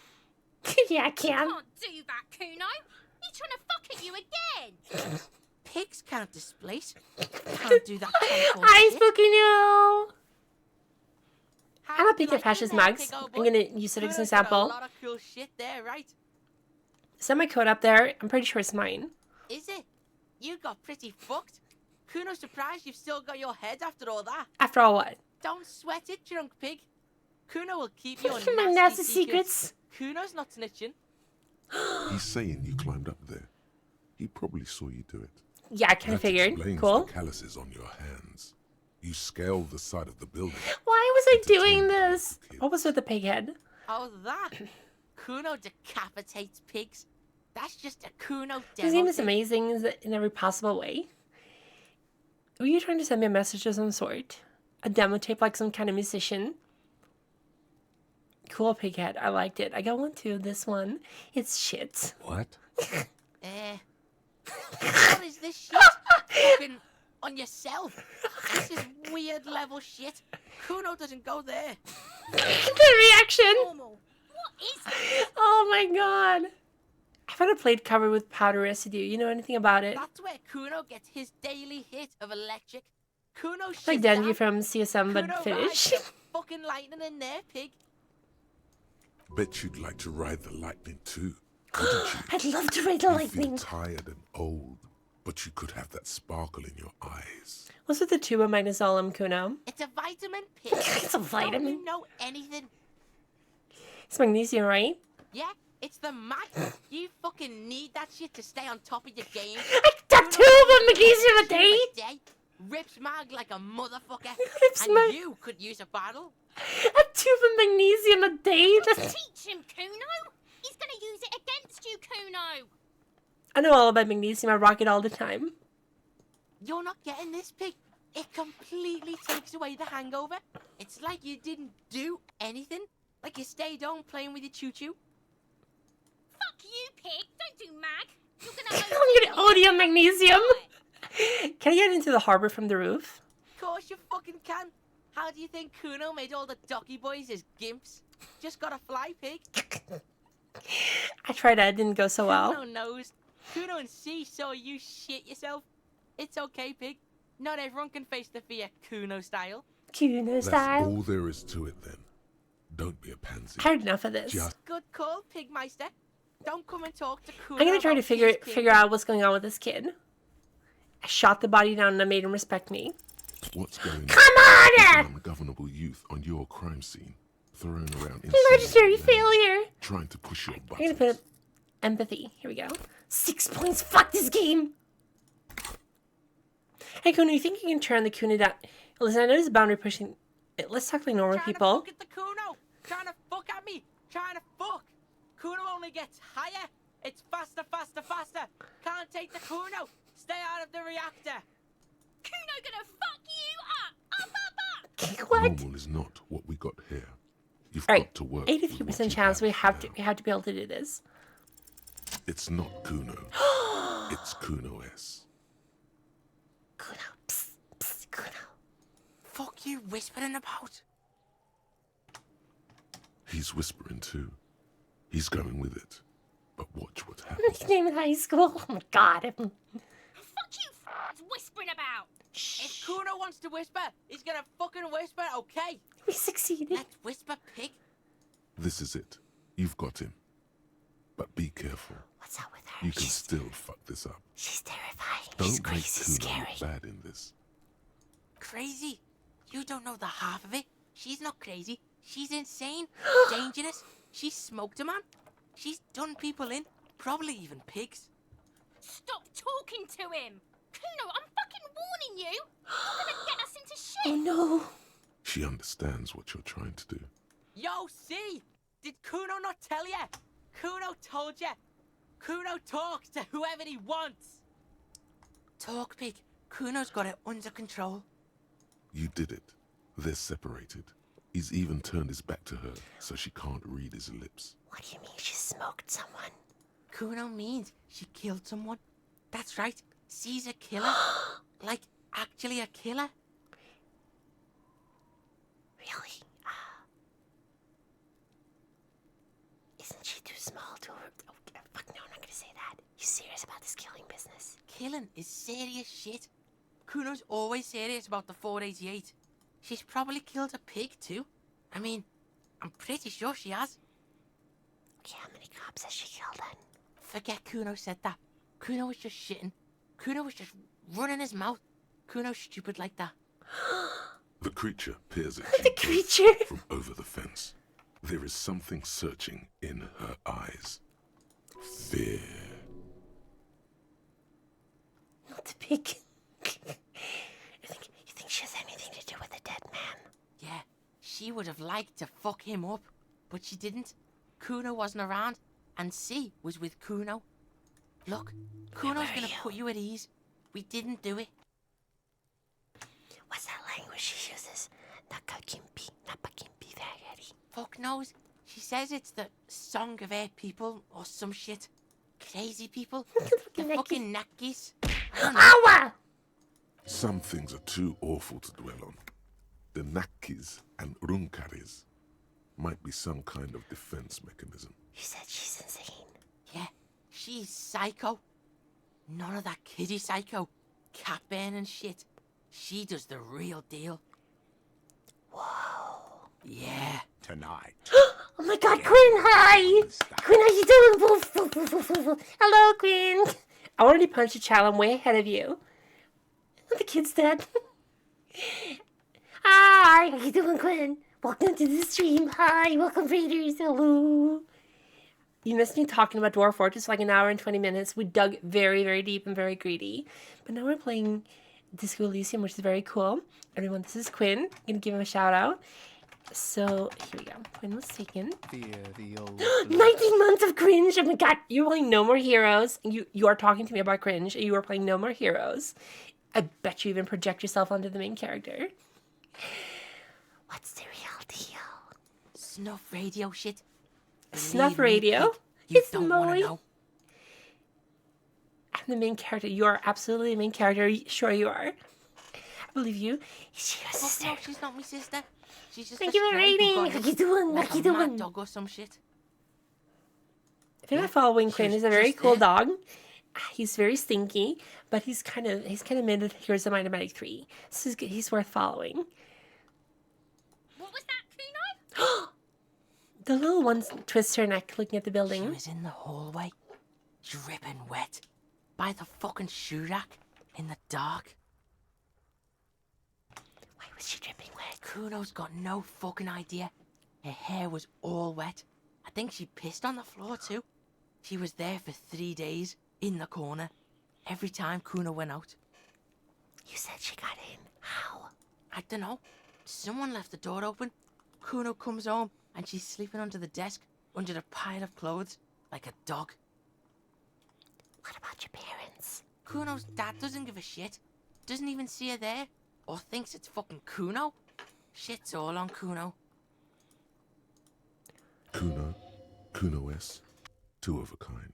Yeah, I can. Can't do that, Kuno. He's trying to fuck at you again. Pigs can't displace. Can't do that. kind of I bullshit. fucking know. How I'm not do you picking like fascist it there, mugs. big old I'm boy? gonna use it as an Kuno's got example. A lot of cool shit there, right? Send my code up there. I'm pretty sure it's mine. Is it? You got pretty fucked. Kuno's surprised you've still got your head after all that. After all, what? Don't sweat it, drunk pig. Kuno will keep your My nasty secrets. Kuno's not snitching. He's saying you climbed up there. He probably saw you do it. Yeah, I kind of That figured. explains Cool. the calluses on your hands. You scaled the side of the building. Why was I doing this? What was with the pig head? Oh, that? Kuno decapitates pigs. That's just a Kuno His game demo is thing. amazing in every possible way. Were you trying to send me a message of some sort? A demo tape like some kind of musician? Cool pig head. I liked it. I got one too. This one. It's shit. What? What is this shit? Fucking on yourself. This is weird level shit. Kuno doesn't go there. The reaction. Normal. What is this? Oh my god. I've had a plate covered with powder residue. You know anything about it? That's where Kuno gets his daily hit of electric. Kuno shits Like Denji down. from CSM, Kuno but rides Finnish. the fucking lightning in there, pig. Bet you'd like to ride the lightning too, wouldn't you? I'd love to ride the You feel lightning. tired and old, but you could have that sparkle in your eyes. What's with the tuba magnesium, Kuno? It's a vitamin, pig. It's a Don't vitamin. you know anything? It's magnesium, right? Yeah, it's the mag. You fucking need that shit to stay on top of your game. The tuba magnesium a day? Rips mag like a motherfucker. Rips and mag- you could use a bottle. A tuba magnesium a day? Teach him, Kuno. He's gonna use it against you, Kuno. I know all about magnesium. I rock it all the time. You're not getting this, pig. It completely takes away the hangover. It's like you didn't do anything. Like you stayed home playing with your choo-choo. Fuck you, pig. Don't do mag. You're gonna I'm gonna OD on magnesium. Can I get into the harbor from the roof? Of course you fucking can. How do you think Kuno made all the docky boys his gimps? Just gotta fly, pig. I tried that. It didn't go so well. Kuno knows. Kuno and C saw you shit yourself. It's okay, pig. Not everyone can face the fear Kuno style. Kuno That's style. all there is to it then. Don't be a pansy. I had enough of this. Just Good call, Pigmeister. Don't come and talk to Kuno. I'm gonna try to about figure his king. figure out what's going on with this kid. I shot the body down and I made him respect me. what's going on. Come on! With an ungovernable youth on your crime scene, thrown around Legendary insulting failure. trying to push your I'm gonna buttons. put empathy. Here we go. 6 points. Fuck this game. Hey Kuno, you think you can turn the Kuno down? Listen, I know this boundary pushing. Let's talk like normal Trying people. to fuck at the Kuno. Trying to fuck at me. Trying to fuck. Kuno only gets higher. It's faster, faster, faster. Can't take the Kuno. Stay out of the reactor. Kuno gonna fuck you up. Up. What? Normal is not what we got here. You've All right, got to work. with 83% what you chance we have to now. be able to do this. It's not Kuno. It's Kuno S. Kuno. Psst. Psst. Kuno. Fuck you whispering about? He's whispering too. He's going with it. But watch what happens. Nickname in high school. Oh my god. Fuck you whispering about. If Kuno wants to whisper, he's gonna fucking whisper, okay? We succeeded. Let's whisper, pig. This is it. You've got him. But be careful. What's up with her? You can still fuck this up. She's terrifying. Don't She's make crazy Kuno scary. look bad in this. Crazy. You don't know the half of it. She's not crazy. She's insane. Dangerous. She smoked a man. She's done people in. Probably even pigs. Stop talking to him. Kuno, I'm fucking warning you. You're gonna get us into shit. Oh no. She understands what you're trying to do. Yo, see? Did Kuno not tell ya? Kuno told ya. Kuno talks to whoever he wants. Talk, pig. Kuno's got it under control. You did it. They're separated. He's even turned his back to her so she can't read his lips. What do you mean she smoked someone? Kuno means she killed someone. That's right. She's a killer. Like, actually a killer. Really? Isn't she too small to... Oh, fuck no, I'm not gonna say that. You serious about this killing business? Killing is serious shit. Kuno's always serious about the 488. She's probably killed a pig too. I mean, I'm pretty sure she has. Okay, how many cops has she killed then? Forget Kuno said that. Kuno was just shitting. Kuno was just running his mouth. Kuno's stupid like that. The creature peers at The you creature. from over the fence. There is something searching in her eyes. Fear. Not the pig. You think she has anything to do with the dead man? Yeah, she would have liked to fuck him up, but she didn't. Kuno wasn't around, and C was with Kuno. Look, Kuno's were gonna you? put you at ease. We didn't do it. What's that language she uses? Nakakimpi, napakimpi vagari. Fuck knows. She says it's the song of her people or some shit. Crazy people. The fucking Nakis. I don't know. Awa! Some things are too awful to dwell on. The Nakis and Runkaris might be some kind of defense mechanism. You said she's insane. Yeah, she's psycho. None of that kiddie psycho. Cat burning shit. She does the real deal. Whoa. Yeah. Tonight. Oh my god, Quinn, hi! Quinn, how you doing? Woof, woof, woof, woof, woof, woof. Hello, Quinn. I already punched a child. I'm way ahead of you. The kid's dead. Hi, how you doing, Quinn? Welcome to the stream. Hi, welcome, Raiders. Hello. You missed me talking about Dwarf Fortress for like an hour and 20 minutes. We dug very, very deep and very greedy. But now we're playing Disco Elysium, which is very cool. Everyone, this is Quinn. I'm going to give him a shout out. So, here we go. Quinn was taken. The old 19 months of cringe. Oh my god. You're playing No More Heroes. You are talking to me about cringe. You are playing No More Heroes. I bet you even project yourself onto the main character. What's the real deal? Snuff radio shit. Snuff Believe me, radio? pig, you It's don't want Moe. to know. I'm the main character. You are absolutely the main character. Sure you are. I believe you. Is she your Fuck sister? no, she's not my sister. She's just Thank a you for stray who rating. got How it you doing? like How you a mad doing? dog or some shit. If you're not following Quinn, She's he's a very just cool there. dog. He's very stinky, but he's kind of mid with Heroes of Might and Magic 3. So he's worth following. What was that, Kuno? The little one twists her neck looking at the She building. was in the hallway, dripping wet, by the fucking shoe rack, in the dark. Why was she dripping wet? Kuno's got no fucking idea. Her hair was all wet. I think she pissed on the floor too. She was there for 3 days, in the corner, every time Kuno went out. You said she got in. How? I don't know. Someone left the door open. Kuno comes home and she's sleeping under the desk, under a pile of clothes, like a dog. What about your parents? Kuno's dad doesn't give a shit. Doesn't even see her there. Or thinks it's fucking Kuno. Shit's all on Kuno. Kuno S, two of a kind.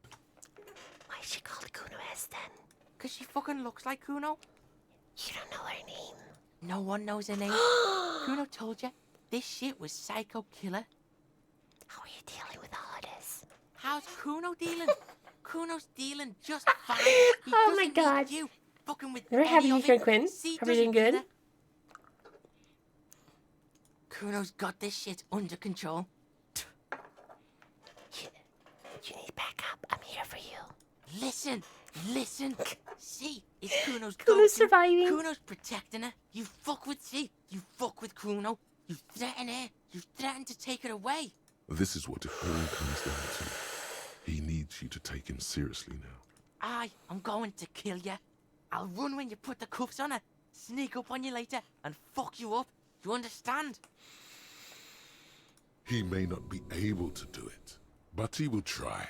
Why is she called Kuno S then? Cause she fucking looks like Kuno. You don't know her name. No one knows her name. Kuno told you, this shit was Psycho Killer. How are you dealing with all of this? How's Kuno dealing? Kuno's dealing just fine. He Oh my doesn't God. need you fucking with Very any happy to of hear it. Quinn. See, Hope you're doing good. doesn't either. Kuno's got this shit under control. You need backup. I'm here for you. Listen. See, it's Kuno's Kuno's go-to. surviving. Kuno's protecting her. You fuck with you fuck with Kuno. You threaten her. You threaten to take her away. This is what it all comes down to. He needs you to take him seriously now. I'm going to kill you. I'll run when you put the cuffs on her, sneak up on you later, and fuck you up. You understand? He may not be able to do it, but he will try.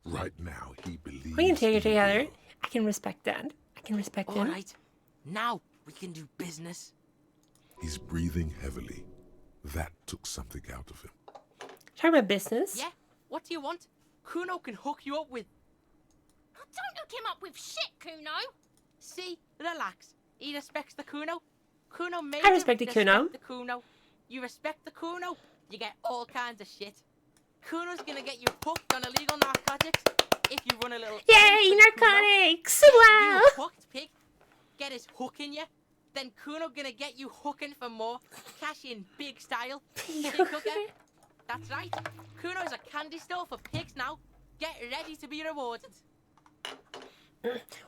Right now, he believes. We can take it in together. you. I can respect that. I can respect All him. right. Now we can do business. He's breathing heavily. That took something out of him. Talking about business. Yeah? What do you want? Kuno can hook you up with... Oh, don't hook him up with shit, Kuno. See? Relax. He respects the Kuno. Kuno made I him respect the Kuno. the Kuno. You respect the Kuno, you get all kinds of shit. Kuno's gonna get you hooked on illegal narcotics if you run a little... Yay, errand for the Kuno. narcotics! You Wow! hooked, pig. Get his hook in you. Then Kuno gonna get you hooking for more. Cash in big style. Pig hooker. That's right. Kuno's a candy store for pigs now. Get ready to be rewarded.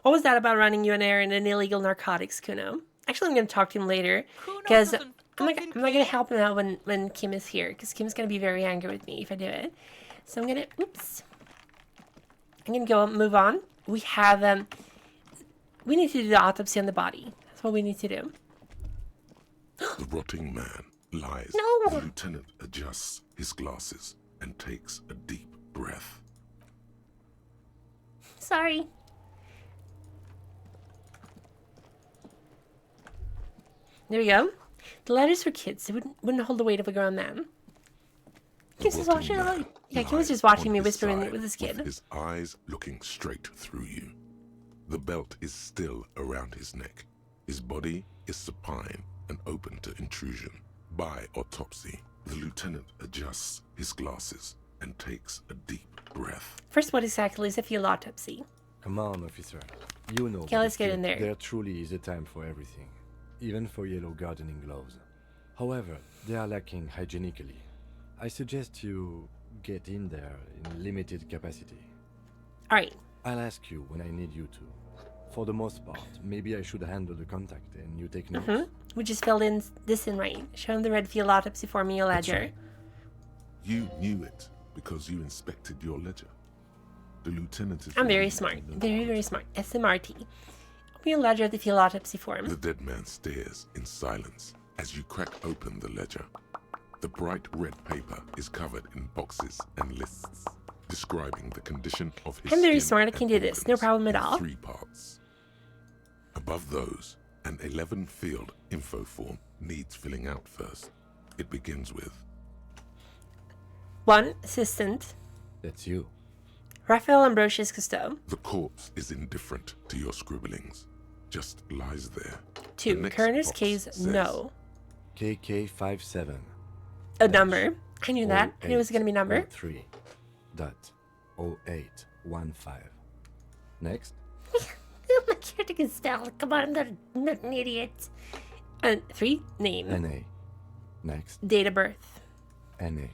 What was that about running you an errand in illegal narcotics, Kuno? Actually, I'm going to talk to him later Kuno because doesn't I'm not fucking going to care. help him out when Kim is here because Kim's going to be very angry with me if I do it. So I'm going to, oops. I'm going to go move on. We have, we need to do the autopsy on the body. That's what we need to do. The rotting man lies. No. The lieutenant adjusts his glasses and takes a deep breath. Sorry. There we go. The letters for kids. They wouldn't hold the weight of a grown man. Kim's just watching. man Yeah, Kim was lies just watching on me his whisper side with his kid. his eyes looking straight through you. The belt is still around his neck. His body is supine, and open to intrusion. By autopsy, the lieutenant adjusts his glasses and takes a deep breath. First, what exactly is a field autopsy? Come on, officer. You know. Okay, let's get in there. There truly is a time for everything, even for yellow gardening gloves. However, they are lacking hygienically. I suggest you get in there in limited capacity. All right. I'll ask you when I need you to. For the most part, maybe I should handle the contact and you take notes. We just filled in this in right. Show him the red field autopsy form in your That's ledger. right. You knew it because you inspected your ledger. The lieutenant is... I'm very relieved smart. to know Very, that. very smart. SMRT. Open your ledger at the field autopsy form. The dead man stares in silence as you crack open the ledger. The bright red paper is covered in boxes and lists describing the condition of his I'm very skin smart. I can and do this. No organs problem at in all. 3 parts. Above those, an 11-field info form needs filling out first. It begins with 1. Assistant. That's you. Raphael Ambrosius Cousteau. the corpse is indifferent to your scribblings, just lies there. 2. The next Coroner's box case, says, no. KK57. A number. I knew that. I knew it was going to be a number. 3.0815. Next. Oh, my character can spell. Come on, I'm not an idiot. And 3. Name. NA. Next. Date of birth. NA.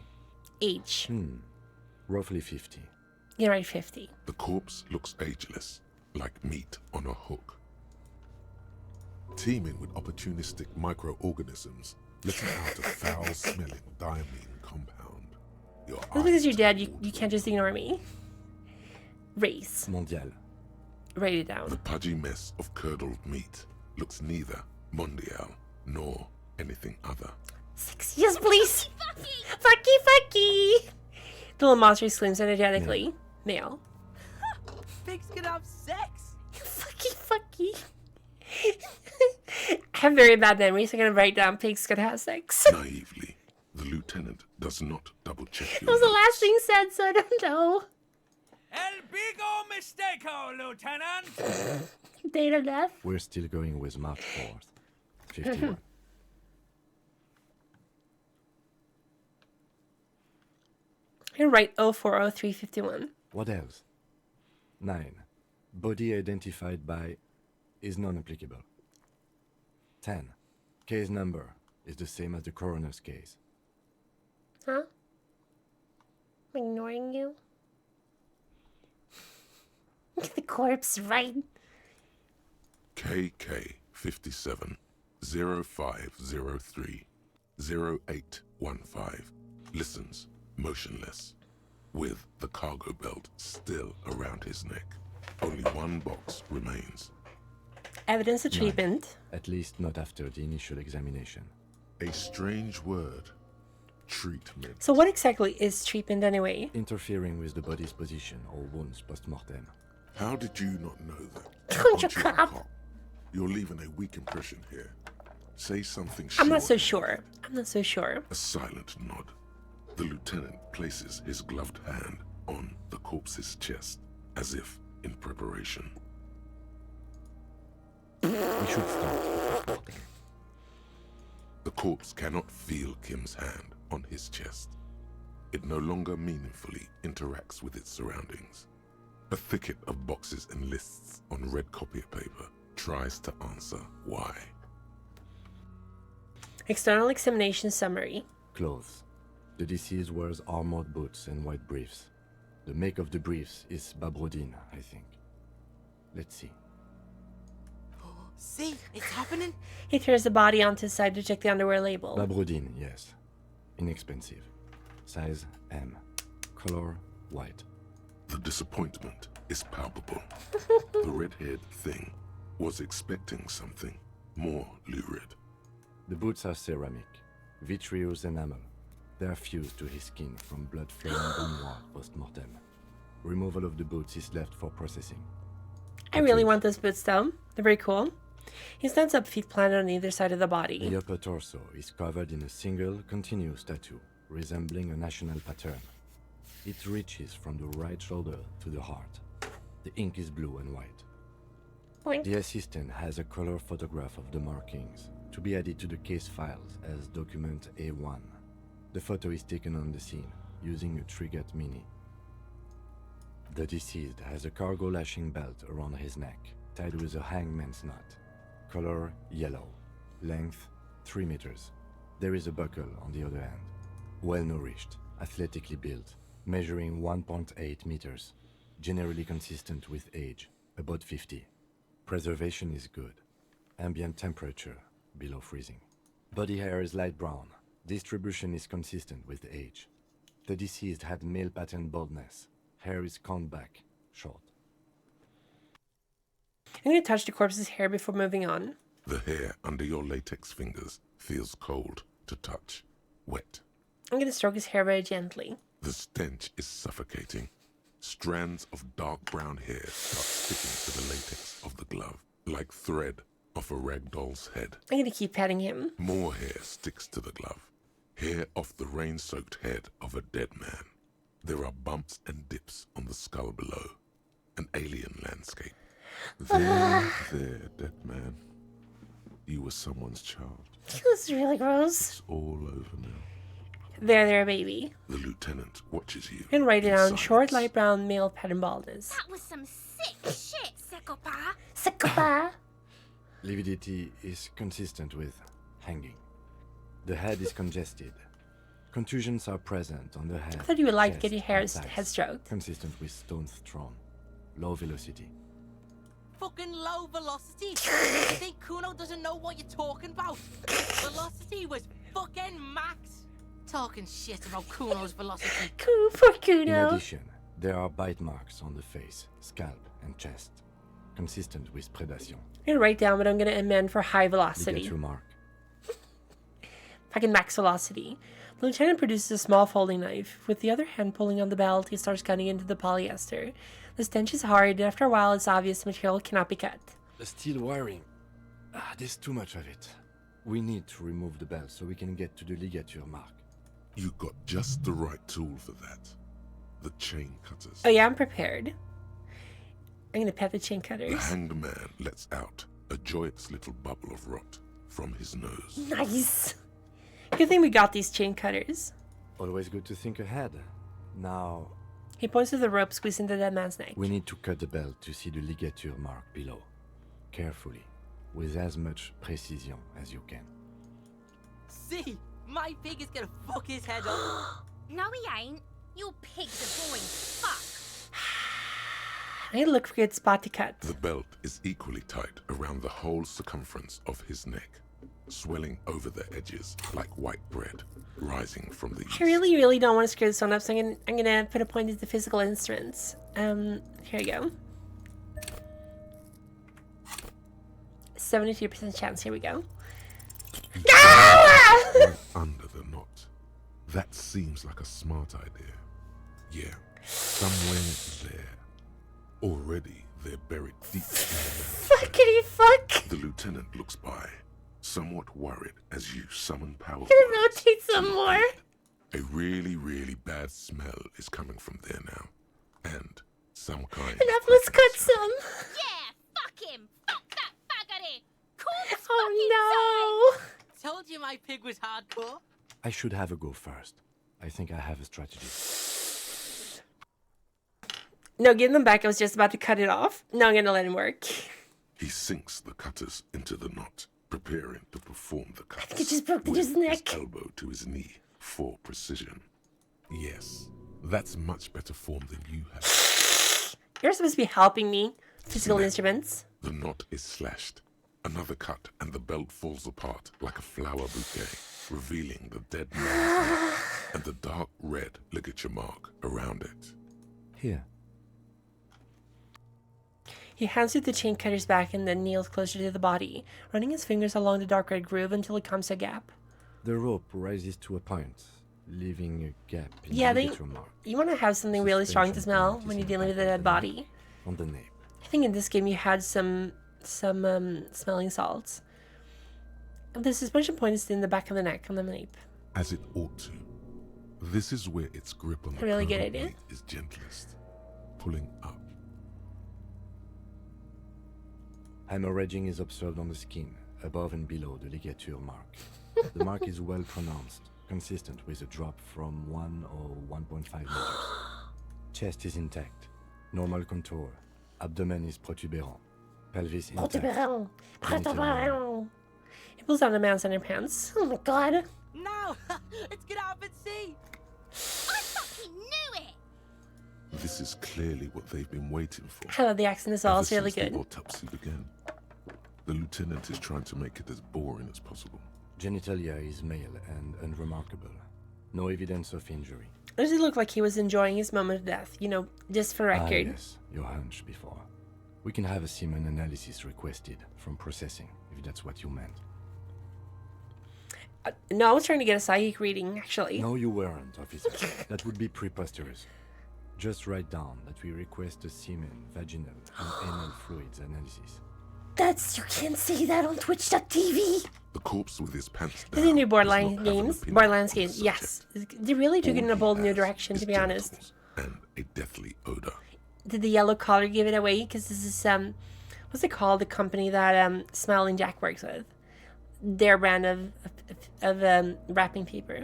Age. Roughly 50. You're right, 50. The corpse looks ageless, like meat on a hook. Teeming with opportunistic microorganisms, letting out a foul-smelling diamine compound. Your Just because you're eyes dead, water. you can't just ignore me. Race. Mondial. Write it The down. pudgy mess of curdled meat looks neither mondial nor anything other. 6 years, please. Fucky, fucky! The little monster screams energetically. Male. Pigs can have sex. Fucky, fucky. I have very bad memories. I'm gonna write down pigs could have sex. Naively, the lieutenant does not double-check That your was the notes. last thing said, so I don't know. El bigo mistake-o, Lieutenant! Date of death. We're still going with March 4th. 51. You're right, 040351. What else? 9. Body identified by is non-applicable. 10. Case number is the same as the coroner's case. Huh? I'm ignoring you. The corpse, right? KK 57 0503 0815 listens motionless, with the cargo belt still around his neck. Only one box remains. Evidence of treatment. At least not after the initial examination. A strange word. Treatment. So what exactly is treatment anyway? Interfering with the body's position or wounds post-mortem. How did you not know that? Don't you Aren't you a cop? You're leaving a weak impression here. Say something I'm not so sure. sure. I'm not so sure. A silent nod. The lieutenant places his gloved hand on the corpse's chest, as if in preparation. We should start. The corpse cannot feel Kim's hand on his chest. It no longer meaningfully interacts with its surroundings. A thicket of boxes and lists on red copier paper tries to answer why. External examination summary. Clothes. The deceased wears armored boots and white briefs. The make of the briefs is Babrodine, I think. Let's see. See, it's happening. He turns the body onto his side to check the underwear label. Babrodine, yes. Inexpensive. Size M. Color white. The disappointment is palpable. The red-haired thing was expecting something more lurid. The boots are ceramic, vitreous enamel. They are fused to his skin from blood-flowing bone wall post-mortem. Removal of the boots is left for processing. I really want those boots though. They're very cool. He stands up, feet planted on either side of the body. The upper torso is covered in a single, continuous tattoo, resembling a national pattern. It reaches from the right shoulder to the heart. The ink is blue and white. Boink. The assistant has a color photograph of the markings. to be added to the case files as document A1. The photo is taken on the scene using a Trigot Mini. The deceased has a cargo lashing belt around his neck, tied with a hangman's knot. Color yellow. Length 3 meters. There is a buckle on the other end. Well nourished, athletically built, measuring 1.8 meters. Generally consistent with age, about 50. Preservation is good. Ambient temperature below freezing. Body hair is light brown. Distribution is consistent with age. The deceased had male pattern baldness. Hair is combed back, short. I'm going to touch the corpse's hair before moving on. The hair under your latex fingers feels cold to touch, wet. I'm going to stroke his hair very gently. The stench is suffocating. Strands of dark brown hair start sticking to the latex of the glove, like thread off a ragdoll's head. I'm going to keep petting him. More hair sticks to the glove. Hair off the rain-soaked head of a dead man. There are bumps and dips on the skull below. An alien landscape. There, dead man. You were someone's child. This is really gross. It's all over now. There, baby. The lieutenant watches you. And write it in down. Short, silence. light brown, male pattern baldness. That was some sick shit, Sekopa. Sakapa. Lividity is consistent with hanging. The head is congested. Contusions are present on the head. I thought you would like to chest, get your hair and thighs, head stroked. consistent with stones thrown. Low velocity. Fucking low velocity. You think Kuno doesn't know what you're talking about? Velocity was fucking max. Talking shit about Kuno's velocity. Cool, poor In Kuno. addition, there are bite marks on the face, scalp, and chest, consistent with predation. I'm going to write down what I'm going to amend for high velocity. Ligature mark. Fucking max velocity. The lieutenant produces a small folding knife. With the other hand pulling on the belt, he starts cutting into the polyester. The stench is hard, and after a while, it's obvious the material cannot be cut. The steel wiring. There's too much of it. We need to remove the belt so we can get to the ligature mark. You got just the right tool for that. The chain cutters. Oh yeah, I'm prepared. I'm going to pet the chain The cutters. hanged man lets out a joyous little bubble of rot from his nose. Nice. Good thing we got these chain cutters. Always good to think ahead. Now, He points to the rope squeezing the dead man's neck. we need to cut the belt to see the ligature mark below. Carefully, with as much precision as you can. See, my pig is gonna fuck his head up. No, he ain't. Your pig's a boring fuck. I need to look for a good spot to cut. The belt is equally tight around the whole circumference of his neck, swelling over the edges like white bread rising from the I really don't want to screw this one up, so I'm gonna put a point into the physical instruments. Here we go. 72% chance. Here we go. right under the knot. That seems like a smart idea. Yeah, somewhere there. Already they're buried deep in the land. Fuckity fuck! The lieutenant looks by, somewhat worried as you summon power. Gonna words rotate to some the more. blade. A really bad smell is coming from there now. And some kind of Enough, let's cut pregnancy. some. Yeah, fuck him. Fuck that faggoty. Corpse Oh no! Told you my pig was hardcore. I should have a go first. I think I have a strategy. No, give them back. I was just about to cut it off. No, I'm gonna let him work. He sinks the cutters into the knot, preparing to perform the cuts. It just broke the with dude's neck. his elbow to his knee for precision. Yes, that's much better form than you have. You're supposed to be helping me. Physical instruments. The knot is slashed. Another cut, and the belt falls apart like a flower bouquet, revealing the dead man's neck and the dark red ligature mark around it. Here. He hands you the chain cutters back and then kneels closer to the body, running his fingers along the dark red groove until it comes to a gap. The rope rises to a point, leaving a gap in Yeah, the they- ligature mark You want to have something really strong to Suspension smell point is when you're in dealing back with a of dead the body. neck, on the nape. I think in this game you had some smelling salts. The suspension point is in the back of the neck on the nape. As it ought to. This is where its grip on the Really good curved idea. blade is gentlest, pulling up. Hemorrhaging is observed on the skin, above and below the ligature mark. The mark is well pronounced, consistent with a drop from 1 or 1.5 meters. Chest is intact, normal contour. Abdomen is protuberant. Pelvis intact. Protuberant. Protuberant. He pulls down the man's underpants. Oh my god. No! Let's get out and see! I fucking knew it! This is clearly what they've been waiting for. I love the accent as well. ever It's really since good. the autopsy began. The lieutenant is trying to make it as boring as possible. Genitalia is male and unremarkable. No evidence of injury. Does it look like he was enjoying his moment of death? You know, just for Ah, record. yes, your hunch before. We can have a semen analysis requested from processing, if that's what you meant. No, I was trying to get a psychic reading, actually. No, you weren't, officer. That would be preposterous. Just write down that we request a semen, vaginal, and anal fluids analysis. You can't say that on Twitch.tv. The corpse with his pants Is down. it new does Borderlands not have an games? opinion Borderlands on the games, yes. subject. They really took it in a All bold he new has direction, is to be honest. genitals and a deathly odor. Did the yellow color give it away? Because this is, what's it called? The company that Smiling Jack works with. Their brand of wrapping paper.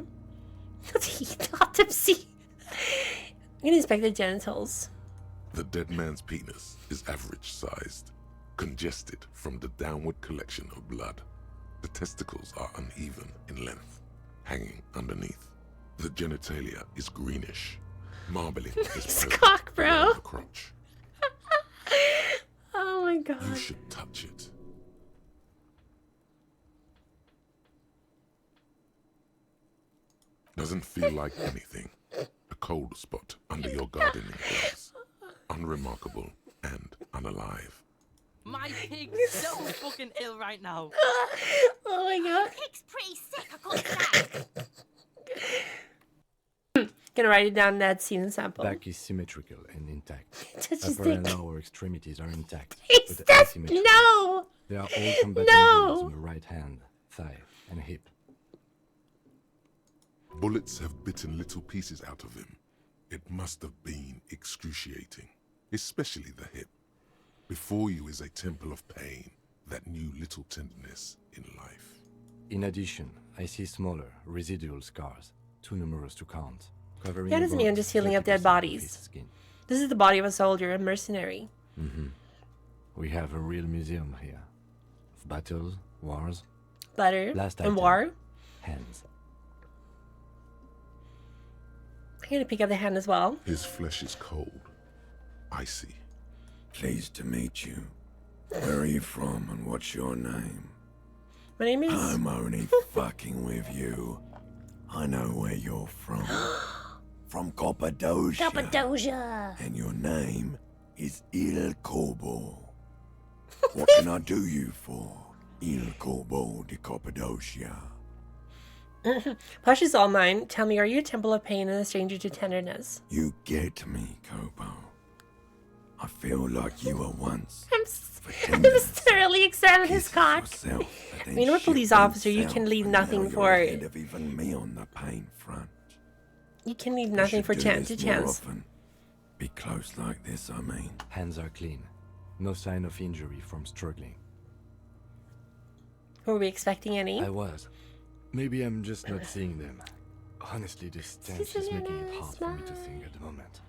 The autopsy. I'm gonna inspect the genitals. The dead man's penis is average sized, congested from the downward collection of blood. The testicles are uneven in length, hanging underneath. The genitalia is greenish. Marbling is present cock, bro. around the crotch. Oh my You god. should touch it. Doesn't feel like anything. A cold spot under your gardening gloves. Unremarkable and unalive. My pig's so fucking ill right now. Oh my god. Pig's pretty sick, I can't say. Gonna write it down that semen sample. Back is symmetrical and intact. Touch his Upper and dick. lower extremities are intact, It's but just asymmetrical. no. There are all combat No. injuries on the right hand, thigh, and hip. Bullets have bitten little pieces out of him. It must have been excruciating, especially the hip. Before you is a temple of pain that knew little tenderness in life. In addition, I see smaller, residual scars, too numerous to count, covering That doesn't mean I'm about just feeling up dead 30% of bodies. his skin. This is the body of a soldier, a mercenary. We have a real museum here. Of battles, wars, Butter Last and item. war. hands. I'm gonna pick up the hand as well. His flesh is cold, icy. Pleased to meet you. Where are you from and what's your name? My name is. I'm only fucking with you. I know where you're from. From Cappadocia. Cappadocia. And your name is Il Corbo. What can I do you for? Il Corbo de Cappadocia. Plush is all mine. Tell me, are you a temple of pain and a stranger to tenderness? You get me, Cobo. I feel like you were once. I'm just thoroughly examine his Kiss cock. yourself, but then When you're a shit police officer, you yourself, can leave and now nothing you're for- ahead of even me on the pain front. You can leave We nothing should for do chance to this more chance. often. Be close like this, I mean. Hands are clean. No sign of injury from struggling. Were we expecting any? I was. Maybe I'm just not seeing them. Honestly, this stench is making it hard for me to think at the moment.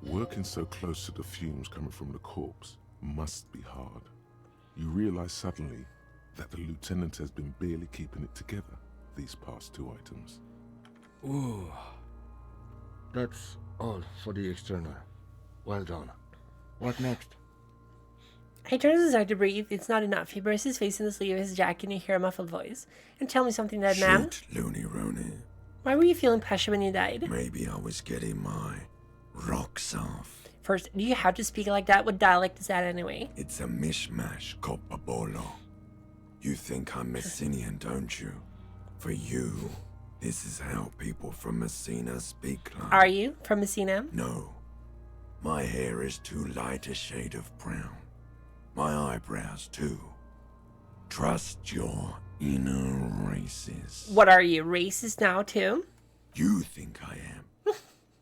Working so close to the fumes coming from the corpse must be hard. You realize suddenly that the lieutenant has been barely keeping it together these past 2 items. Ooh. That's all for the external. Well done. What next? He turns his head to breathe. It's not enough. He bursts his face in the sleeve of his jacket and you hear a muffled voice. And tell me something, dead man. Shoot, Looney Rooney. Why were you feeling pressure when you died? Maybe I was getting my rocks off. First, do you have to speak like that? What dialect is that anyway? It's a mishmash, Copabolo. You think I'm Messinian, don't you? For you, this is how people from Messina speak like. Are you from Messina? No. My hair is too light a shade of brown. My eyebrows, too. Trust your inner races. What are you, racist now too? You think I am.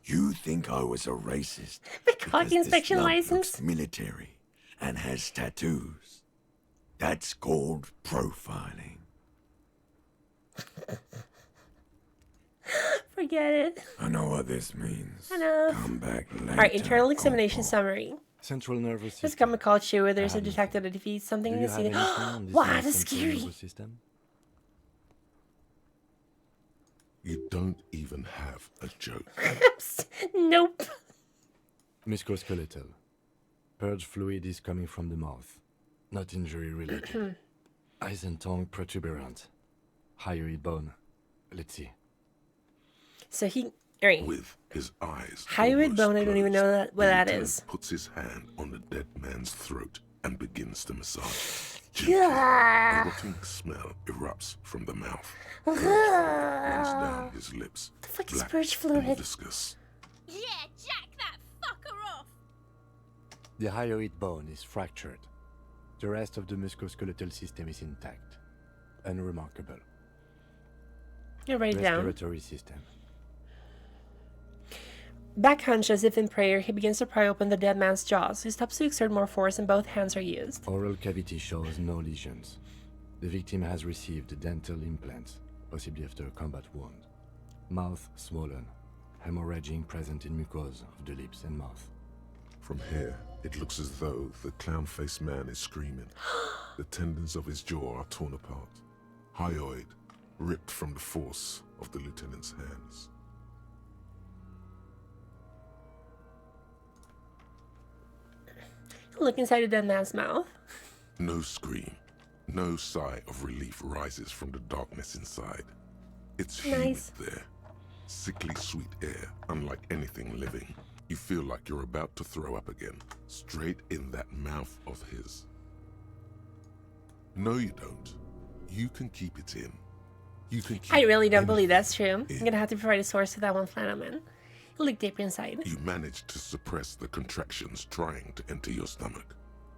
You think I was a racist. The cock because this inspection lump license? looks military and has tattoos. That's called profiling. Forget it. I know what this means. I know. Come back later. Alright, internal examination Corporal. summary. Central nervous Just system. come and call you where there's a haven't detective that defeats something Do in you the have scene. anything on this Wow, new that's central scary. nervous system? You don't even have a joke. Nope. Musculoskeletal. Purge fluid is coming from the mouth. Not injury related. Eyes and tongue protuberant. Hyoid bone. Let's see. So he. Alright. With his eyes Hyoid almost bone, I don't even know closed, what the that lieutenant is. puts his hand on the dead man's throat and begins to massage. Gently, a rotting smell erupts from the mouth. Runs down his lips. The fuck is black purge and fluid? viscous. Yeah, jack that fucker off. The hyoid bone is fractured. The rest of the musculoskeletal system is intact. Unremarkable. You write it down. Respiratory system. Back hunched as if in prayer, he begins to pry open the dead man's jaws. He stops to exert more force and both hands are used. Oral cavity shows no lesions. The victim has received dental implants, possibly after a combat wound. Mouth swollen. Hemorrhaging present in mucosa of the lips and mouth. From here, it looks as though the clown-faced man is screaming. The tendons of his jaw are torn apart. Hyoid ripped from the force of the lieutenant's hands. Look inside the dead man's mouth. No scream, no sigh of relief rises from the darkness inside. It's Nice. humid there. Sickly sweet air, unlike anything living. You feel like you're about to throw up again, straight in that mouth of his. No, you don't. You can keep it in. You can keep I really don't believe that's true. anything I'm in. gonna have to provide a source to that one flannel man. Look deeper inside. You manage to suppress the contractions trying to enter your stomach.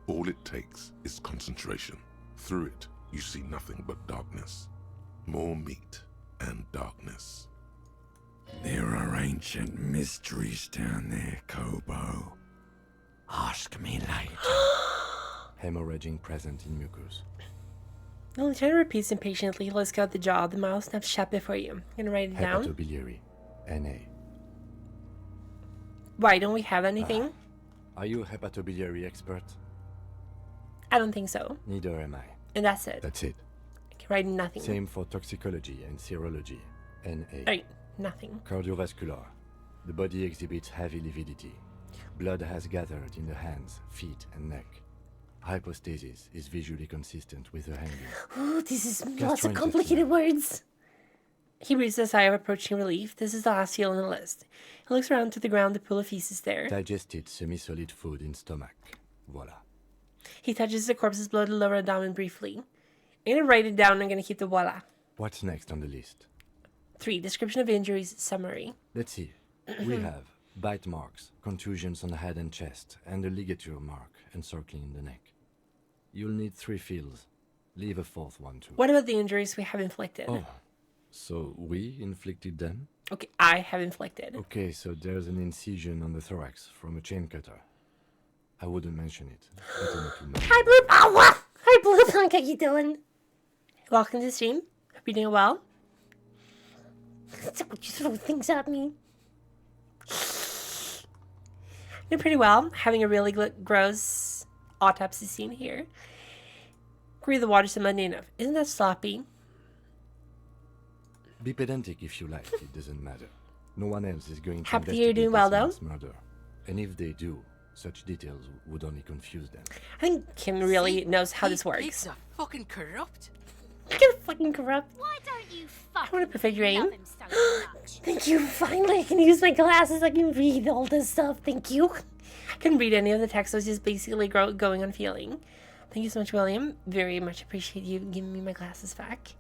All it takes is concentration. Through it, you see nothing but darkness. More meat and darkness. There are ancient mysteries down there, Kobo. Ask me later. Hemorrhaging present in mucus. The lieutenant repeats impatiently. Let's go out the jaw. The mouth snaps shut before you. I'm gonna write it down. Hepatobiliary. NA. Why don't we have anything? Are you a hepatobiliary expert? I don't think so. Neither am I. And that's it. That's it. I can write nothing. Same for toxicology and serology. NA. Alright, nothing. Cardiovascular. The body exhibits heavy lividity. Blood has gathered in the hands, feet, and neck. Hypostasis is visually consistent with the hanging. Oh, this is lots of Gastrointestinal. complicated words. He breathes a sigh of approaching relief. This is the last field on the list. He looks around to the ground. The pool of feces there. Digested semi-solid food in stomach. Voila. He touches the corpse's bloated lower abdomen briefly. I'm gonna write it down. I'm gonna keep the voila. What's next on the list? 3. Description of injuries. Summary. Let's see. We have bite marks, contusions on the head and chest, and a ligature mark encircling the neck. You'll need 3 fields. Leave a 4th one too. What about the injuries we have inflicted? Oh, so we inflicted them? Okay, I have inflicted. Okay, so there's an incision on the thorax from a chain cutter. I wouldn't mention it. Better not to know. Hi, Bloop. Oh, what? Hi, Bloop. How you doing? Welcome to the stream. Hope you're doing well. Don't you throw things at me. Doing pretty well. Having a really gross autopsy scene here. Agree the water's muddy enough. Isn't that sloppy? Be pedantic if you like, it doesn't matter. No one else is going to Happy to hear you're investigate doing well, this though. mass murder. And if they do, such details would only confuse them. I think Kim really See? knows how These this works. pigs are fucking corrupt. Look at fucking corrupt. Why don't you fucking wanna perfect your aim. love him so much? Thank you. Finally, I can use my glasses. I can read all this stuff. Thank you. I couldn't read any of the text. I was just basically going on feeling. Thank you so much, William. Very much appreciate you giving me my glasses back.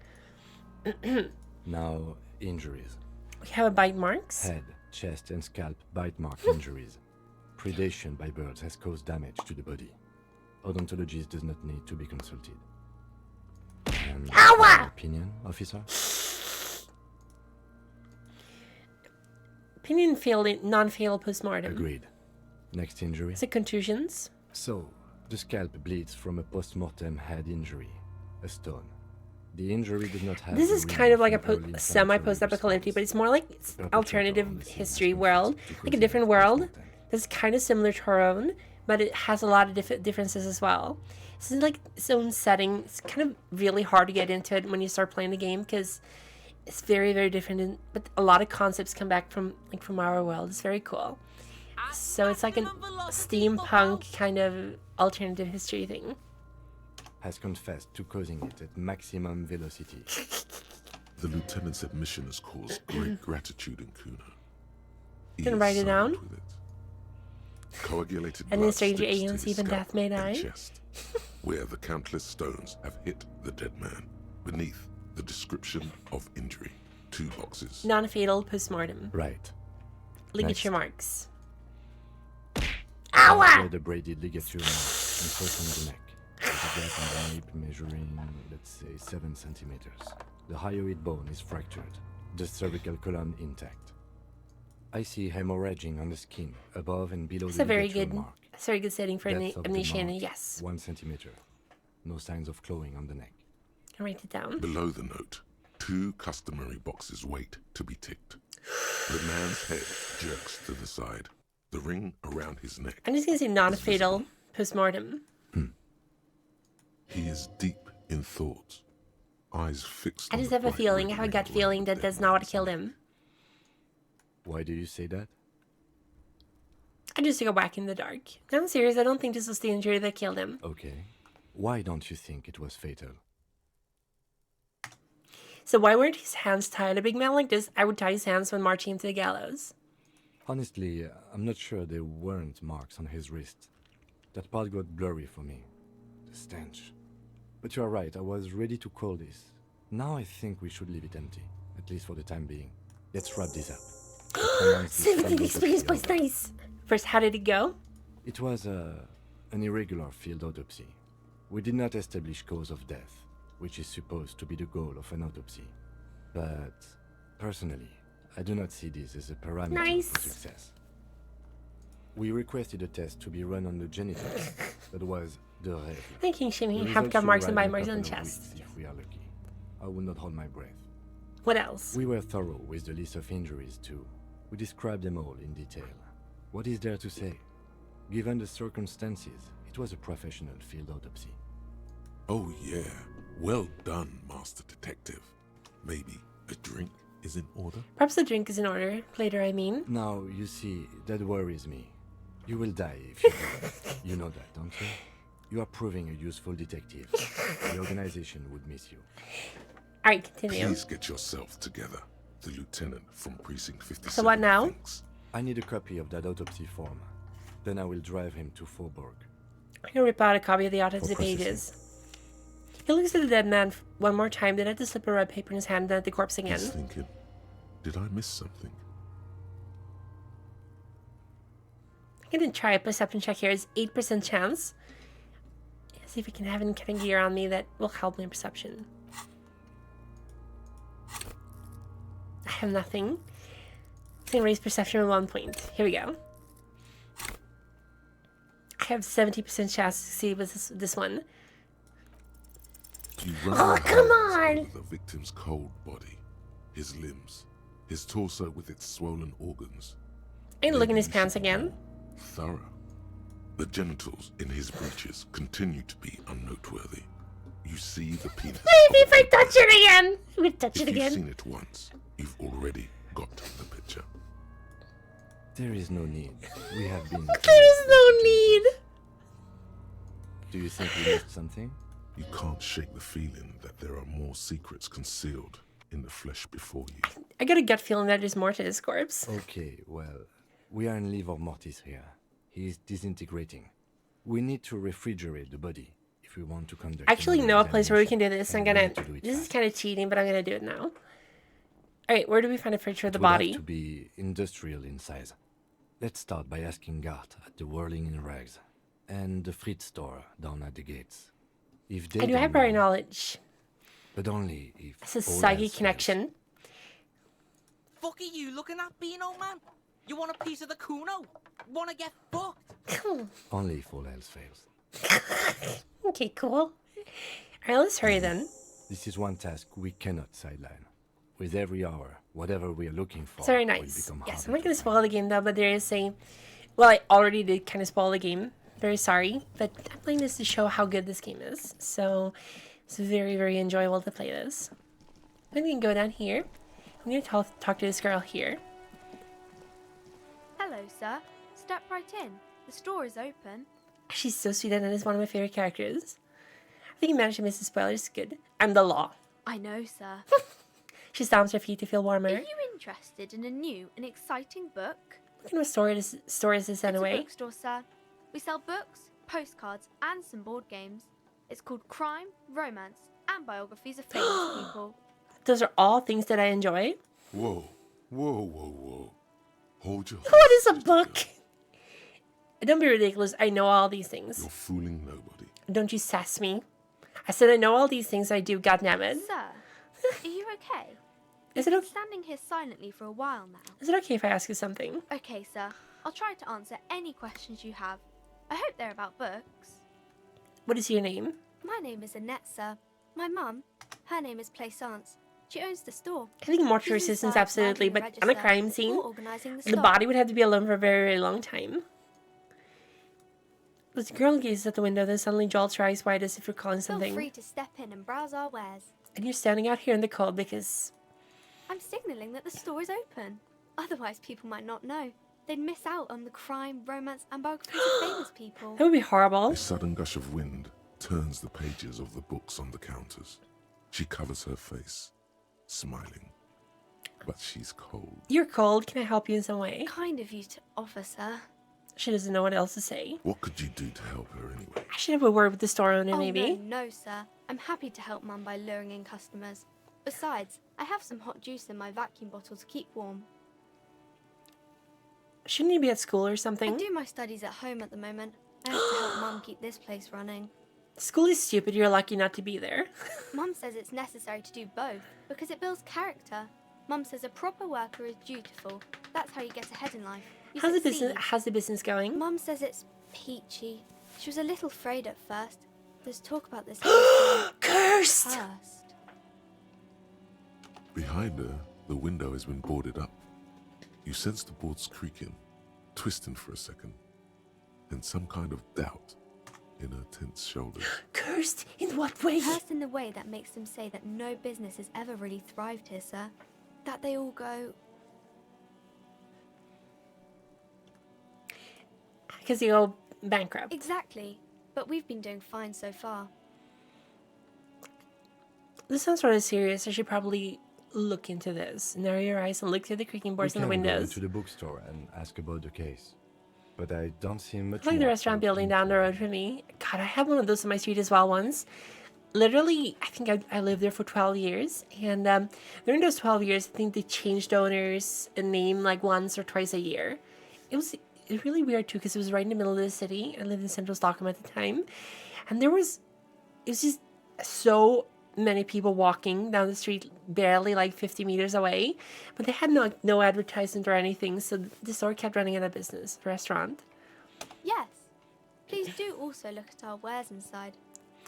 Now, injuries. We have a bite marks. Head, chest, and scalp bite mark injuries. Predation by birds has caused damage to the body. Odontologist does not need to be consulted. And Ow! opinion, officer? Opinion failed, non-fatal postmortem. Agreed. Next injury. Is it contusions? So, The scalp bleeds from a post-mortem head injury, a stone. The injury did not have. This the is ring kind of of like an a early inflammatory semi-post-apocalyptic, but it's more like it's perpetrator alternative on the scene history has world, confessed to like a causing different it world post-mortem. that's kind of similar to our own, but it has a lot of differences as well. This is like its own setting. It's kind of really hard to get into it when you start playing the game because it's very, very different. But a lot of concepts come back from our world. It's very cool. So it's like a steampunk kind of alternative history thing. Has confessed to causing it at maximum velocity. The lieutenant's admission has caused great gratitude in Kuno. He Can is write it silent down? with it. Coagulated And in blood Stranger sticks to Aliens, his even scalp death may and die. chest, where the countless stones have hit the dead man. Beneath the description of injury, 2 boxes. Non-fatal postmortem. Right. Ligature marks. Where the braided ligature mark encircling the neck. There's a gap in the nape measuring, let's say, 7 centimeters. The hyoid bone is fractured. The cervical column intact. I see hemorrhaging on the skin, above and below It's the a very ligature good, mark. it's a very good setting for Depth of the amnesia. mark, Yes, 1 centimeter. No signs of clawing on the neck. I'll write it down. Below the note, 2 customary boxes wait to be ticked. The man's head jerks to the side, the ring around his neck. I'm just gonna say non-fatal postmortem. He is deep in thought, eyes fixed I on just the have a bright feeling, I red have a ring gut around feeling the that dead that's not what man's killed neck. him. Why do you say that? I just go back in the dark. I'm serious, I don't think this was the injury that killed him. Okay. Why don't you think it was fatal? So why weren't his hands tied? A big man like this, I would tie his hands when marching to the gallows. Honestly, I'm not sure there weren't marks on his wrist. That part got blurry for me. The stench. But you are right, I was ready to call this. Now I think we should leave it empty, at least for the time being. Let's wrap this up. 17 experience points, nice. First, how did it go? It was an irregular field autopsy. We did not establish cause of death, which is supposed to be the goal of an autopsy. But personally, I do not see this as a parameter Nice. for success. We requested a test to be run on the genitals. That was the règle. Thinking The Shimmy have results got should marks and arrive bite in a marks on the couple of chest. weeks if we are lucky. I will not hold my breath. What else? We were thorough with the list of injuries too. We described them all in detail. What is there to say? Given the circumstances, it was a professional field autopsy. Oh yeah, well done, Master Detective. Maybe a drink is in order? Perhaps the drink is in order. Later, I mean. Now, you see, that worries me. You will die if you do. You know that, don't you? You are proving a useful detective. The organization would miss you. Alright, continue. Please get yourself together. The lieutenant from Precinct 57 So what now? thinks I need a copy of that autopsy form. Then I will drive him to Faubourg. I'm gonna rip out a copy of the autopsy processing. pages. He looks at the dead man one more time, then at the slip of red paper in his hand, then at the corpse again. he's thinking, did I miss something? I'm gonna try a perception check here. It's 8% chance. See if I can have any kind of gear on me that will help my perception. I have nothing. I'm gonna raise perception by 1 point. Here we go. I have 70% chance to succeed with this one. You run Oh, your come hands on! over the victim's cold body, his limbs, his torso with its swollen organs. I'm looking in Maybe his you pants should be again. more thorough. The genitals in his breeches continue to be unnoteworthy. You see the penis. Maybe if I touch it again. We touch If it you've again. seen it once, you've already got the picture. There is no need. We have been. There is no need. Do you think we missed something? You can't shake the feeling that there are more secrets concealed in the flesh before you. I got a gut feeling that there's more to this corpse. Okay, well, we are in livor mortis here. He is disintegrating. We need to refrigerate the body if we want to conduct. I actually another know a place where we can do examination, this. I'm and we gonna. need to do it This is fast. kind of cheating, but I'm gonna do it now. Alright, where do we find a picture of the It would have body? to be industrial in size. Let's start by asking Gart at the Whirling in Rags and the Fritz store down at the gates. If they I do don't have prior know, knowledge. but only if It's a all psychic else connection. Fuck are you looking at, Beano man? You want a piece of the Kuno? Wanna get fucked? fails. Only if all else fails. Okay, cool. Alright, let's hurry then. This is one task we cannot sideline. With every hour, whatever we are looking for It's very will nice. become Yes, harder I'm not to gonna find. spoil the game though, but there is a... Well, I already did kind of spoil the game. Very sorry, but I'm playing this to show how good this game is. So, it's very, very enjoyable to play this. I'm gonna go down here. I'm gonna talk to this girl here. Hello, sir. Step right in. The store is open. She's so sweet and is one of my favorite characters. I think you managed to miss the spoilers. Good. I'm the law. I know, sir. She stamps her feet to feel warmer. Are you interested in a new and exciting book? What kind of store is this It's a anyway? bookstore, sir. We sell books, postcards, and some board games. It's called Crime, Romance, and Biographies of Famous People. Those are all things that I enjoy. Whoa, whoa, whoa, whoa. Hold your What is a horses, book? girl. Don't be ridiculous. I know all these things. You're fooling nobody. Don't you sass me. I said I know all these things. I do. Goddammit. Sir, are you okay? Is You've it been okay? standing here silently for a while now. Is it okay if I ask you something? Okay, sir. I'll try to answer any questions you have. I hope they're about books. What is your name? My name is Annette, sir. My mum, her name is Plaisance. She owns the store. I think mortuary She's assistance, inside absolutely, managing but the on a register crime scene, or organising the the stock. body would have to be alone for a very, very long time. This girl gazes at the window, then suddenly jolts her eyes wide as if recalling Feel something. free to step in and browse our wares. And you're standing out here in the cold because... I'm signalling that the store is open. Otherwise, people might not know. They'd miss out on the crime, romance, and biographies of famous people. That would be horrible. A sudden gush of wind turns the pages of the books on the counters. She covers her face, smiling. But she's cold. You're cold. Can I help you in some way? Kind of you to offer, sir. She doesn't know what else to say. What could you do to help her anyway? I should have a word with the store owner, Oh, maybe. no, sir. I'm happy to help Mum by luring in customers. Besides, I have some hot juice in my vacuum bottle to keep warm. Shouldn't you be at school or I something? do my studies at home at the moment. I have to help Mum keep this place running. School is stupid. You're lucky not to be there. Mum says it's necessary to do both because it builds character. Mum says a proper worker is dutiful. That's how you get ahead in life. You succeed. How's the business going? Mum says it's peachy. She was a little afraid at first. There's talk about this place Cursed! being cursed. Behind her, the window has been boarded up. You sense the boards creaking, twisting for a second, and some kind of doubt in her tense shoulders. Cursed? In what way? Cursed in the way that makes them say that no business has ever really thrived here, sir. That they all go, Because you go bankrupt. exactly. But we've been doing fine so far. This sounds sort of serious. I should probably look into this. Narrow your eyes and look through the creaking We boards and the can go windows. to the bookstore and ask about the case. But I don't see much It's like the more restaurant to look building down the into. road from me. God, I had one of those on my street as well once. Literally, I think I lived there for 12 years. And during those 12 years, I think they changed owners and name like once or twice a year. It was really weird too because it was right in the middle of the city. I lived in central Stockholm at the time. And it was just so many people walking down the street, barely like 50 meters away. But they had no advertisement or anything. So the store kept running out of business, the restaurant. Yes. Please do also look at our wares inside.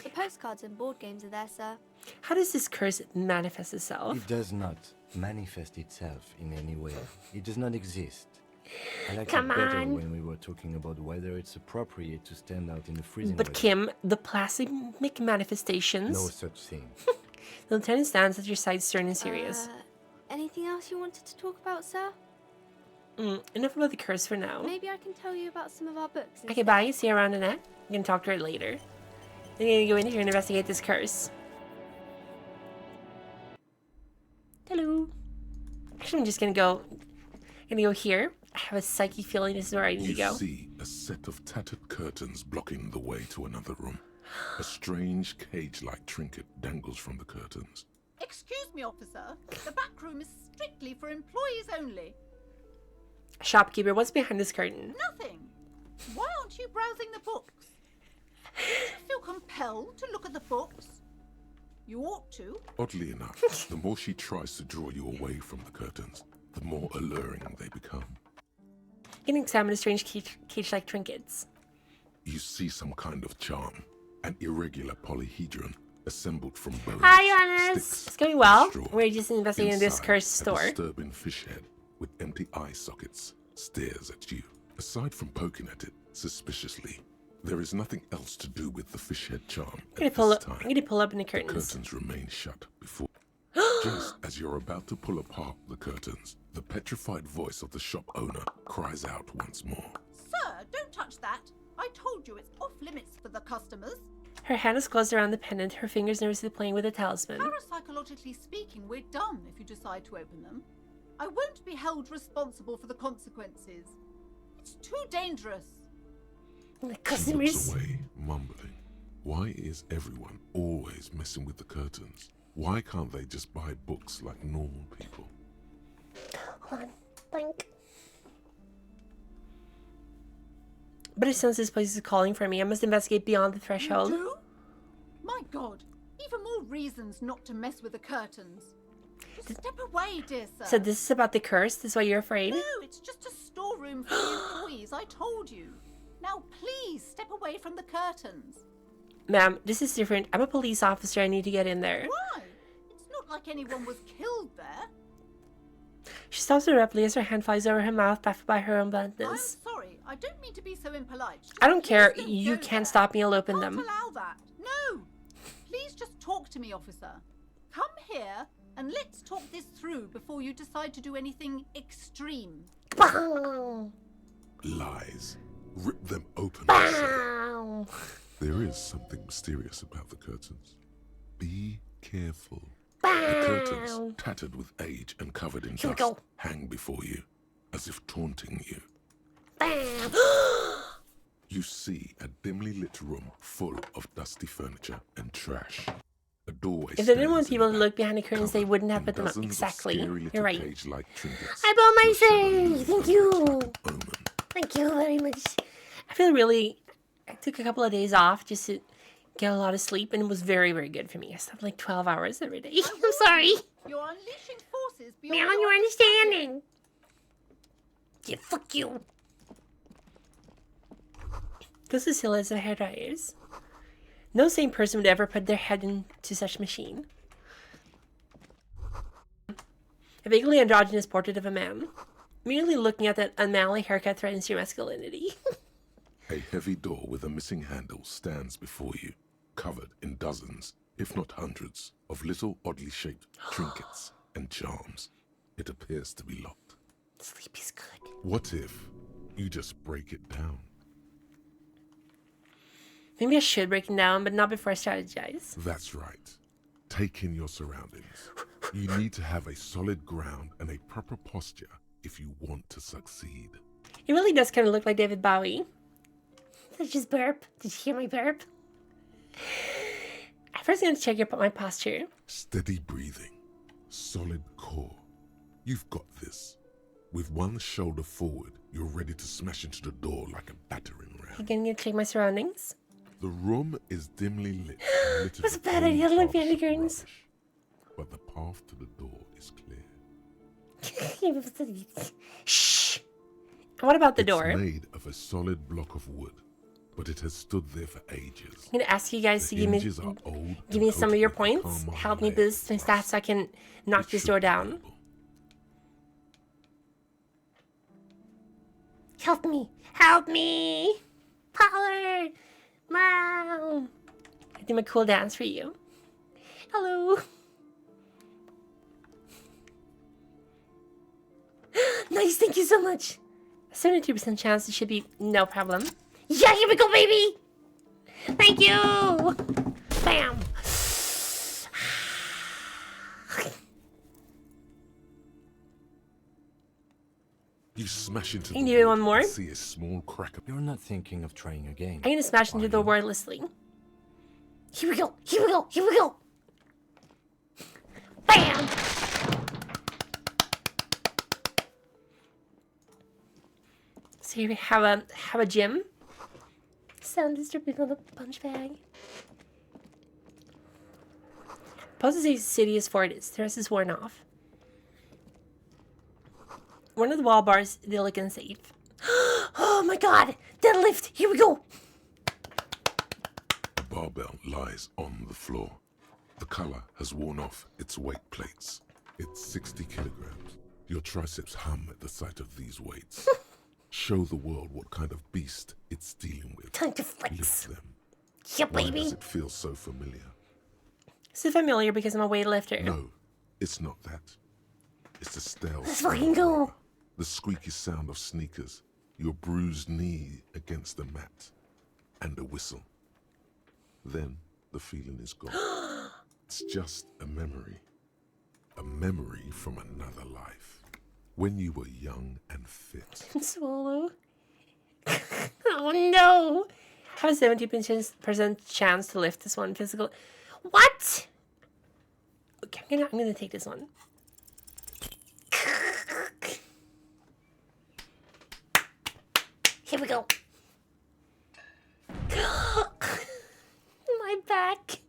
The postcards and board games are there, sir. How does this curse manifest itself? It does not manifest itself in any way. It does not exist. I like Come it better on. when we were talking about whether it's appropriate to stand out in the freezing But weather. Kim, the plasmic manifestations. No such thing. The lieutenant stands at your side, stern and serious. Anything else you wanted to talk about, sir? Enough about the curse for now. Maybe I can tell you about some of our books. Okay, instead. bye. See you around, Annette. I'm gonna talk to her later. I'm gonna go in here and investigate this curse. Hello. Actually, I'm just gonna go here. I have a psyche feeling this is where I need to You go. see a set of tattered curtains blocking the way to another room. A strange cage-like trinket dangles from the curtains. Excuse me, officer. The back room is strictly for employees only. Shopkeeper, what's behind this curtain? Nothing. Why aren't you browsing the books? Do you feel compelled to look at the books? You ought to. Oddly enough, the more she tries to draw you away from the curtains, the more alluring they become. You can examine the strange cage-like trinkets. You see some kind of charm, an irregular polyhedron assembled from bones. Hi, Jonas. Sticks, It's going well. straw. We're just investigating this Inside, cursed a store. disturbing fish head with empty eye sockets stares at you. Aside from poking at it suspiciously, there is nothing else to do with the fish head charm at this time. I'm gonna pull up in the The curtains. curtains remain shut before. Just as you're about to pull apart the curtains, the petrified voice of the shop owner cries out once more. Sir, don't touch that. I told you it's off limits for the customers. Her hand is closed around the pendant, her fingers nervously playing with the talisman. Parapsychologically speaking, we're done if you decide to open them. I won't be held responsible for the consequences. It's too dangerous. The She customers. looks away, mumbling. Why is everyone always messing with the curtains? Why can't they just buy books like normal people? Hold on. Blink. But it sounds this place is calling for me. I must investigate beyond the threshold. You do? My God, even more reasons not to mess with the curtains. Just step away, dear sir. So this is about the curse? This is why you're afraid? No, it's just a storeroom for the employees, I told you. Now please step away from the curtains. Ma'am, this is different. I'm a police officer. I need to get in there. Why? It's not like anyone was killed there. She stops abruptly as her hand flies over her mouth, baffled by her own I'm bluntness. sorry, I don't mean to be so impolite. Just I don't please care. don't You go can't there. stop me. I'll open Can't them. allow that. No. Please just talk to me, officer. Come here and let's talk this through before you decide to do anything extreme. Lies. Rip them open. Bow. There is something mysterious about the curtains. Be careful. Bow. The curtains, tattered with age and covered in Here we dust, go. hang before you, as if taunting you. Bow. You see a dimly lit room full of dusty furniture and trash. A doorway. If they didn't want stands in people to the look back, behind the curtains, they covered wouldn't have in put them up. dozens of Exactly. scary little You're right. cage-like trinkets. I bought my Your shadow say. Thank you. omen. Thank you very much. I feel really. I took a couple of days off just to get a lot of sleep, and it was very, very good for me. I slept like 12 hours every day. I'm sorry. You're unleashing forces beyond Beyond your your understanding. Yeah, fuck you. Those are silhouettes of hairdryers. No sane person would ever put their head into such machine. A vaguely androgynous portrait of a man. Merely looking at that unmanly haircut threatens your masculinity. A heavy door with a missing handle stands before you, covered in dozens, if not hundreds, of little oddly shaped trinkets and charms. It appears to be locked. Sleep is good. What if you just break it down? Maybe I should break it down, but not before I strategize. That's right. Take in your surroundings. You need to have a solid ground and a proper posture if you want to succeed. It really does kind of look like David Bowie. Did I just burp? Did you hear my burp? I'm first going to check my posture. Steady breathing. Solid core. You've got this. With one shoulder forward, you're ready to smash into the door like a battering ram. I'm going to check my surroundings. The room is dimly lit. It was a bad idea to look behind the curtains. But the path to the door is clear. Shh. What about the door? It's made of a solid block of wood, but it has stood there for ages. I'm going to ask you guys to give me some of your points. Help me boost my stats so I can knock this door down. Help me! Help me! Pollard! Wow! I do my cool dance for you. Hello! Nice, thank you so much! 72% chance it should be no problem. Yeah, here we go, baby! Thank you! Bam! You smash into Can the you do wood one more? and see a small crack. You're not thinking of trying again. I'm gonna smash into the door wordlessly. Here we go. Here we go. Here we go. Bam! So here we have a gym. Sound distributed on the punch bag. Poses a city as for it is. The rest is worn off. One of the wall bars, the elegant safe. Oh my god. Deadlift. Here we go. barbell lies on the floor. The color has worn off its weight plates. It's 60 kilograms. Your triceps hum at the sight of these weights. Show the world what kind of beast it's dealing with. Time to flex. Lift them. Yeah, Why baby. does it feel so familiar? Is it familiar because I'm a weightlifter? No, it's not that. It's the stale Let's smell fucking of go. rubber, the squeaky sound of sneakers, your bruised knee against the mat, and a whistle. Then the feeling is gone. It's just a memory from another life. When you were young and fit. Swallow. Oh no! I have a 70% chance to lift this one physical. What? Okay, I'm gonna take this one. Here we go. My back.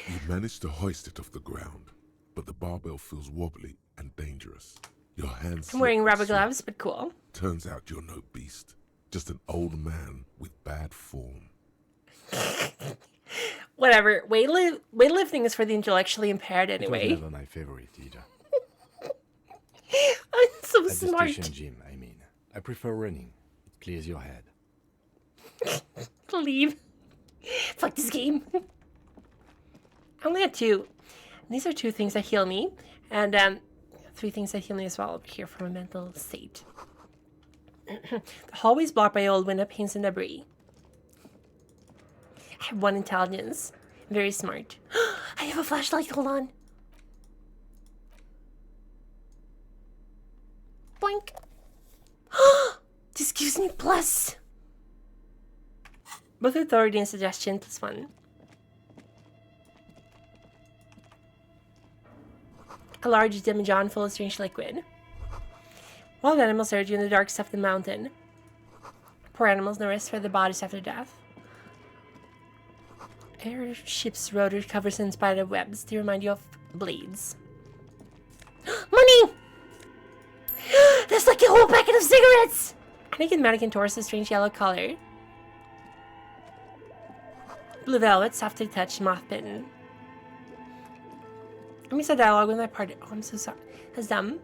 You manage to hoist it off the ground, but the barbell feels wobbly and dangerous. Your hands I'm wearing slip and rubber slip. gloves, but cool. Turns out you're no beast, just an old man with bad form. Whatever. Weightlifting is for the intellectually impaired It was anyway. never my favorite either. I'm so At the smart. station gym, I mean. I prefer running. It clears your head. Leave. Fuck this game. I only had 2. These are 2 things that heal me, and 3 things that heal me as well over here from a mental state. The hallway's blocked by old window panes and debris. I have 1 intelligence. Very smart. I have a flashlight. Hold on. Boink. This gives me plus. Both authority and suggestion +1. A large demijohn full of strange liquid. Wild animals urge you in the dark stuff of the mountain. Poor animals no rest for their bodies after death. Airship's rotor covers in spider webs to remind you of blades. Money! That's like a whole packet of cigarettes! A naked mannequin torso, strange yellow color. Blue velvet, soft to touch, moth bitten. I missed a dialogue with my partner. Oh, I'm so sorry. That's dumb.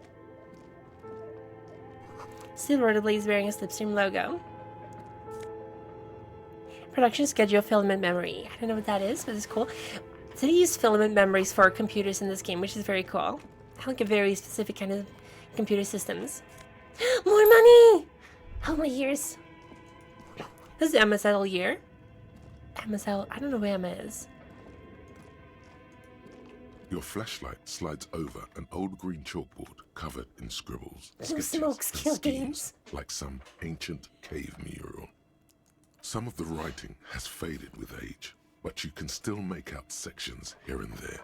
Steel rollerblades wearing a Slipstream logo. Production schedule, filament memory. I don't know what that is, but it's cool. So they use filament memories for computers in this game, which is very cool. I like a very specific kind of computer systems. More money! How my years? This is Emma's little year. Emma's, I don't know where Emma is. Your flashlight slides over an old green chalkboard covered in scribbles, No sketches, smokes, and kill schemes, games. like some ancient cave mural. Some of the writing has faded with age, but you can still make out sections here and there.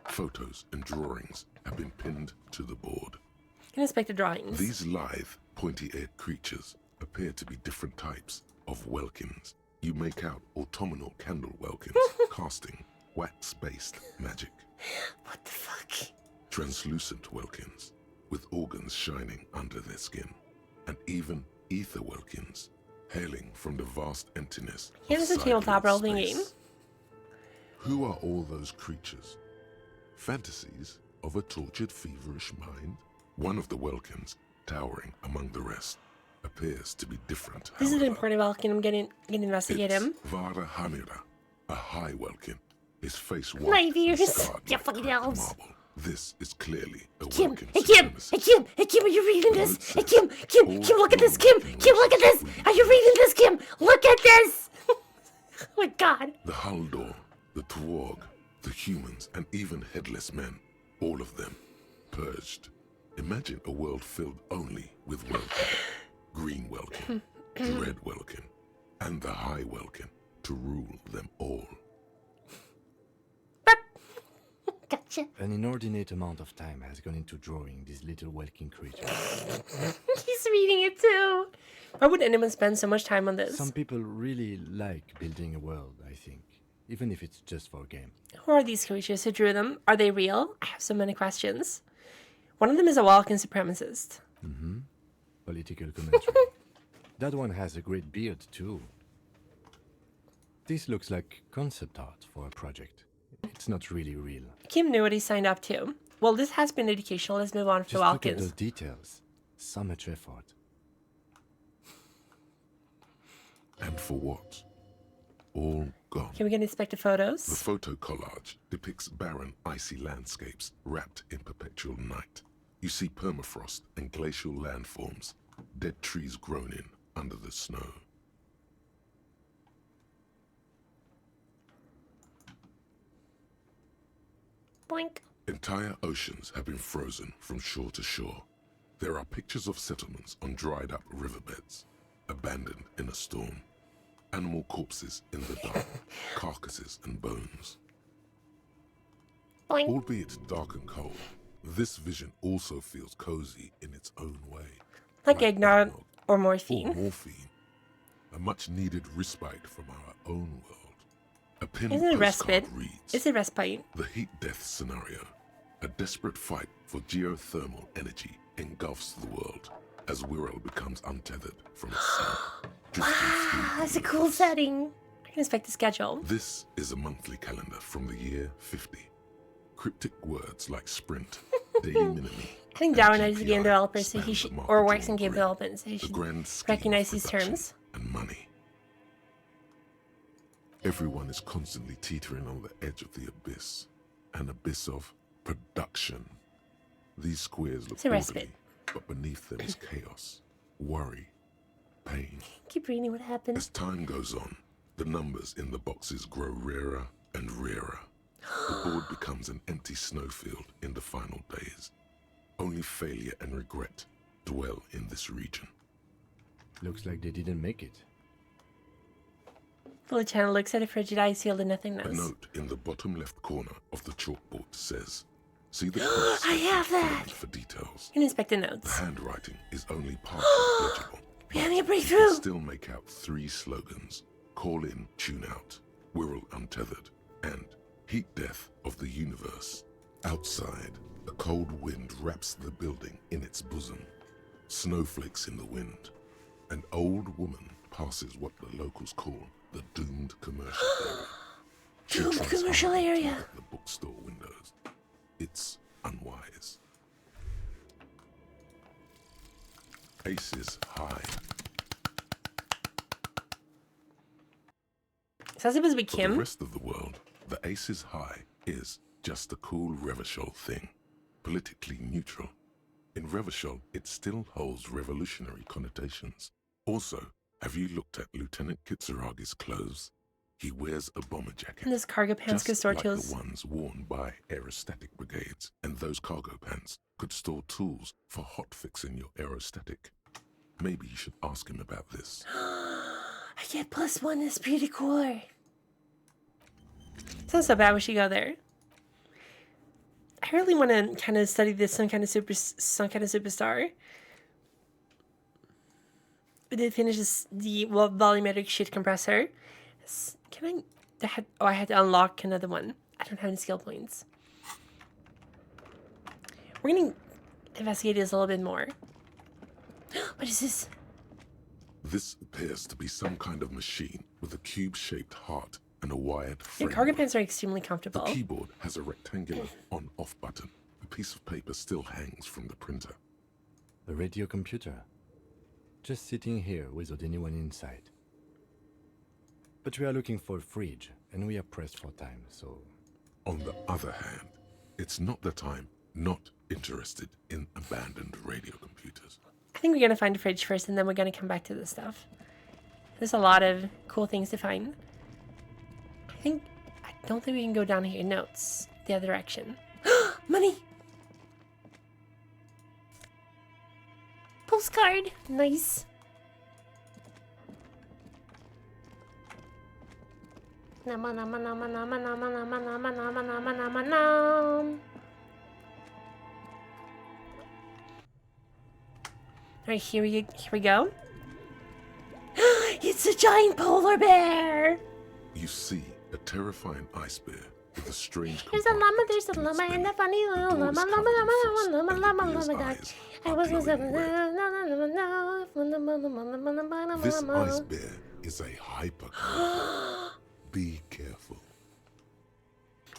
Photos and drawings have been pinned to the board. You can inspect the drawings. These lithe, pointy-eared creatures appear to be different types of welkins. You make out autumnal candle welkins, casting wax-based magic. What the fuck? Translucent welkins, with organs shining under their skin, and even ether welkins, hailing from the vast emptiness of Here's a tabletop sideways role-playing space. game. Who are all those creatures? Fantasies of a tortured, feverish mind? One of the welkins, towering among the rest, appears to be different. This is an however. important Welkin. I'm gonna investigate him. It's Vara Hamira, a high welkin. His face white, My ears. scarred You like fucking black elves. marble. This is clearly a Kim, welkin hey Kim, supremacist. hey Kim, hey Kim, are you reading this? Hey Kim, Kim, All Kim, look at this, Kim, non-Welkin Kim, look at this. races Are you reading this, Kim? Look at this. Oh my God. The Haldor, the Twarg, the humans, and even headless men, all of them purged. Imagine a world filled only with Welkin, Green Welkin, Dread Welkin, and the High Welkin to rule them all. Gotcha. An inordinate amount of time has gone into drawing these little welkin creatures. He's reading it too. Why would anyone spend so much time on this? Some people really like building a world, I think, even if it's just for a game. Who are these creatures? Who drew them? Are they real? I have so many questions. One of them is a Welkin supremacist. Political commentary. That one has a great beard, too. This looks like concept art for a project. It's not really real. Kim knew what he signed up to. Well, this has been educational. Let's move on to Just look at Walkins. those details. So much effort. And for what? All gone. Can we get inspect the photos? The photo collage depicts barren, icy landscapes wrapped in perpetual night. You see permafrost and glacial landforms, dead trees grown in under the snow. Boink. Entire oceans have been frozen from shore to shore. There are pictures of settlements on dried up riverbeds, abandoned in a storm. Animal corpses in the dark, carcasses and bones. Boink. Albeit dark and cold, this vision also feels cozy in its own way. Like eggnog or morphine. Or morphine. A much needed respite from our own world. A pin Isn't it postcard respite? reads, Is it respite? The heat death scenario. A desperate fight for geothermal energy engulfs the world as Wirral becomes untethered from its sun. Wow, that's a cool setting. I can inspect the schedule. This is a monthly calendar from the year 50. Cryptic words like sprint, daily minimi. I think and Darwin is a GPI game developer, so span he the should, market or works in game grid, development, so he the should grand scheme of recognize these production terms. and money. Everyone is constantly teetering on the edge of the abyss, an abyss of production. These squares look It's a respite. orderly, but beneath them is chaos, worry, pain. Keep reading what happened. As time goes on, the numbers in the boxes grow rarer and rarer. The board becomes an empty snowfield in the final days. Only failure and regret dwell in this region. Looks like they didn't make it. The lieutenant looks at a frigid eye sealed in A nothingness. note in the bottom left corner of the chalkboard says, "See the cross I have that! filled for details." You can inspect the The notes. handwriting is only partially legible. We're having a You breakthrough! can still make out 3 slogans: Call in, Tune out, Wirral Untethered, and Heat Death of the Universe. Outside, a cold wind wraps the building in its bosom. Snowflakes in the wind. An old woman passes what the locals call the doomed commercial area. She Doomed tries commercial hard to area. look at the bookstore windows. It's unwise. Aces high. Is that supposed to be For the Kim? rest of the world, the Aces High is just a cool Revachol thing, politically neutral. In Revachol, it still holds revolutionary connotations. Also, have you looked at Lieutenant Kitsuragi's clothes? He wears a bomber jacket, And those cargo pants could just store like tools. the ones worn by aerostatic brigades, and those cargo pants could store tools for hot-fixing your aerostatic. Maybe you should ask him about this. I get +1, that's pretty cool. It's not so bad we should go there. I really want to kind of study this some kind of superstar. We did finish the volumetric shit compressor. Can I had to unlock another one. I don't have any skill points. We're gonna investigate this a little bit more. What is this? This appears to be some kind of machine with a cube-shaped heart and a wired Your framework. cargo pants are extremely The comfortable. keyboard has a rectangular on-off button. A piece of paper still hangs from the printer. A radio computer. Just sitting here without anyone inside. But we are looking for a fridge, and we are pressed for time, so... On the other hand, it's not that I'm not interested in abandoned radio computers. I think we're gonna find a fridge first, and then we're gonna come back to this stuff. There's a lot of cool things to find. I don't think we can go down here. Notes. The other direction. Money! Postcard! Nice. Nama nama nama nama nama nama nama nama nama nama nam. Alright, here we go. It's a giant polar bear! You see a terrifying ice bear with a strange There's a llama, compartment there's a in its llama, and belly. a funny The little door is llama, covered in llama, frost, llama, and llama, the bear's llama, eyes I are was glowing red. This This ice bear is a hyper. Be careful.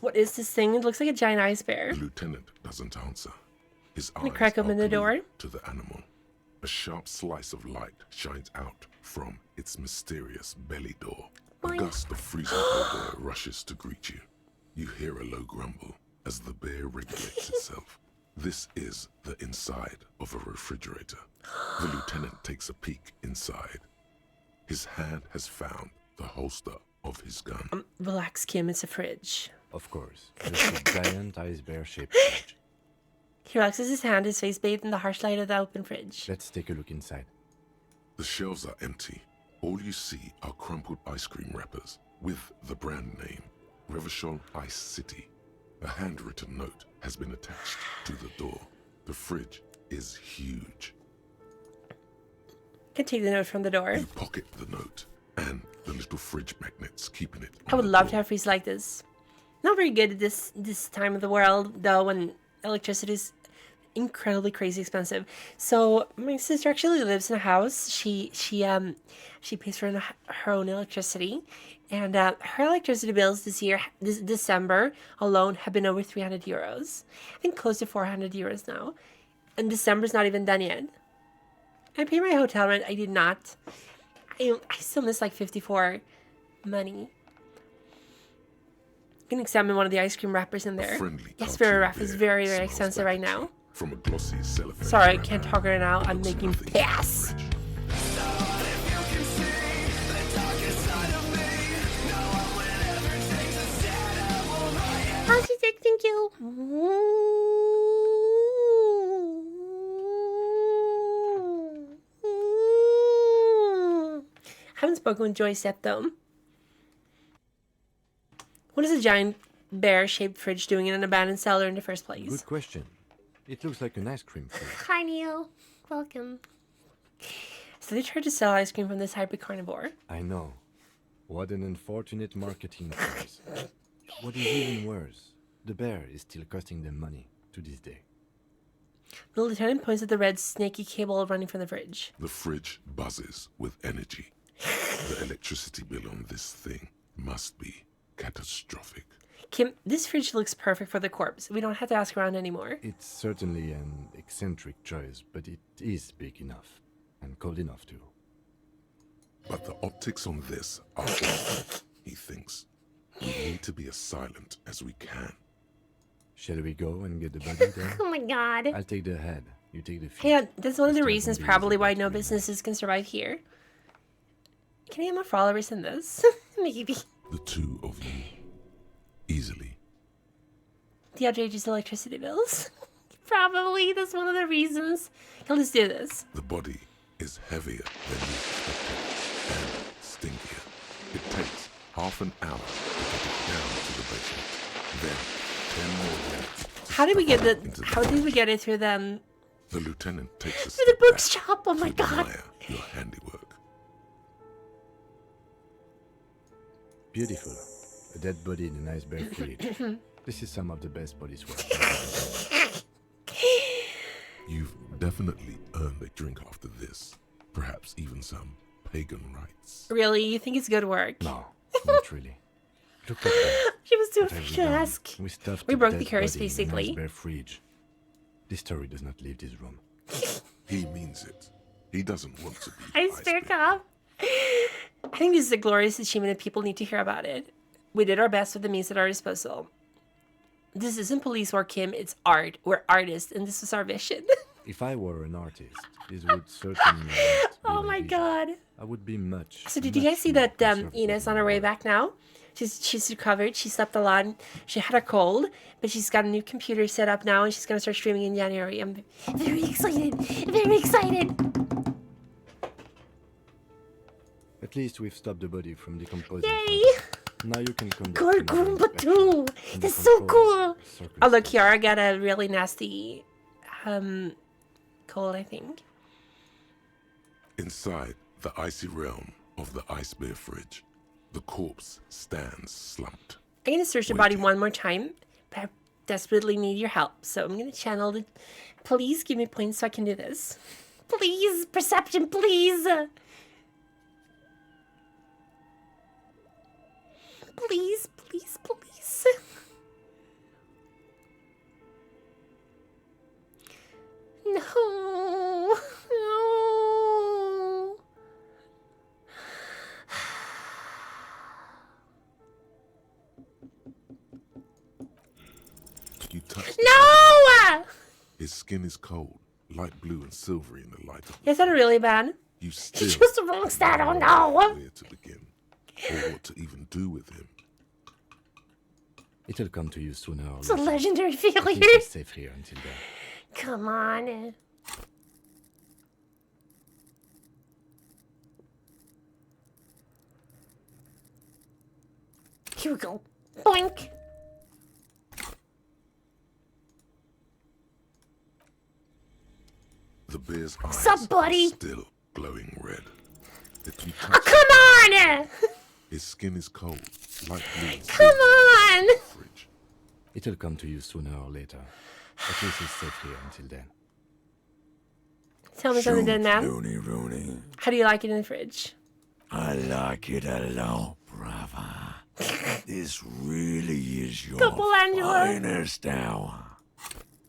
What is this thing? It looks like a giant ice bear. The lieutenant doesn't answer. His Can I eyes crack open are the door? glued to the animal. A sharp slice of light shines out from its mysterious belly door. A gust of freezing cold air rushes to greet you. You hear a low grumble as the bear regulates itself. This is the inside of a refrigerator. The lieutenant takes a peek inside. His hand has found the holster of his gun. Relax, Kim. It's a fridge. Of course. It's a giant ice bear-shaped fridge. He relaxes his hand, his face bathed in the harsh light of the open fridge. Let's take a look inside. The shelves are empty. All you see are crumpled ice cream wrappers with the brand name, Revachol Ice City. A handwritten note has been attached to the door. The fridge is huge. Can take the note from the door. You pocket the note and the little fridge magnets keeping it. I would love to have freeze like this. Not very good at this time of the world, though, when electricity is incredibly crazy expensive. So my sister actually lives in a house. She pays for her own electricity, and her electricity bills this December alone have been over 300 euros. I think close to 400 euros now, and December's not even done yet. I pay my hotel rent. I did not. I still miss like 54 money. You can examine one of the ice cream wrappers in there. Yes, very rough. It's very, very expensive right now. From a glossy cellophane. Sorry, I can't talk right now. I'm making pass. Oh, she said thank you. Haven't spoken with Joyce yet, though. What is a giant bear-shaped fridge doing in an abandoned cellar in the first place? Good question. It looks like an ice cream fridge. Hi, Neil. Welcome. So they tried to sell ice cream from this hybrid carnivore. I know. What an unfortunate marketing choice. What is even worse, the bear is still costing them money to this day. The lieutenant points at the red snaky cable running from the fridge. The fridge buzzes with energy. The electricity bill on this thing must be catastrophic. Kim, this fridge looks perfect for the corpse. We don't have to ask around anymore. It's certainly an eccentric choice, but it is big enough. And cold enough too. But the optics on this are awful, he thinks. We need to be as silent as we can. Shall we go and get the body then? Oh my god. I'll take the head. You take the feet. Yeah, that's one of the This reasons doesn't probably easy why to no remember. businesses can survive here. Can I get more followers in this? Maybe. The two of you. Easily. The outrageous electricity bills. Probably, that's one of the reasons. Okay, let's do this. The body is heavier than you expected and stinkier. It takes half an hour to get it down to the basement. Then 10 more minutes. to How did we get stuff it the? into How did we get it through them? The lieutenant takes a Through the step back bookshop. Oh my to god. admire your handiwork. Beautiful. A dead body in an ice bear fridge. This is some of the best bodies work. You've definitely earned a drink after this. Perhaps even some pagan rites. Really? You think it's good work? No, not really. Look at that. She was too What have afraid we to done? ask. We stuffed We a broke dead the curse, body in an basically. ice bear fridge. This story does not leave this room. He means it. He doesn't want to be Ice bear Ice Bear. cop. I think this is a glorious achievement and people need to hear about it. We did our best with the means at our disposal. This isn't police work, Kim. It's art. We're artists, and this is our vision. If I were an artist, this would certainly not be Oh my my vision. god. I would be much. So did you much guys see more that conservative Ina's on than her way you are. back now? She's recovered. She slept a lot. She had a cold, but she's got a new computer set up now, and she's gonna start streaming in January. I'm very excited. Very excited. At least we've stopped the body from decomposing. Yay! Now you can conduct Good another Goomba inspection too. in That's the so controlled cool. Oh look, circumstances. Kiara got a really nasty cold, I think. Inside the icy realm of the ice bear fridge, the corpse stands slumped. I'm gonna search the body one more time, but I desperately need your help. So I'm gonna channel the. Please give me points so I can do this. Please, perception, please. touch No! his skin is cold, light blue and silvery in the light of the Yes, that really bad. You still Just the wrong stat, oh no! where to begin, or what to even do with him. It'll come to you sooner or It's a later. legendary At least failure. it's safe here until then. Come on. Here we go. Boink. The bear's eyes Sup, buddy? are still glowing red. If you Oh, touch come on! his skin is cold, light blue and Come silvery on! in the fridge. It'll come to you sooner or later. At least it's safe here until then. Tell me something then, man. Looney Rooney. How do you like it in the fridge? I like it a lot, brother. This really is your Couple Angela. finest hour.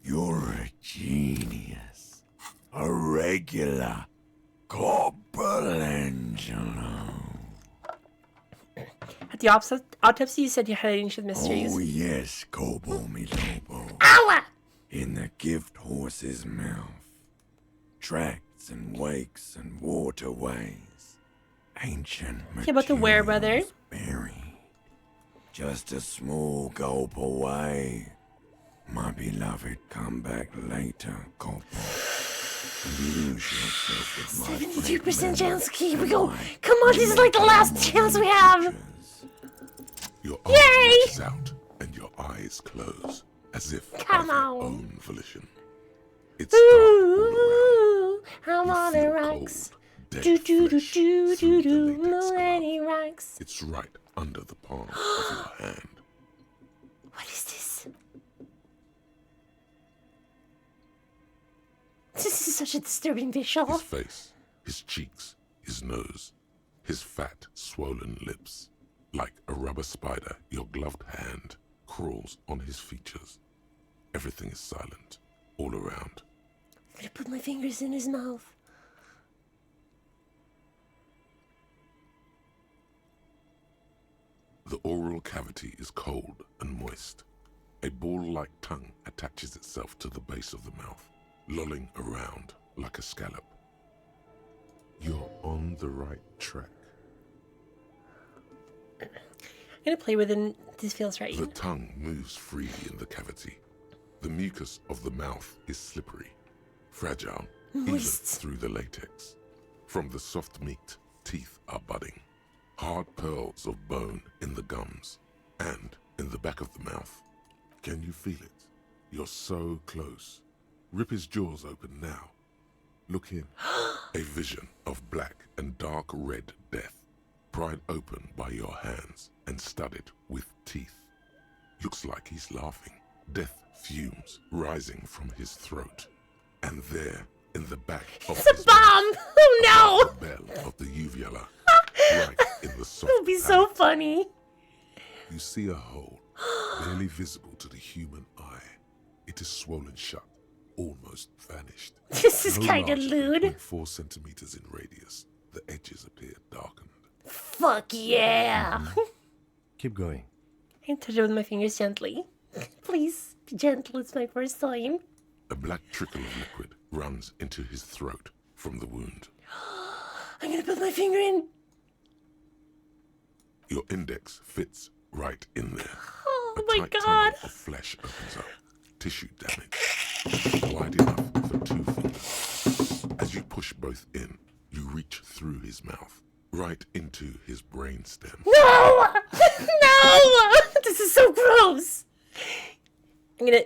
You're a genius. A regular Corporal Angelo. At the autopsy, you said you had ancient mysteries. Oh yes, Corporal me Lobo. Ow! In the gift horse's mouth. Tracts and wakes and waterways. Ancient Yeah, but the where, brother? materials buried. Just a small gulp away. My beloved, come back later, Corporal. Lose yourself with my 72% chance. Here we go. Come on, this is like the last chance we have. Your Yay! arm reaches out and your eyes close, as if Come by their on. own volition. It's dark all around. Ooh, I'm You on feel the cold, rocks. dead Do do do flesh do through do the do. latex glove. Lady rocks. It's right under the palm of your hand. What is this? This is such a disturbing visual. His face, his cheeks, his nose, his fat, swollen lips. Like a rubber spider, your gloved hand crawls on his features. Everything is silent, all around. I'm gonna put my fingers in his mouth. The oral cavity is cold and moist. A ball-like tongue attaches itself to the base of the mouth, lolling around like a scallop. You're on the right track. I'm gonna play with it. This feels right. The tongue moves freely in the cavity. The mucus of the mouth is slippery, fragile, even Moist. through the latex. From the soft meat, teeth are budding. Hard pearls of bone in the gums and in the back of the mouth. Can you feel it? You're so close. Rip his jaws open now. Look in. A vision of black and dark red death, pried open by your hands and studded with teeth. Looks like he's laughing. Death fumes rising from his throat. And there, in the back of It's a his bomb! Oh the bell of the uvula, right in the soft no! It would be so palate. funny. You see a hole, barely visible to the human eye. It is swollen shut, almost vanished. This is No kind of larger than lewd. 0.4 centimeters in radius. The edges appear darkened. Fuck yeah! Keep going. I can touch it with my fingers gently. Please, be gentle. It's my first time. A black trickle of liquid runs into his throat from the wound. I'm gonna put my finger in. Your index fits right in there. Oh A my tight god! tunnel of flesh opens up. Tissue damage. Wide enough for 2 fingers. As you push both in, you reach through his mouth, right into his brainstem. No! No! This is so gross. I'm gonna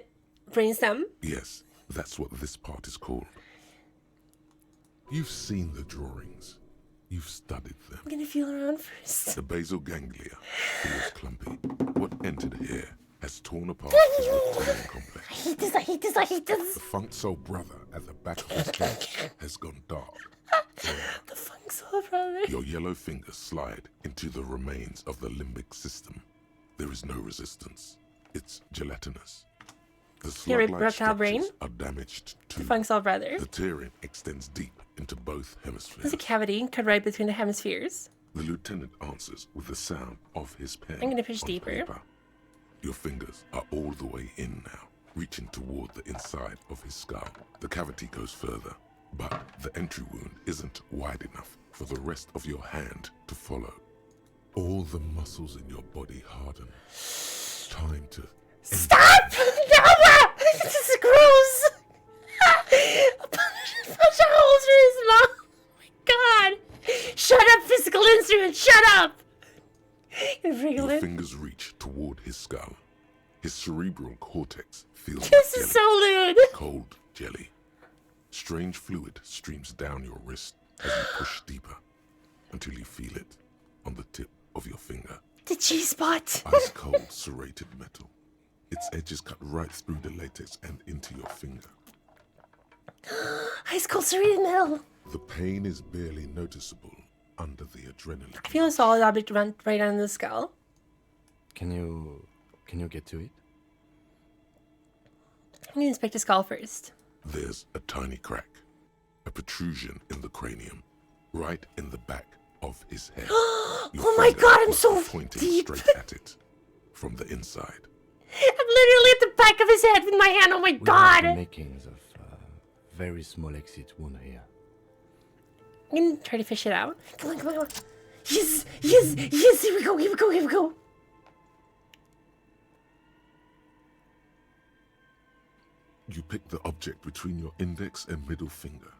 brainstem. Yes, that's what this part is called. You've seen the drawings. You've studied them. I'm gonna feel around first. The basal ganglia feels clumpy. What entered here has torn apart his reptilian complex. I hate this. I hate this. I hate this. The funk soul brother at the back of his head has gone dark. The funk soul brother. Your yellow fingers slide into the remains of the limbic system. There is no resistance. It's gelatinous. The Your slug-like reptile brain? structures are damaged too. The funk soul brother. The tearing extends deep into both There's hemispheres. a cavity cut right between the hemispheres. The lieutenant answers with the sound of his pen. I'm gonna push on deeper. paper. Your fingers are all the way in now. reaching toward the inside of his skull. The cavity goes further, but the entry wound isn't wide enough for the rest of your hand to follow. All the muscles in your body harden. Time to Stop! No! This is gross! A bunch of holes in his mouth. Oh my god! Shut up, physical instrument! Shut up! Your fingers reach toward his skull. His cerebral cortex feels This like is jelly. so lewd. Cold jelly. Strange fluid streams down your wrist as you push deeper until you feel it on the tip of your finger. The G-spot. Ice cold serrated metal. Its edges cut right through the latex and into your finger. Ice cold serrated metal. The pain is barely noticeable under the adrenaline. I feel a solid object went right under the skull. Can you get to it? I'm gonna inspect the skull first. There's a tiny crack, a protrusion in the cranium, right in the back of his head. Oh my god, I'm so pointing deep. straight at it from the inside. I'm literally at the back of his head with my hand. Oh my We have god. the makings of very small exit wound here. I'm gonna try to fish it out. Come on, come on, come on. Yes, yes, yes. Here we go, here we go, here we go. You pick the object between your index and middle finger.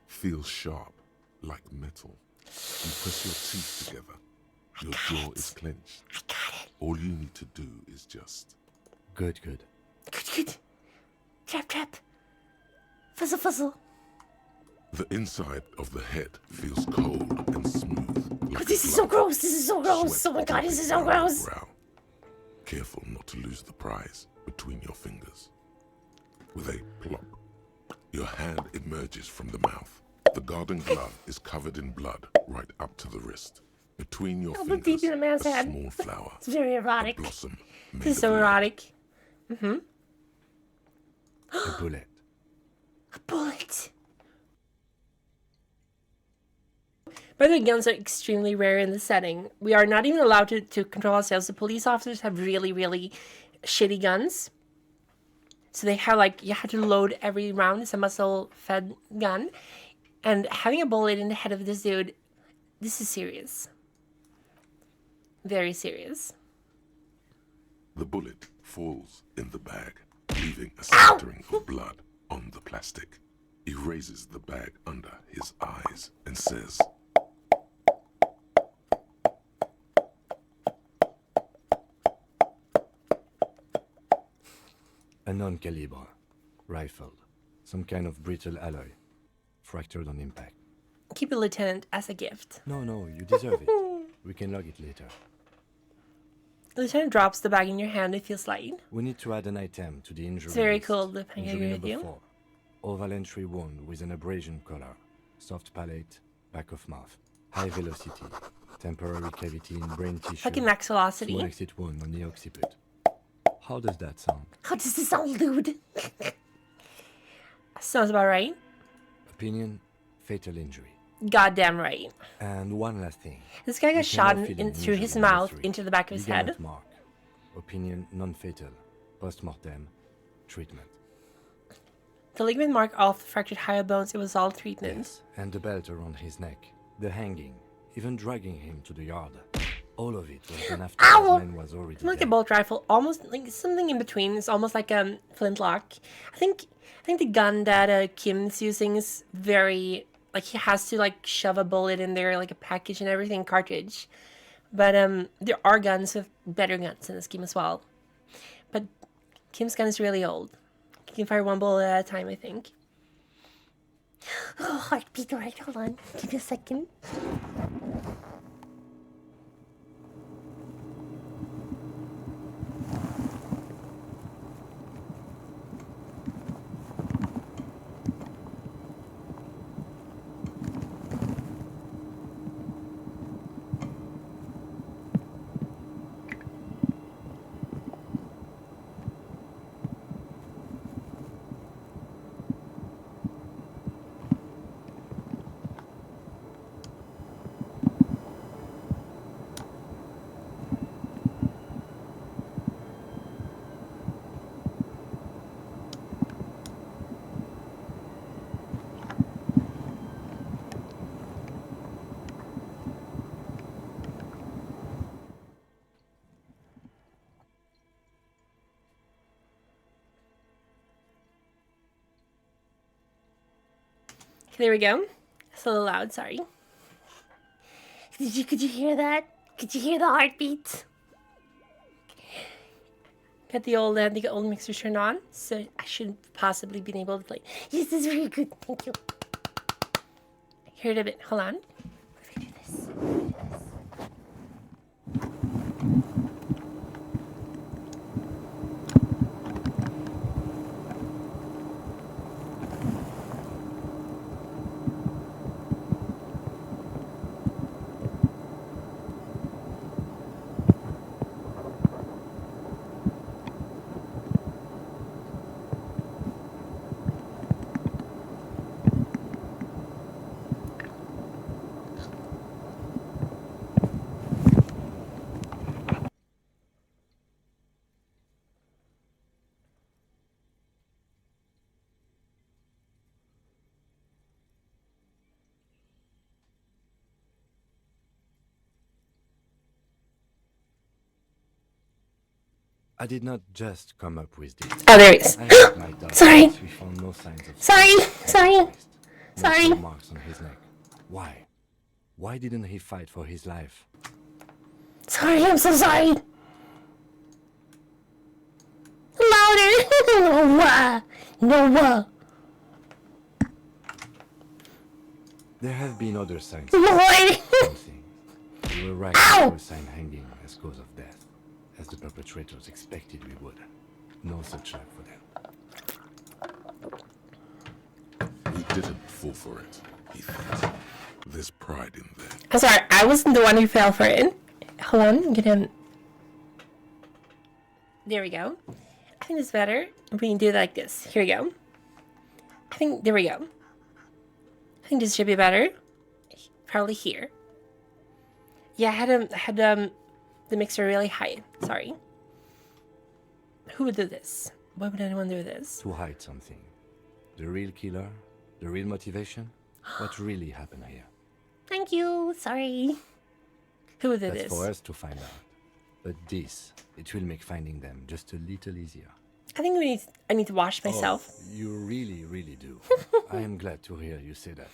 Feels sharp, like metal. You press your teeth together. Your jaw is clenched. I got it. All you need to do is just... Good, good. Good, good. Trap, trap. Fuzzle, fuzzle. The inside of the head feels cold and smooth. Oh, Like this is so blood. gross. This is so gross. Sweat Oh my god, this is so dripping down your gross. brow. Careful not to lose the prize between your fingers. With a plop, your hand emerges from the mouth. The garden glove is covered in blood right up to the wrist. Between your Oh, but fingers, deep in the man's a head. small flower, It's very a erotic. blossom made This is of so lead. erotic. A bullet. A bullet. By the way, guns are extremely rare in this setting. We are not even allowed to control ourselves. The police officers have really, really shitty guns. So they have you have to load every round. It's a muscle-fed gun. And having a bullet in the head of this dude, this is serious. Very serious. The bullet falls in the bag, leaving a smattering of blood on the plastic. He raises the bag under his eyes and says, A non-caliber. Rifled. Some kind of brittle alloy. Fractured on impact. Keep it, Lieutenant, as a gift. No, you deserve it. We can log it later. The Lieutenant drops the bag in your hand. It feels light. We need to add an item to the injury It's very list. cool, Lupin. I Injury agree with number you. 4. Oval entry wound with an abrasion color. Soft palate, back of mouth. High velocity. Temporary cavity in brain tissue. Fucking max velocity. Small exit wound on the occiput. How does that sound? How does this sound, dude? Sounds about right. Opinion, fatal injury. Goddamn right. And one last thing. This guy You got shot cannot fill in in through injury his number mouth 3. into the back of his head. Ligament mark. Opinion non-fatal. Post-mortem. Treatment. The ligament mark off the fractured hyoid bones. It was all treatment. Yes. And the belt around his neck. The hanging. Even dragging him to the yard. All of it was done after Ow! the man was already Like a dead. bolt rifle, almost like something in between. It's almost like a flintlock. I think the gun that Kim's using is very he has to shove a bullet in there, like a package and everything, cartridge. But there are guns with better guns in this game as well. But Kim's gun is really old. You can fire one bullet at a time, I think. Oh, heartbeat. All right, hold on. Give me a second. there we go. It's a little loud, sorry. Could you hear that? Could you hear the heartbeat? Got the old mixer turned on, so I should possibly be able to play. Yes, that's very good. Thank you. Hear it a bit. Hold on. What if I do this? I did not just come up with this. Oh, there it is. I asked my dog. Sorry. We found no signs of Sorry. no Sorry. marks on his neck. Why? Why didn't he fight for his life? Sorry, I'm so sorry. Louder. No. There have been other signs. Lord. Something. You were right to a sign hanging as cause of death, as the perpetrators expected we would. No such luck for them. He didn't fall for it, he thinks. There's pride in there. I'm sorry, I wasn't the one who fell for it. Hold on, get him. There we go. I think it's better. We can do it like this. Here we go. There we go. I think this should be better. Probably here. Yeah, I had the mixer really high. Sorry. Who would do this? Why would anyone do this? To hide something. The real killer? The real motivation? What really happened here? Thank you. Sorry. Who would do That's this? for us to find out. But this, it will make finding them just a little easier. I think I need to wash myself. Oh, you really, really do. I am glad to hear you say that.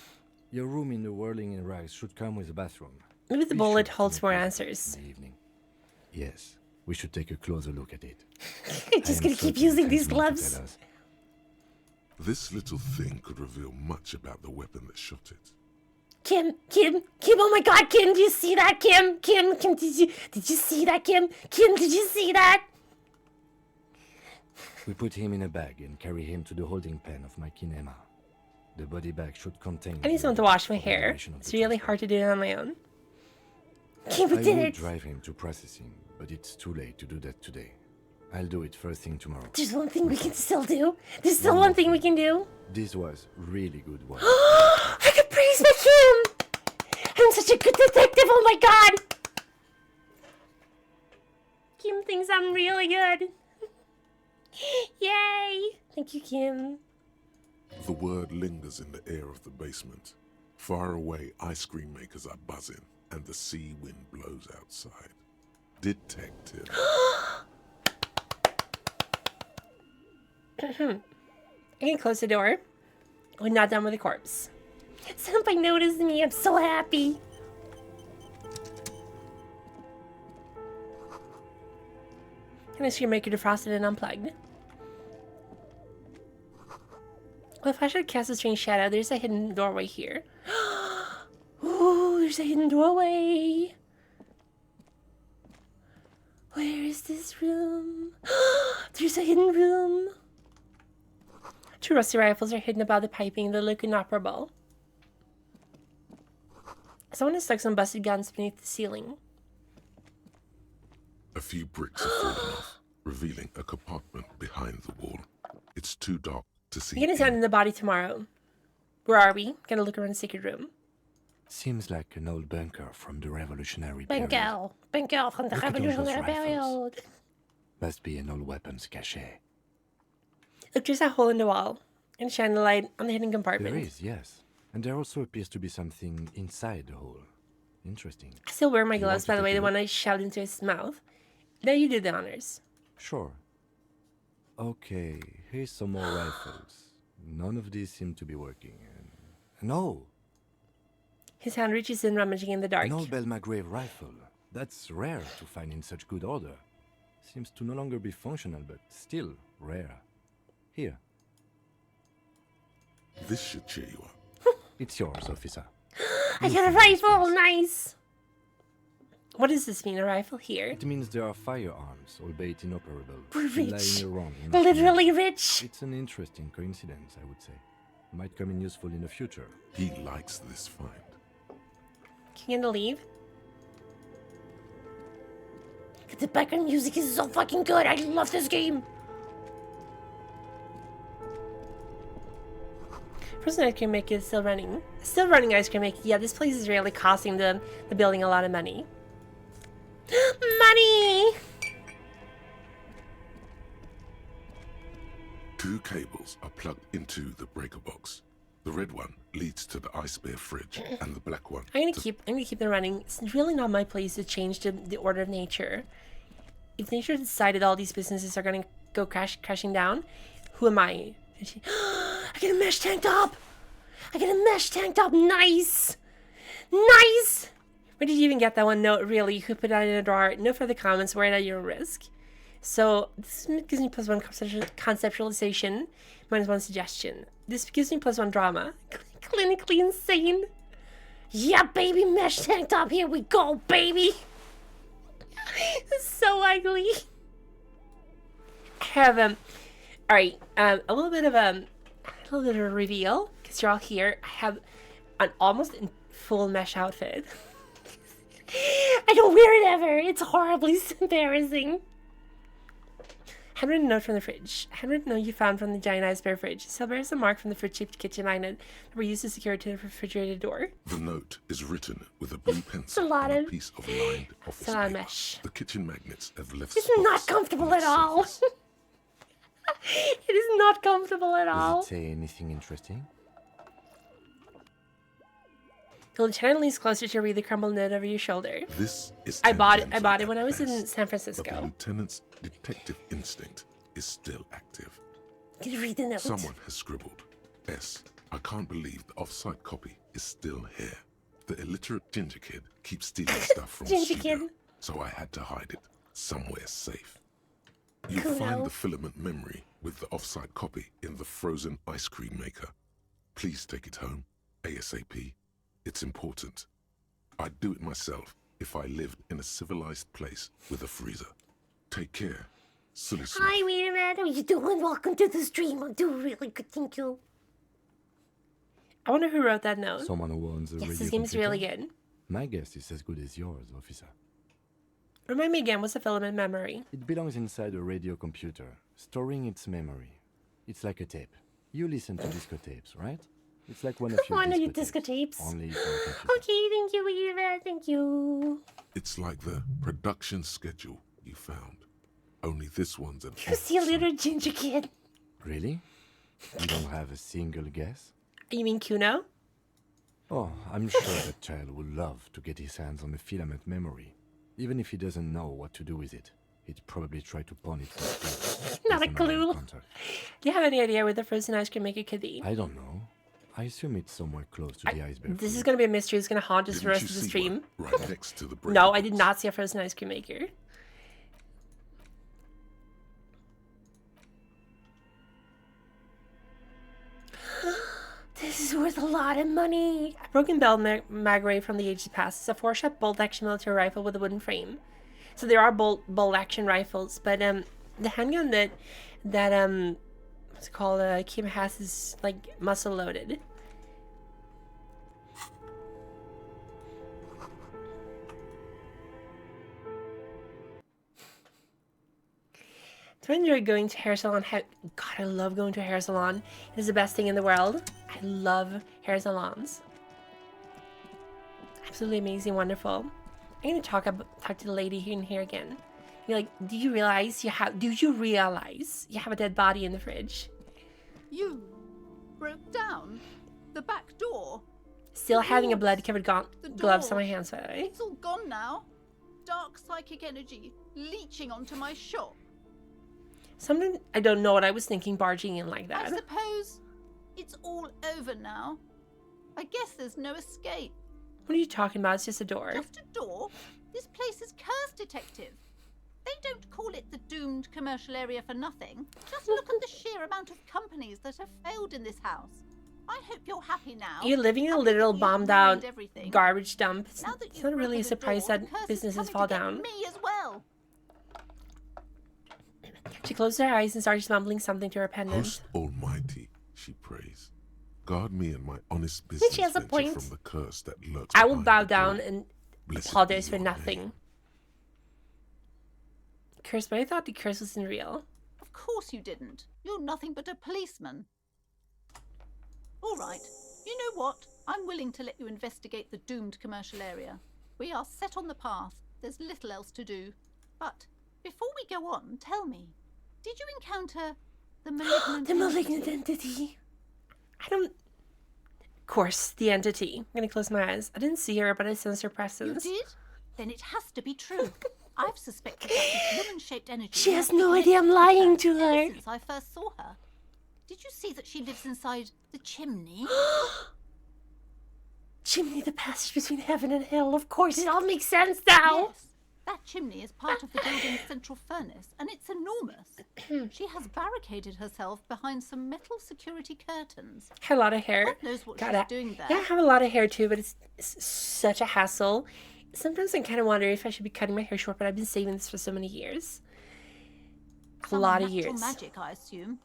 Your room in the Whirling in Rags should come with a bathroom. Maybe the Be bullet sure to holds make more it answers. in the evening. Yes, we should take a closer look at it. I'm just gonna keep using these gloves. This little thing could reveal much about the weapon that shot it. Kim, oh my god, Kim, did you see that, Kim, did you see that, Kim, did you see that? We put him in a bag and carry him to the holding pen of my kinema. The body bag should contain... I need someone to wash my hair. It's really hard to do it on my own. Kim, we I did would it. drive him to processing, but it's too late to do that today. I'll do it first thing tomorrow. There's one thing we can still do. There's still one thing we can do. This was really good work. I can praise my Kim. I'm such a good detective. Oh my god. Kim thinks I'm really good. Yay. Thank you, Kim. The word lingers in the air of the basement. Far away, ice cream makers are buzzing, and the sea wind blows outside. Detective. I can close the door. We're not done with the corpse. Somebody noticed me. I'm so happy. Can I see your maker defrosted and unplugged? Well, if I should cast a strange shadow, there's a hidden doorway here. Ooh, there's a hidden doorway. Where is this room? There's a hidden room. Two rusty rifles are hidden above the piping that look inoperable. Someone has stuck some busted guns beneath the ceiling. A few bricks have fallen off, revealing a compartment behind the wall. It's too dark to see. You're gonna sound in the body tomorrow. Where are we? Gonna look around the secret room. Seems like an old bunker from the Revolutionary period. Bunker from the Look at all those Revolutionary rifles. period. Must be an old weapons cache. Look, there's a hole in the wall. And shine the light on the hidden compartment. There is, yes. And there also appears to be something inside the hole. Interesting. I still wear my You gloves, want to by the take way, a the look? one I shoved into his mouth. Now you do the honors. Sure. Okay, here's some more rifles. None of these seem to be working. No, His hand reaches in, rummaging in the dark. an old Belmagrave rifle. That's rare to find in such good order. Seems to no longer be functional, but still rare. Here, This should cheer you up. it's yours, officer. I got a rifle! Nice! What does this mean, a rifle here? It means there are firearms, albeit inoperable. We're lying rich. around in Literally Australia. rich! It's an interesting coincidence, I would say. Might come in useful in the future. He likes this find. Can you leave? The background music is so fucking good. I love this game. Frozen ice cream maker is still running. Still running ice cream maker. Yeah, this place is really costing the building a lot of money. Money! 2 cables are plugged into the breaker box. The red one leads to the ice bear fridge, and the black one. I'm gonna keep them running. It's really not my place to change the order of nature. If nature decided all these businesses are gonna go crashing down, who am I? I get a mesh tank top. I get a mesh tank top. Nice. Nice. Where did you even get that one? No, really. Who put that in a drawer? No further comments. Wear it at your risk. So this gives me +1 conceptualization, -1 suggestion. This gives me +1 drama. Clinically insane. Yeah, baby, mesh tank top. Here we go, baby. It's so ugly. I have all right, a little bit of a reveal because you're all here. I have an almost full mesh outfit. I don't wear it ever. It's horribly embarrassing. Handwritten note from the fridge. Handwritten note you found from the giant ice bear fridge. Still bears a mark from the fridge-shaped kitchen magnet that were used to secure it to the refrigerator door. The note is written with a blue a pencil lot on a of- piece of lined office It's a lot of paper. mesh. The kitchen magnets have left It's spots not comfortable on at the all. surface. It is not comfortable at all. Does it say anything interesting? The lieutenant leans closer to read the crumbled note over your shoulder. This is I 10 bought it. gems I bought it at when I was in best, San but the Francisco. lieutenant's detective instinct is still active. Can you read the note? Someone has scribbled, S. I can't believe the off-site copy is still here. The illiterate ginger kid keeps stealing stuff from the Ginger studio, kid. so I had to hide it somewhere safe. You'll Cool. find the filament memory with the off-site copy in the frozen ice cream maker. Please take it home, ASAP. It's important. I'd do it myself if I lived in a civilized place with a freezer. Take care. Silly Smith. Hi, wait a minute. How are you doing? Welcome to the stream. I'm doing really good, thank you. I wonder who wrote that note. Someone who owns a Yes, radio this game is really computer? good. My guess is as good as yours, officer. Remind me again, what's the filament memory? It belongs inside a radio computer, storing its memory. It's like a tape. You listen to disco tapes, right? It's like one of your One of your disco disco tapes. Only for a computer. Okay, thank you, wait a minute. Thank you. It's like the production schedule you found. Only this one's an You see a off-site. little ginger kid. Really? You don't have a single guess? You mean Kuno? Oh, I'm sure that child would love to get his hands on a filament memory. Even if he doesn't know what to do with it, he'd probably try to pawn it for scraps. Not as a an clue. iron contract. Do you have any idea where the frozen ice cream maker could be? I don't know. I assume it's somewhere close to the iceberg. This is going to be a mystery. It's going to haunt us for the Didn't rest you of the see stream. one right next to the breaker No, I did box? not see a frozen ice cream maker. This is worth a lot of money. A broken bell magray from the ages past. It's a 4-shot bolt-action military rifle with a wooden frame. So there are bolt-action rifles, but the handgun that what's it called? Kim has is like muzzle-loaded. Do I enjoy going to hair salon? God, I love going to a hair salon. It is the best thing in the world. I love hair salons. Absolutely amazing, wonderful. I'm gonna talk to the lady in here again. You're like, do you realize you have a dead body in the fridge? You broke down the back door. Still The having a doors. blood-covered The gloves on door. my hands, by the way. It's all gone now. Dark psychic energy leeching onto my shop. Something I don't know what I was thinking, barging in like I that. suppose it's all over now. I guess there's no escape. What are you talking about? It's just a door. Just a door? This place is cursed, Detective. They don't call it the doomed commercial area for nothing. Just look at the sheer amount of companies that have failed in this house. I hope you're happy now. You're living in a little bombed out garbage dump. It's not really a surprise that businesses fall down. Me as well. She closed her eyes and started mumbling something to her pendant. Host Almighty, she prays. Guard me and my honest business she has a venture point. from the curse that lurks I will behind bow the down door. and Blessed apologize be for your nothing. name. Curse, but I thought the curse wasn't real. Of course you didn't. You're nothing but a policeman. All right. You know what? I'm willing to let you investigate the doomed commercial area. We are set on the path. There's little else to do. But before we go on, tell me, did you encounter the malignant The malignant entity. I don't... Of course, the entity. I'm gonna close my eyes. I didn't see her, but I sense her You presence. did? Then it has to be true. I've suspected that this woman-shaped energy... She has must be no connected idea I'm lying to ever her. since I first saw her. Did you see that she lives inside the chimney? Chimney, the passage between heaven and hell. Of course, it all makes sense now. Yes. That chimney is part of the building's central furnace, and it's enormous. She has barricaded herself behind some metal security curtains. I have a lot of hair. God knows what God, she's doing there. Yeah, I have a lot of hair too, but it's such a hassle. Sometimes I kind of wonder if I should be cutting my hair short, but I've been saving this for so many years. A lot of years. Magic, I assume.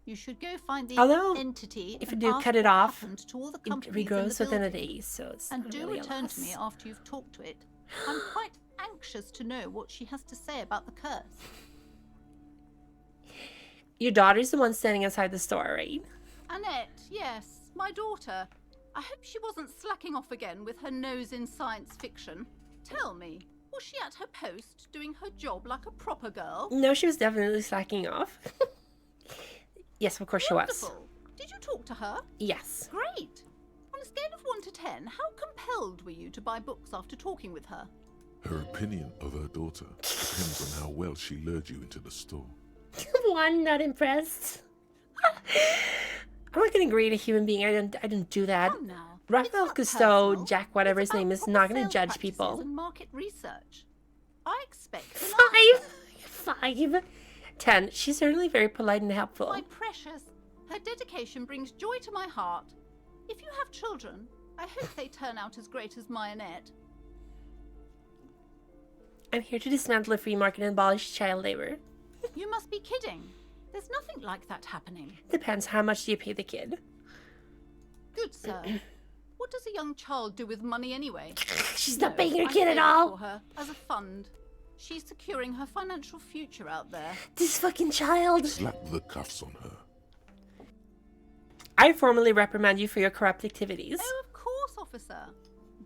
You should go find the Although, entity. if I and do ask cut it what off, happened to all the it companies in regrows the within a building. day, so it's And not do really a return loss. to me after you've talked to it. I'm quite anxious to know what she has to say about the curse. Your daughter's the one standing outside the store, right? Annette, yes, my daughter. I hope she wasn't slacking off again with her nose in science fiction. Tell me, was she at her post doing her job like a proper girl? No, she was definitely slacking off. Yes, of course she was. Wonderful. Did you talk to her? Yes. Great. On a scale of 1 to 10, how compelled were you to buy books after talking with her? Her opinion of her daughter depends on how well she lured you into the store. One, not impressed. I'm not gonna grade a human being. I don't do that. Come now. Raphael It's not Cousteau, personal. Jack, whatever It's his name about is, proper not gonna sales judge practices people. and market research. I expect an Five. 10. She's certainly very polite and helpful. My precious, her dedication brings joy to my heart. If you have children, I hope they turn out as great as my Annette. I'm here to dismantle the free market and abolish child labor. You must be kidding. There's nothing like that happening. Depends how much do you pay the kid. Good sir. What does a young child do with money anyway? She's not No, paying her I kid at save it all. for her as a fund. She's securing her financial future out there. This fucking child. Slap the cuffs on her. I formally reprimand you for your corrupt activities. Oh, of course, officer.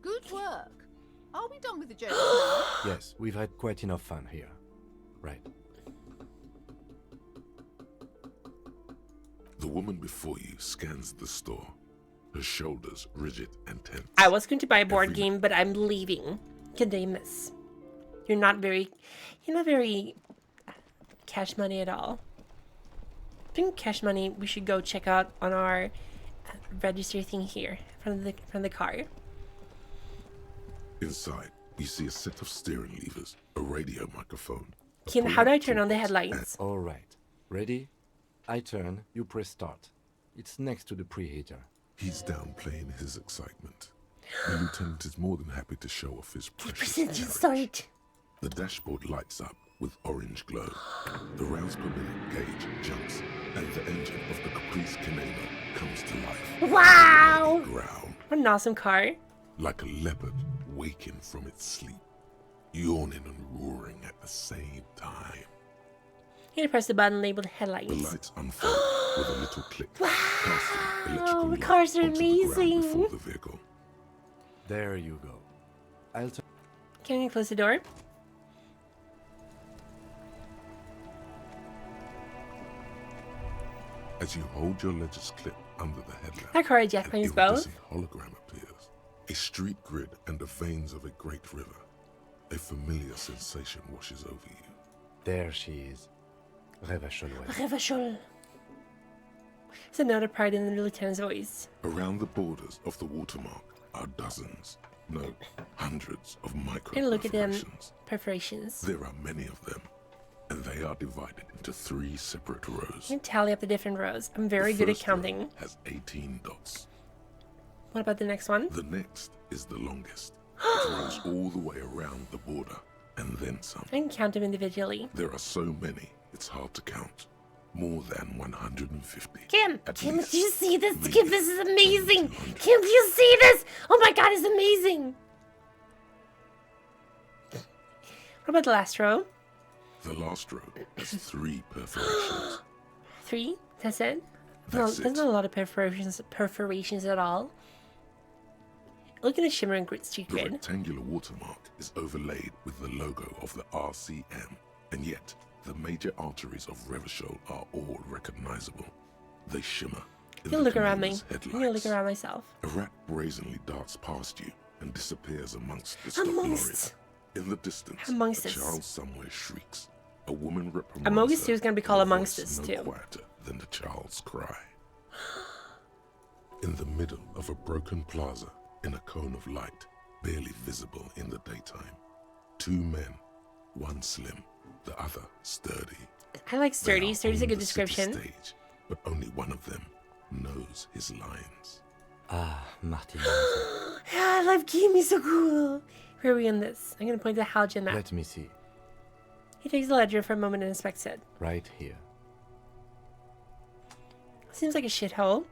Good work. Are we done with the jokes now? Yes, we've had quite enough fun here. Right. The woman before you scans the store, her shoulders rigid and tense. I was going to buy a board Every- game, but I'm leaving. Condamus. You're not very cash money at all. Speaking of cash money, we should go check out on our register thing here from the car. Inside, you see a set of steering levers, a radio microphone. a Kim, how do I bullet turn on the toolbox, headlights? All right. Ready? I turn, you press start. It's next to the preheater. He's downplaying his excitement. The lieutenant is more than happy to show off his precious Percentage carriage. start. The dashboard lights up with orange glow. The rounds per minute gauge jumps, and the engine of the Caprice Canelo comes to life. Wow. Growl, What an awesome car. like a leopard waking from its sleep, yawning and roaring at the same time. Here, press the button labeled The headlights. lights unfold with a little click, casting electrical the light cars are onto the ground amazing. before the vehicle. There you go. I'll turn. Can you close the door? As you hold your ledger's clip under the headlamp, That car is Jack an Plains both. iridescent hologram appears. A street grid and the veins of a great river. A familiar sensation washes over you. There she is. Reva Cholwell. Revachol. There's another pride in the lieutenant's voice. Around the borders of the watermark are dozens, no, hundreds of micro And look at them perforations. perforations. There are many of them, and they are divided into 3 separate rows. You can tally up the different rows. I'm very good at first row counting. has 18 dots. What about the next one? The next is the longest. It runs all the way around the border, and then some. I can count them individually. There are so many, it's hard to count. More than 150. Kim, At Kim, least. do you see this? Maybe Kim, this is amazing. 200. Kim, do you see this? Oh my god, it's amazing. What about the last row? The last row has 3 perforations. 3? That's it? That's There's it. not a lot of perforations at all. Look at the shimmering streak The grid. rectangular watermark is overlaid with the logo of the RCM, and yet the major arteries of Revachol are all recognizable. They shimmer in I'm the gonna look around me. commander's I'm gonna look headlights. around myself. A rat brazenly darts past you and disappears amongst the stock lorries. Amongst. In the distance, Amongst a us. child somewhere shrieks. A woman reprimands Amongst her Us is gonna be in called a Amongst voice Us, no too. quieter than the child's cry. In the middle of a broken plaza, in a cone of light, barely visible in the daytime, 2 men, one slim, the other sturdy. I like They sturdy. are Sturdy's a on good the city description. stage, but only one of them knows his lines. Ah, Martin. Yeah, I love Kim, he's so cool. Where are we in this? I'm gonna point to the halogen map. Let me see. He takes the ledger for a moment and inspects it. Right here. Seems like a shithole.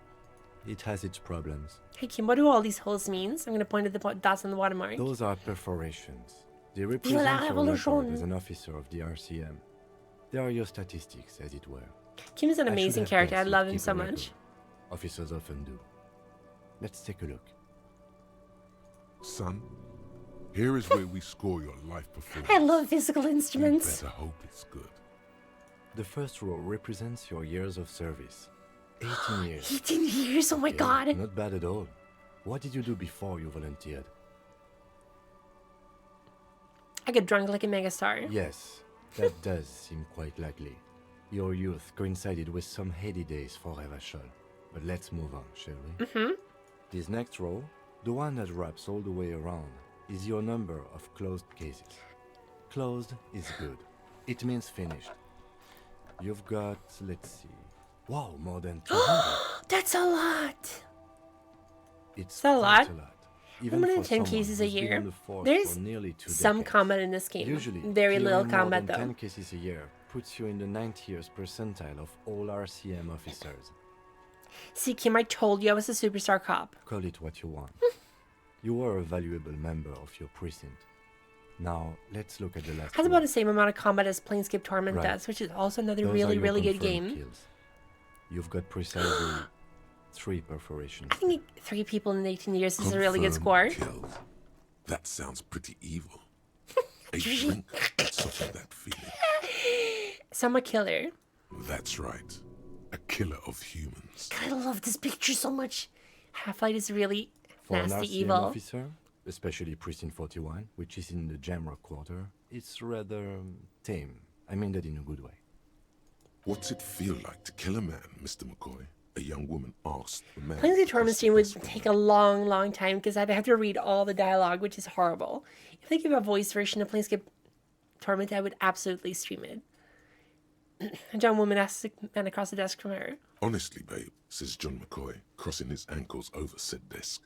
It has its problems. Hey Kim, what do all these holes mean? I'm gonna point at the dots on the watermark. Those are perforations. They la represent your révolution. record as an officer of the RCM. They are your statistics, as it were. Kim is an I should amazing have character. I guessed love you'd him keep so a record. much. Officers often do. Let's take a look. Son, here is where we score your life performance. I love physical You instruments. better hope it's good. The first row represents your years of service. 18 years. 18 years, oh my Yeah, god. Not bad at all. What did you do before you volunteered? I get drunk like a megastar. Yes, that does seem quite likely. Your youth coincided with some heady days for Revachol. But let's move on, shall we? Mm-hmm. This next row, the one that wraps all the way around, is your number of closed cases. Closed is good. It means finished. You've got, let's see. Wow, more than 200. That's a lot. It's that a quite lot? Even More than for 10 someone cases a who's been year. on the force There's for nearly 2 some decades. combat in this game. Usually, Very little clearing more combat than though. 10 cases a year puts you in the 90th percentile of all RCM officers. See, Kim, I told you I was a superstar cop. Call it what you want. You were a valuable member of your precinct. Now, let's look at the last Has row. about the same amount of combat as Planescape Torment Right. does, which is also another Those are really, your really good confirmed game. kills. You've got precisely 3 perforations. I think 3 people in 18 years is a really good Confirmed score. Killed. That sounds pretty evil. A drink would soften that feeling. So I'm a killer. That's right. A killer of humans. I love this picture so much. Half-Light is really For an nasty RCM evil. officer, especially Precinct 41, which is in the Jamrock Quarter, it's rather tame. I mean that in a good way. What's it feel like to kill a man, Mr. McCoy? A young woman asked the man. Playing the Torment stream would Yes, take a long, long time because I'd have to read all the dialogue, which is horrible. If they give a voice version of Planescape Torment, I would absolutely stream it. A young woman asks the man across the desk from her. Honestly, babe, says John McCoy, crossing his ankles over said desk.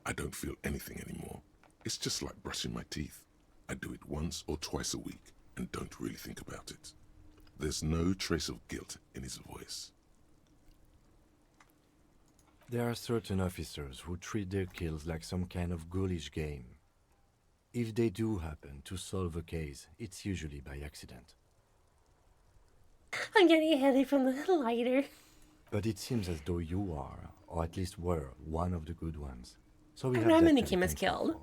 I don't feel anything anymore. It's just like brushing my teeth. I do it once or twice a week and don't really think about it. There's no trace of guilt in his voice. There are certain officers who treat their kills like some kind of ghoulish game. If they do happen to solve a case, it's usually by accident. I'm getting a headache from the lighter. But it seems as though you are, or at least were, one of the good ones. So we I have don't know how that many to be Kim has thankful killed. for.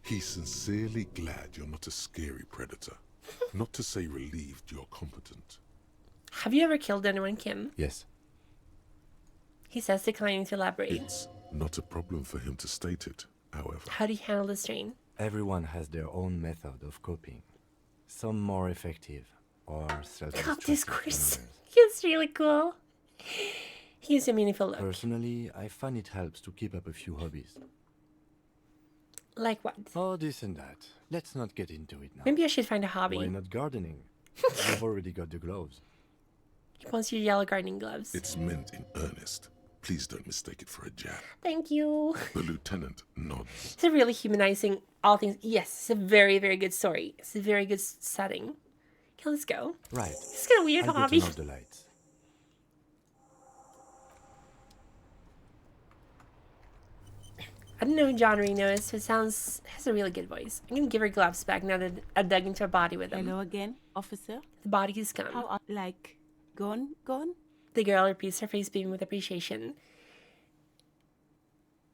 He's sincerely glad you're not a scary predator. Not to say relieved you're competent. Have you ever killed anyone, Kim? Yes. He says, declining to elaborate. It's not a problem for him to state it, however. How do you handle the strain? Everyone has their own method of coping. Some more effective, or God, self-destructive this than course. others. It's really cool. He gives you a meaningful look. Personally, I find it helps to keep up a few hobbies. Like what? Oh, this and that. Let's not get into it now. Maybe I should find a hobby. Why not gardening? You've already got the gloves. He wants your yellow gardening gloves. It's meant in earnest. Please don't mistake it for a jab. Thank you. The lieutenant nods. It's a really humanizing all things. Yes, it's a very, very good story. It's a very good setting. Okay, let's go. Right. It's got a weird I'll go hobby. turn off the lights. I don't know who John Reno is, but it has a really good voice. I'm gonna give her gloves back now that I dug into her body with them. Hello again, officer. The body is gone. How like gone? The girl repeats, her face beaming with appreciation.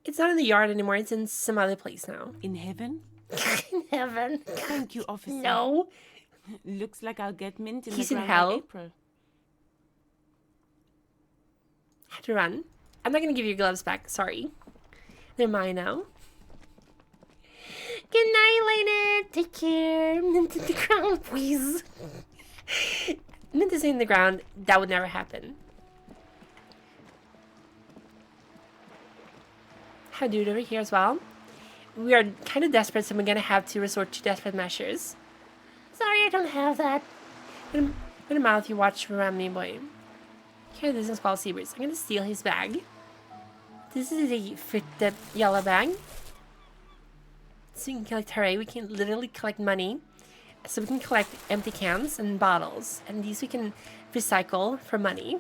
It's not in the yard anymore, it's in some other place now. In heaven? In heaven. Thank you, officer. No. Looks like I'll get mint in He's the in ground by hell. April. I had to run. I'm not gonna give you your gloves back, sorry. They're mine now. Good night, Lena. Take care. Mint in the ground, please. Mint is in the ground. That would never happen. How do it over here as well? We are kind of desperate, so we're gonna have to resort to desperate measures. Sorry, I don't have that. In a mouth, you watch around me, boy. Here, this is Paul Siebers. I'm gonna steal his bag. This is a fitted yellow bag. So we can collect, hooray, we can literally collect money. So we can collect empty cans and bottles. And these we can recycle for money.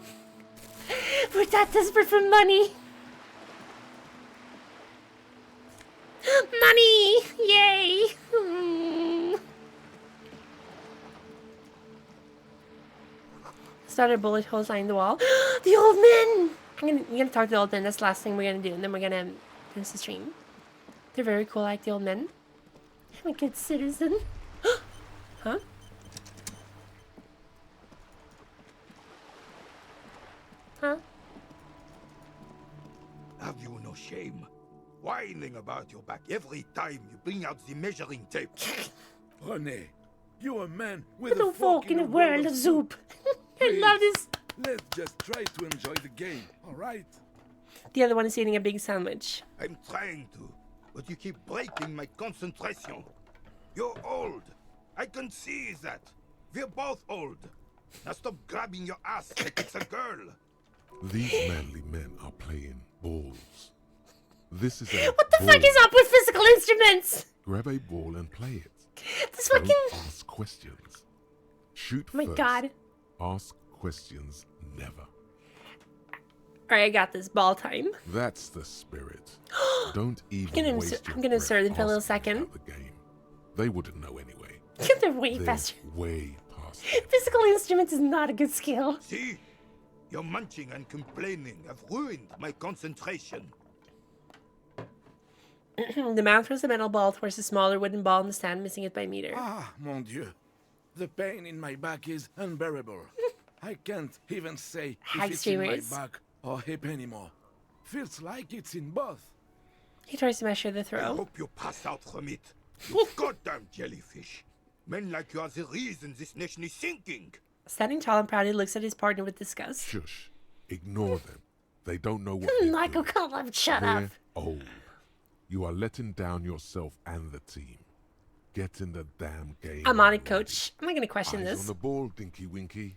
We're that desperate for money. Money! Yay! Started bullet holes lining the wall. The old men! We're gonna talk to the old men. That's the last thing we're gonna do. And then we're gonna finish the stream. They're very cool, like the old men. I'm a good citizen. Huh? Huh? Have you no shame? Whining about your back every time you bring out the measuring tape. René, you're a man with a fork in a world of soup. I love this. Let's just try to enjoy the game, all right? The other one is eating a big sandwich. I'm trying to, but you keep breaking my concentration. You're old. I can see that. We're both old. Now stop grabbing your ass like it's a girl. These manly men are playing balls. This is a What the fuck is up with physical instruments? Grab a ball and play it. This Don't fucking... ask questions. Shoot Oh my first. god. Ask questions never. Alright, I got this. Ball time. That's the spirit. Don't even waste your I'm gonna breath insert them for a little asking second. about the game. They wouldn't know anyway. They're way They're faster. way past. Physical instruments is not a good skill. See? Your munching and complaining have ruined my concentration. The man throws the metal ball towards the smaller wooden ball in the stand, missing it by a meter. Ah, mon Dieu. The pain in my back is unbearable. I can't even say Hag if it's in my streamers. back or hip anymore. Feels like it's in both. He tries to measure the I throw. hope you pass out from it. You goddamn jellyfish. Men like you are the reason this nation is sinking. Standing tall and proud, he looks at his partner with disgust. Shush. Ignore them. They don't know what Michael, come on, shut up. They're old. You are letting down yourself and the team. Get in the damn game. I'm on it, coach. I'm not gonna question Eyes this. on the ball, Dinky Winky.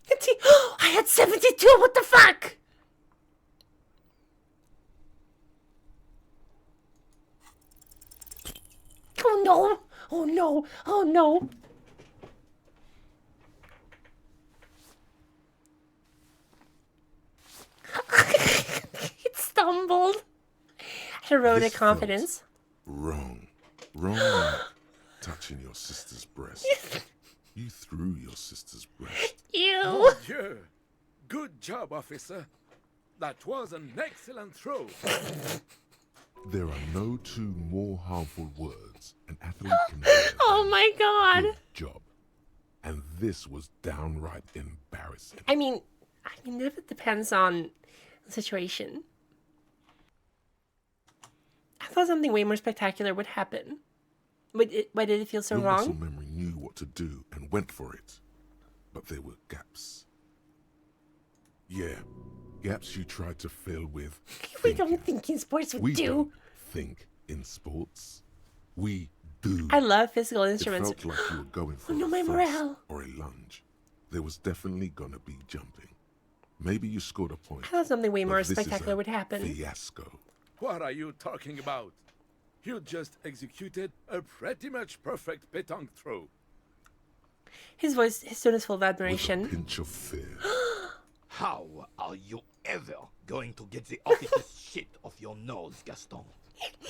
I had 72, what the fuck? Oh no, oh no, oh no. It stumbled. Heroic This confidence. Wrong. Wrong man. Touching your sister's breast. You threw your sister's breast. Ew. Mon Dieu. Good job, officer. That was an excellent throw. There are no two more harmful words an athlete can hear. Oh my god. Good job. And this was downright embarrassing. I mean, it depends on the situation. I thought something way more spectacular would happen. Why did it feel so Your muscle wrong? memory knew what to do and went for it. But there were gaps. Yeah, Gaps you try to fill with We don't think in sports, we do. don't think in sports. We do. I love physical instruments. It felt like you were going for no, a my thrust morale. or a lunge. There was definitely gonna be jumping. Maybe you scored a point. I thought something way but more this is spectacular a would happen. Fiasco. What are you talking about? You just executed a pretty much perfect pétanque throw. His tone is full of With a admiration. pinch of fear. How are you ever going to get the officer's shit off your nose, Gaston?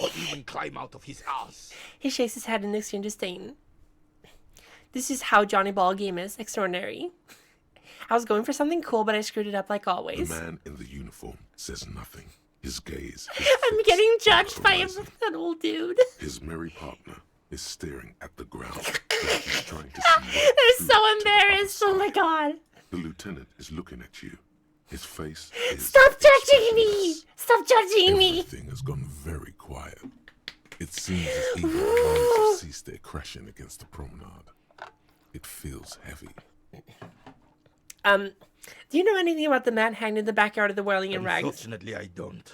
Or even climb out of his ass? He shakes his head in extreme disdain. This is how Johnny Ball game is. Extraordinary. I was going for something cool, but I screwed it up like always. The man in the uniform says nothing. His gaze is I'm fixed getting on the judged by horizon. an old dude. His merry partner is staring at the ground, like he's trying to see right They're through so to the embarrassed. other Oh my side. god. The lieutenant is looking at you. His face is Stop judging me! Stop judging me! Everything has gone very quiet. It seems as even the waves have ceased their crashing against the promenade. It feels heavy. Do you know anything about the man hanged in the backyard of the Whirling in Rags? Unfortunately, I don't.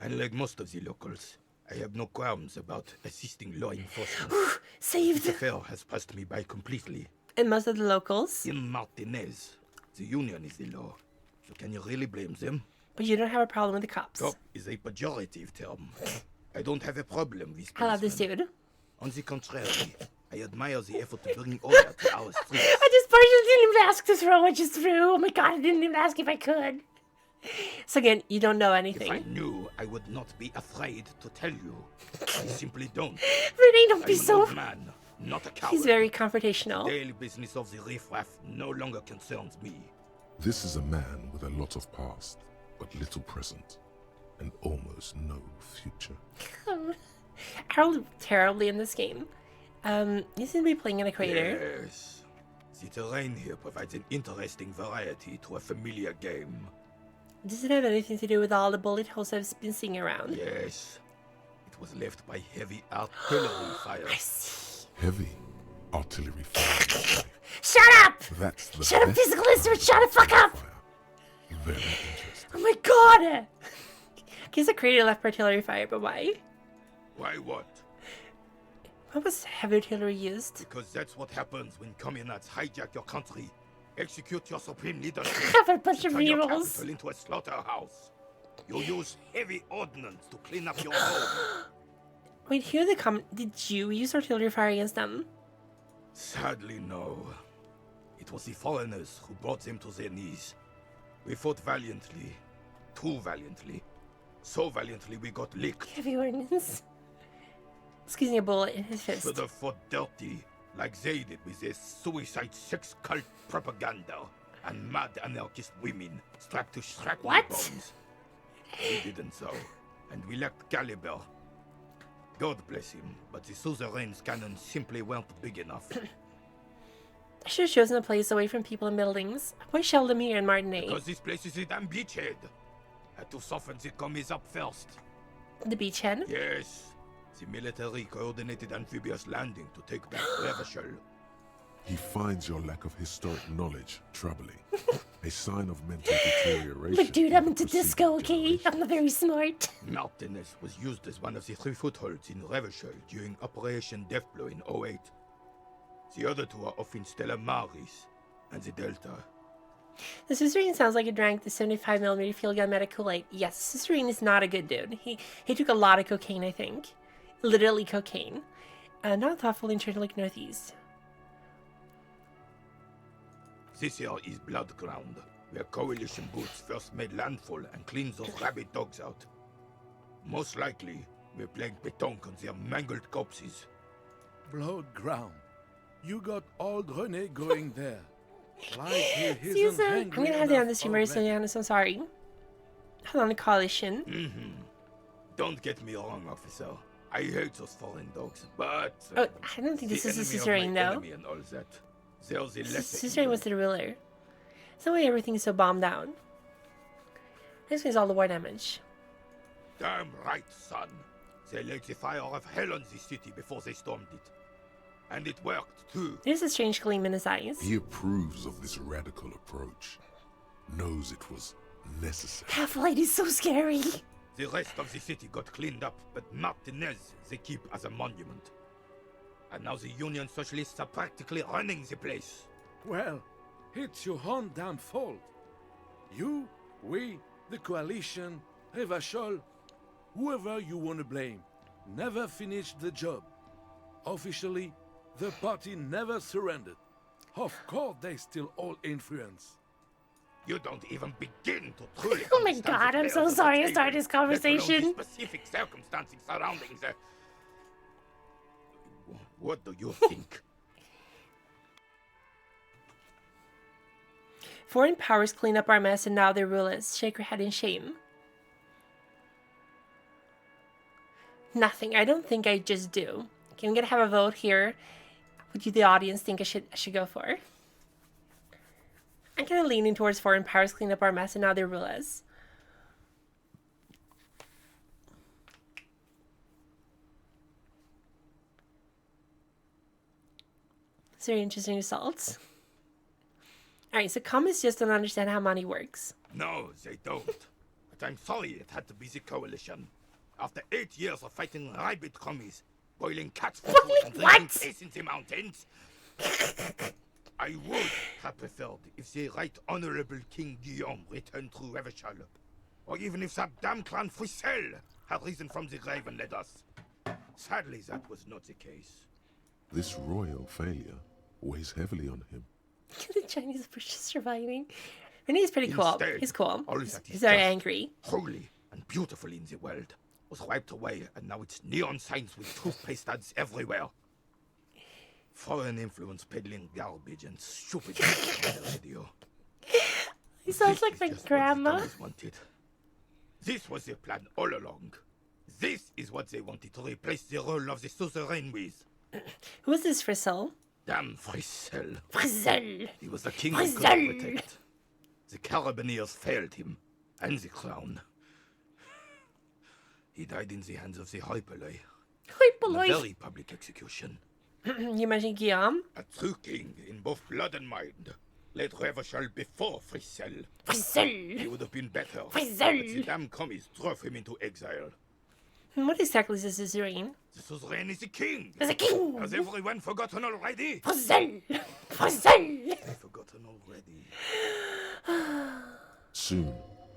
Unlike most of the locals, I have no qualms about assisting law enforcement. Saved! This affair has passed me by completely. And most of the locals? In Martinez, the union is the law. So can you really blame them? But you don't have a problem with the cops. Cop is a pejorative term. I don't have a problem with I love this policemen. dude. On the contrary, I admire the effort to bring order to our streets. I just partially didn't even ask to throw, I just threw. Oh my god, I didn't even ask if I could. So again, you don't know If I anything. knew, I would not be afraid to tell you. I simply don't. Renee, don't I'm be an so... old man, not a coward. He's very The confrontational. daily business of the riffraff no longer concerns me. This is a man with a lot of past, but little present, and almost no future. I rolled terribly in this game. You seem to be playing in a crater. Yes. The terrain here provides an interesting variety to a familiar game. Does it have anything to do with all the bullet holes I've been seeing around? Yes. It was left by heavy artillery fire. I see. Heavy artillery fire. Shut up! That's the Shut up, best physical kind instrument, of shut the fuck up! fire. Very interesting. Oh my god! Guess a crater left for artillery fire, but why? Why what? What was heavy artillery used? Because that's what happens when communards hijack your country, execute your supreme leadership, Have a bunch of turn your rerolls. capital into a slaughterhouse. You use heavy ordnance to clean up your home. Wait, here they come. Did you use artillery fire against them? Sadly, no. It was the foreigners who brought them to their knees. We fought valiantly. Too valiantly. So valiantly we got licked. Heavy ordnance. Squeezing a bullet in his fist. Should have fought dirty, like they did with their suicide sex cult propaganda and mad anarchist women strapped to shrapnel What? bombs. We didn't so, and we lacked caliber. God bless him, but the suzerain's cannons simply weren't big enough. I should have chosen a place away from people and buildings. Why shelled them here in Martinez? Because this place is a damn beachhead. Had to soften the commies up first. The beachhead? Yes. The military coordinated amphibious landing to take back Revachol. He finds your lack of historic knowledge troubling. A sign of mental deterioration. But dude, I'm in into preceding disco, okay? generations. I'm not very smart. Martinez was used as one of the 3 footholds in Revachol during Operation Deathblow in 08. The other 2 are off in Stella Maris and the Delta. The Cicerine sounds like he drank the 75mm field gun medic Kool-Aid. Yes, Cicerine is not a good dude. He took a lot of cocaine, I think. Literally cocaine. Not thoughtfully turned to look northeast. This here is Blood Ground, where coalition boots first made landfall and cleaned those rabid dogs out. Most likely, we're playing pétanque on their mangled corpses. Blood ground. You got old Rene going there. Like he isn't Susan, I'm hangry gonna have to end enough this stream very soon, already. I'm so sorry. Hold on, a coalition. Don't get me wrong, officer. I hate those foreign dogs, but... Oh, I don't think this is a Cicerine, though. And all that. They're the lesser Cicerine was the ruler. It's no way everything's so bombed down. This is all the war damage. Damn right, son. They laid the fire of hell on the city before they stormed it. And it worked, too. There's a strange gleam in his eyes. He approves of this radical approach. Knows it was necessary. Half-Light is so scary. The rest of the city got cleaned up, but Martinez they keep as a monument. And now the Union Socialists are practically running the place. Well, it's your own damn fault. You, we, the coalition, Revachol, whoever you want to blame, never finished the job. Officially, the party never surrendered. Of course, they still all influence. You don't even begin to truly Oh my understand god, the I'm so players of sorry the to start table, this let alone conversation. the specific circumstances surrounding the... What do you think? Foreign powers clean up our mess and now they rule us. Shake your head in shame. Nothing. I don't think I just do. Okay, I'm gonna have a vote here. What do the audience think I should go for? I'm kind of leaning towards foreign powers clean up our mess and now they rule us. It's very interesting results. Alright, so commies just don't understand how money works. No, they don't. But I'm sorry it had to be the coalition. After 8 years of fighting rabid commies, boiling cats for food and drinking piss in the mountains, I would have preferred if the Right Honorable King Guillaume returned through Revachol, or even if that damn clan Frisell had risen from the grave and led us. Sadly, that was not the case. This royal failure weighs heavily on him. The Chinese push is surviving. And he's pretty cool. Instead, He's cool. all that He's is very just angry. holy and beautiful in the world was wiped away, and now it's neon signs with toothpaste ads everywhere. Foreign influence peddling garbage and stupid music on the radio. He sounds like my grandma. Wanted. This was their plan all along. This is what they wanted to replace the role of the suzerain with. Who is this Frisell? Damn Frisell. Frisell. He was the king we couldn't protect. The Carabineers failed him, and the crown. He died in the hands of the Hyperlay. Hyperlay? A very public execution. You mentioned Guillaume? A true king in both blood and mind. Led Revachol before Frisell. Frisell. He would have been better. Frisell. But the damn commies drove him into exile. What exactly is this suzerain? The suzerain is the king. The king. Has everyone forgotten already? Frisell. Frisell. Forgotten already. Soon,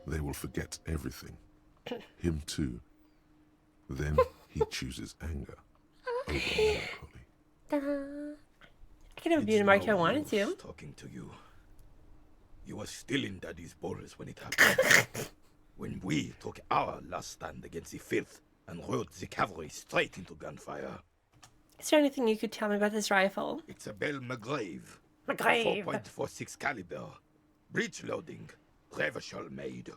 they will forget everything. Him too. Then he chooses anger over melancholy. I could have a beauty mark if I wanted to. Talking to you. You were still in Daddy's balls when it happened. When we took our last stand against the filth and rode the cavalry straight into gunfire. Is there anything you could tell me about this rifle? It's a Bell McGrave. McGrave. 4.46 caliber. Breech loading. Revachol made.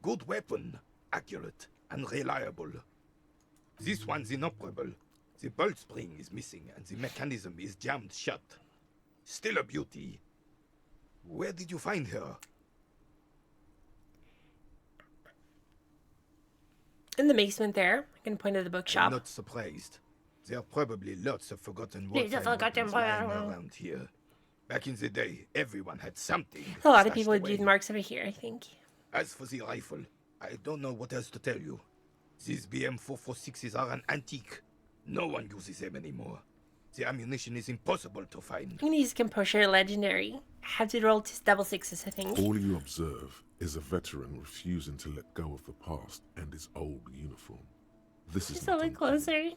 Good weapon. Accurate and reliable. This one's inoperable. The bolt spring is missing and the mechanism is jammed shut. Still a beauty. Where did you find her? In the basement there. I can point at the bookshop. I'm not surprised. There are probably lots of forgotten There's a wartime forgotten weapons lying around here. Back in the day, everyone had something. A lot of stashed people with away. beauty marks over here, I think. As for the rifle, I don't know what else to tell you. These BM-446s are an antique. No one uses them anymore. The ammunition is impossible to find. I'm gonna use Composure Legendary. I have to roll 2 6s, I think. All you observe is a veteran refusing to let go of the past and his old uniform. This is Just a not little closer.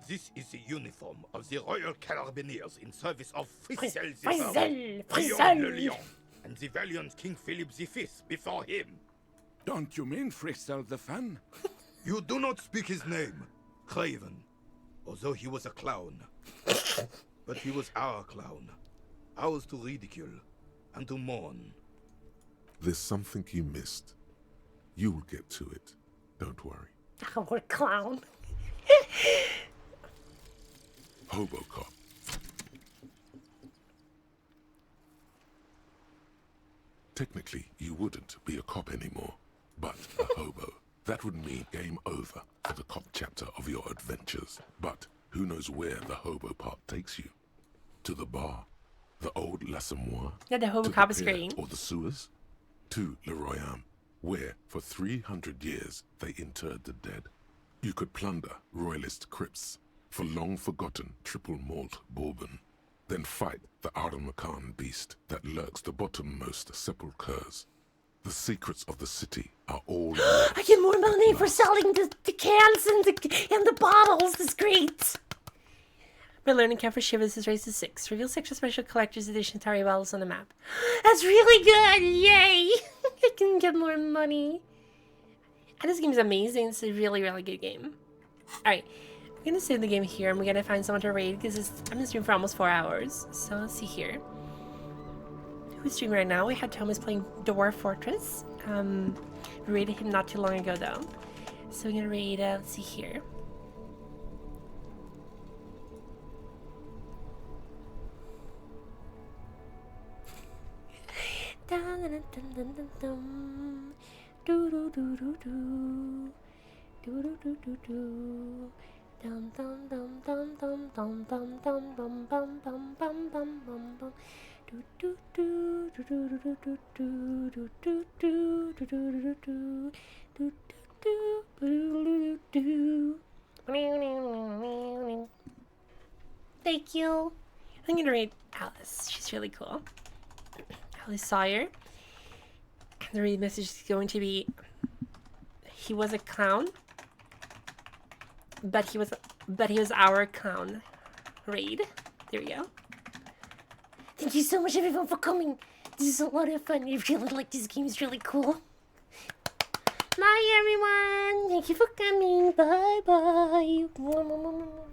This is the uniform of the Royal Carabineers in service of Frisell Frisell. Guillaume Frisell. le Lion, and the valiant King Philip V before him. Don't you mean Frisell the fan? You do not speak his name, Craven, although he was a clown. But he was our clown, ours to ridicule and to mourn. There's something you missed. You will get to it. Don't worry. Our clown. Hobocop. Technically, you wouldn't be a cop anymore, but a hobo. That would mean game over for the cop chapter of your adventures. But who knows where the hobo part takes you? To the bar? The old L'Assommoir? Yeah, the hobo To cop is pier, great. Or the sewers? to Leroyam, where for 300 years they interred the dead. You could plunder royalist crypts for long-forgotten triple malt bourbon, then fight the Aramakan beast that lurks the bottommost sepulchres. The secrets of the city are all yours. I get more money for selling the cans and the bottles. That's great. My learning count for Shivers is raised to 6. Reveal 6 special collector's edition Atari bottles on the map. That's really good. Yay! I can get more money. And this game is amazing. It's a really, really good game. Alright. I'm going to save the game here and we're going to find someone to raid because I'm streaming for almost 4 hours. So let's see here. Who's streaming right now? We had Thomas playing Dwart Fortress. We raided him not too long ago though. So we're going to raid, let's see here. Dun, dun, dun, dun, dun, dun. Do do do do do. Do do do do do. Dum dum dum dum dum dum dum dum bum bum bum bum bum bum bum. Do do do do do do do do do do do do do do do do do do. Thank you. I'm gonna read Alice. She's really cool. Alice Sawyer. The read message is going to be: he was a clown, but he was our clown. Raid. There we go. Thank you so much, everyone, for coming. This is a lot of fun. I really like this game. It's really cool. Bye, everyone. Thank you for coming. Bye, bye.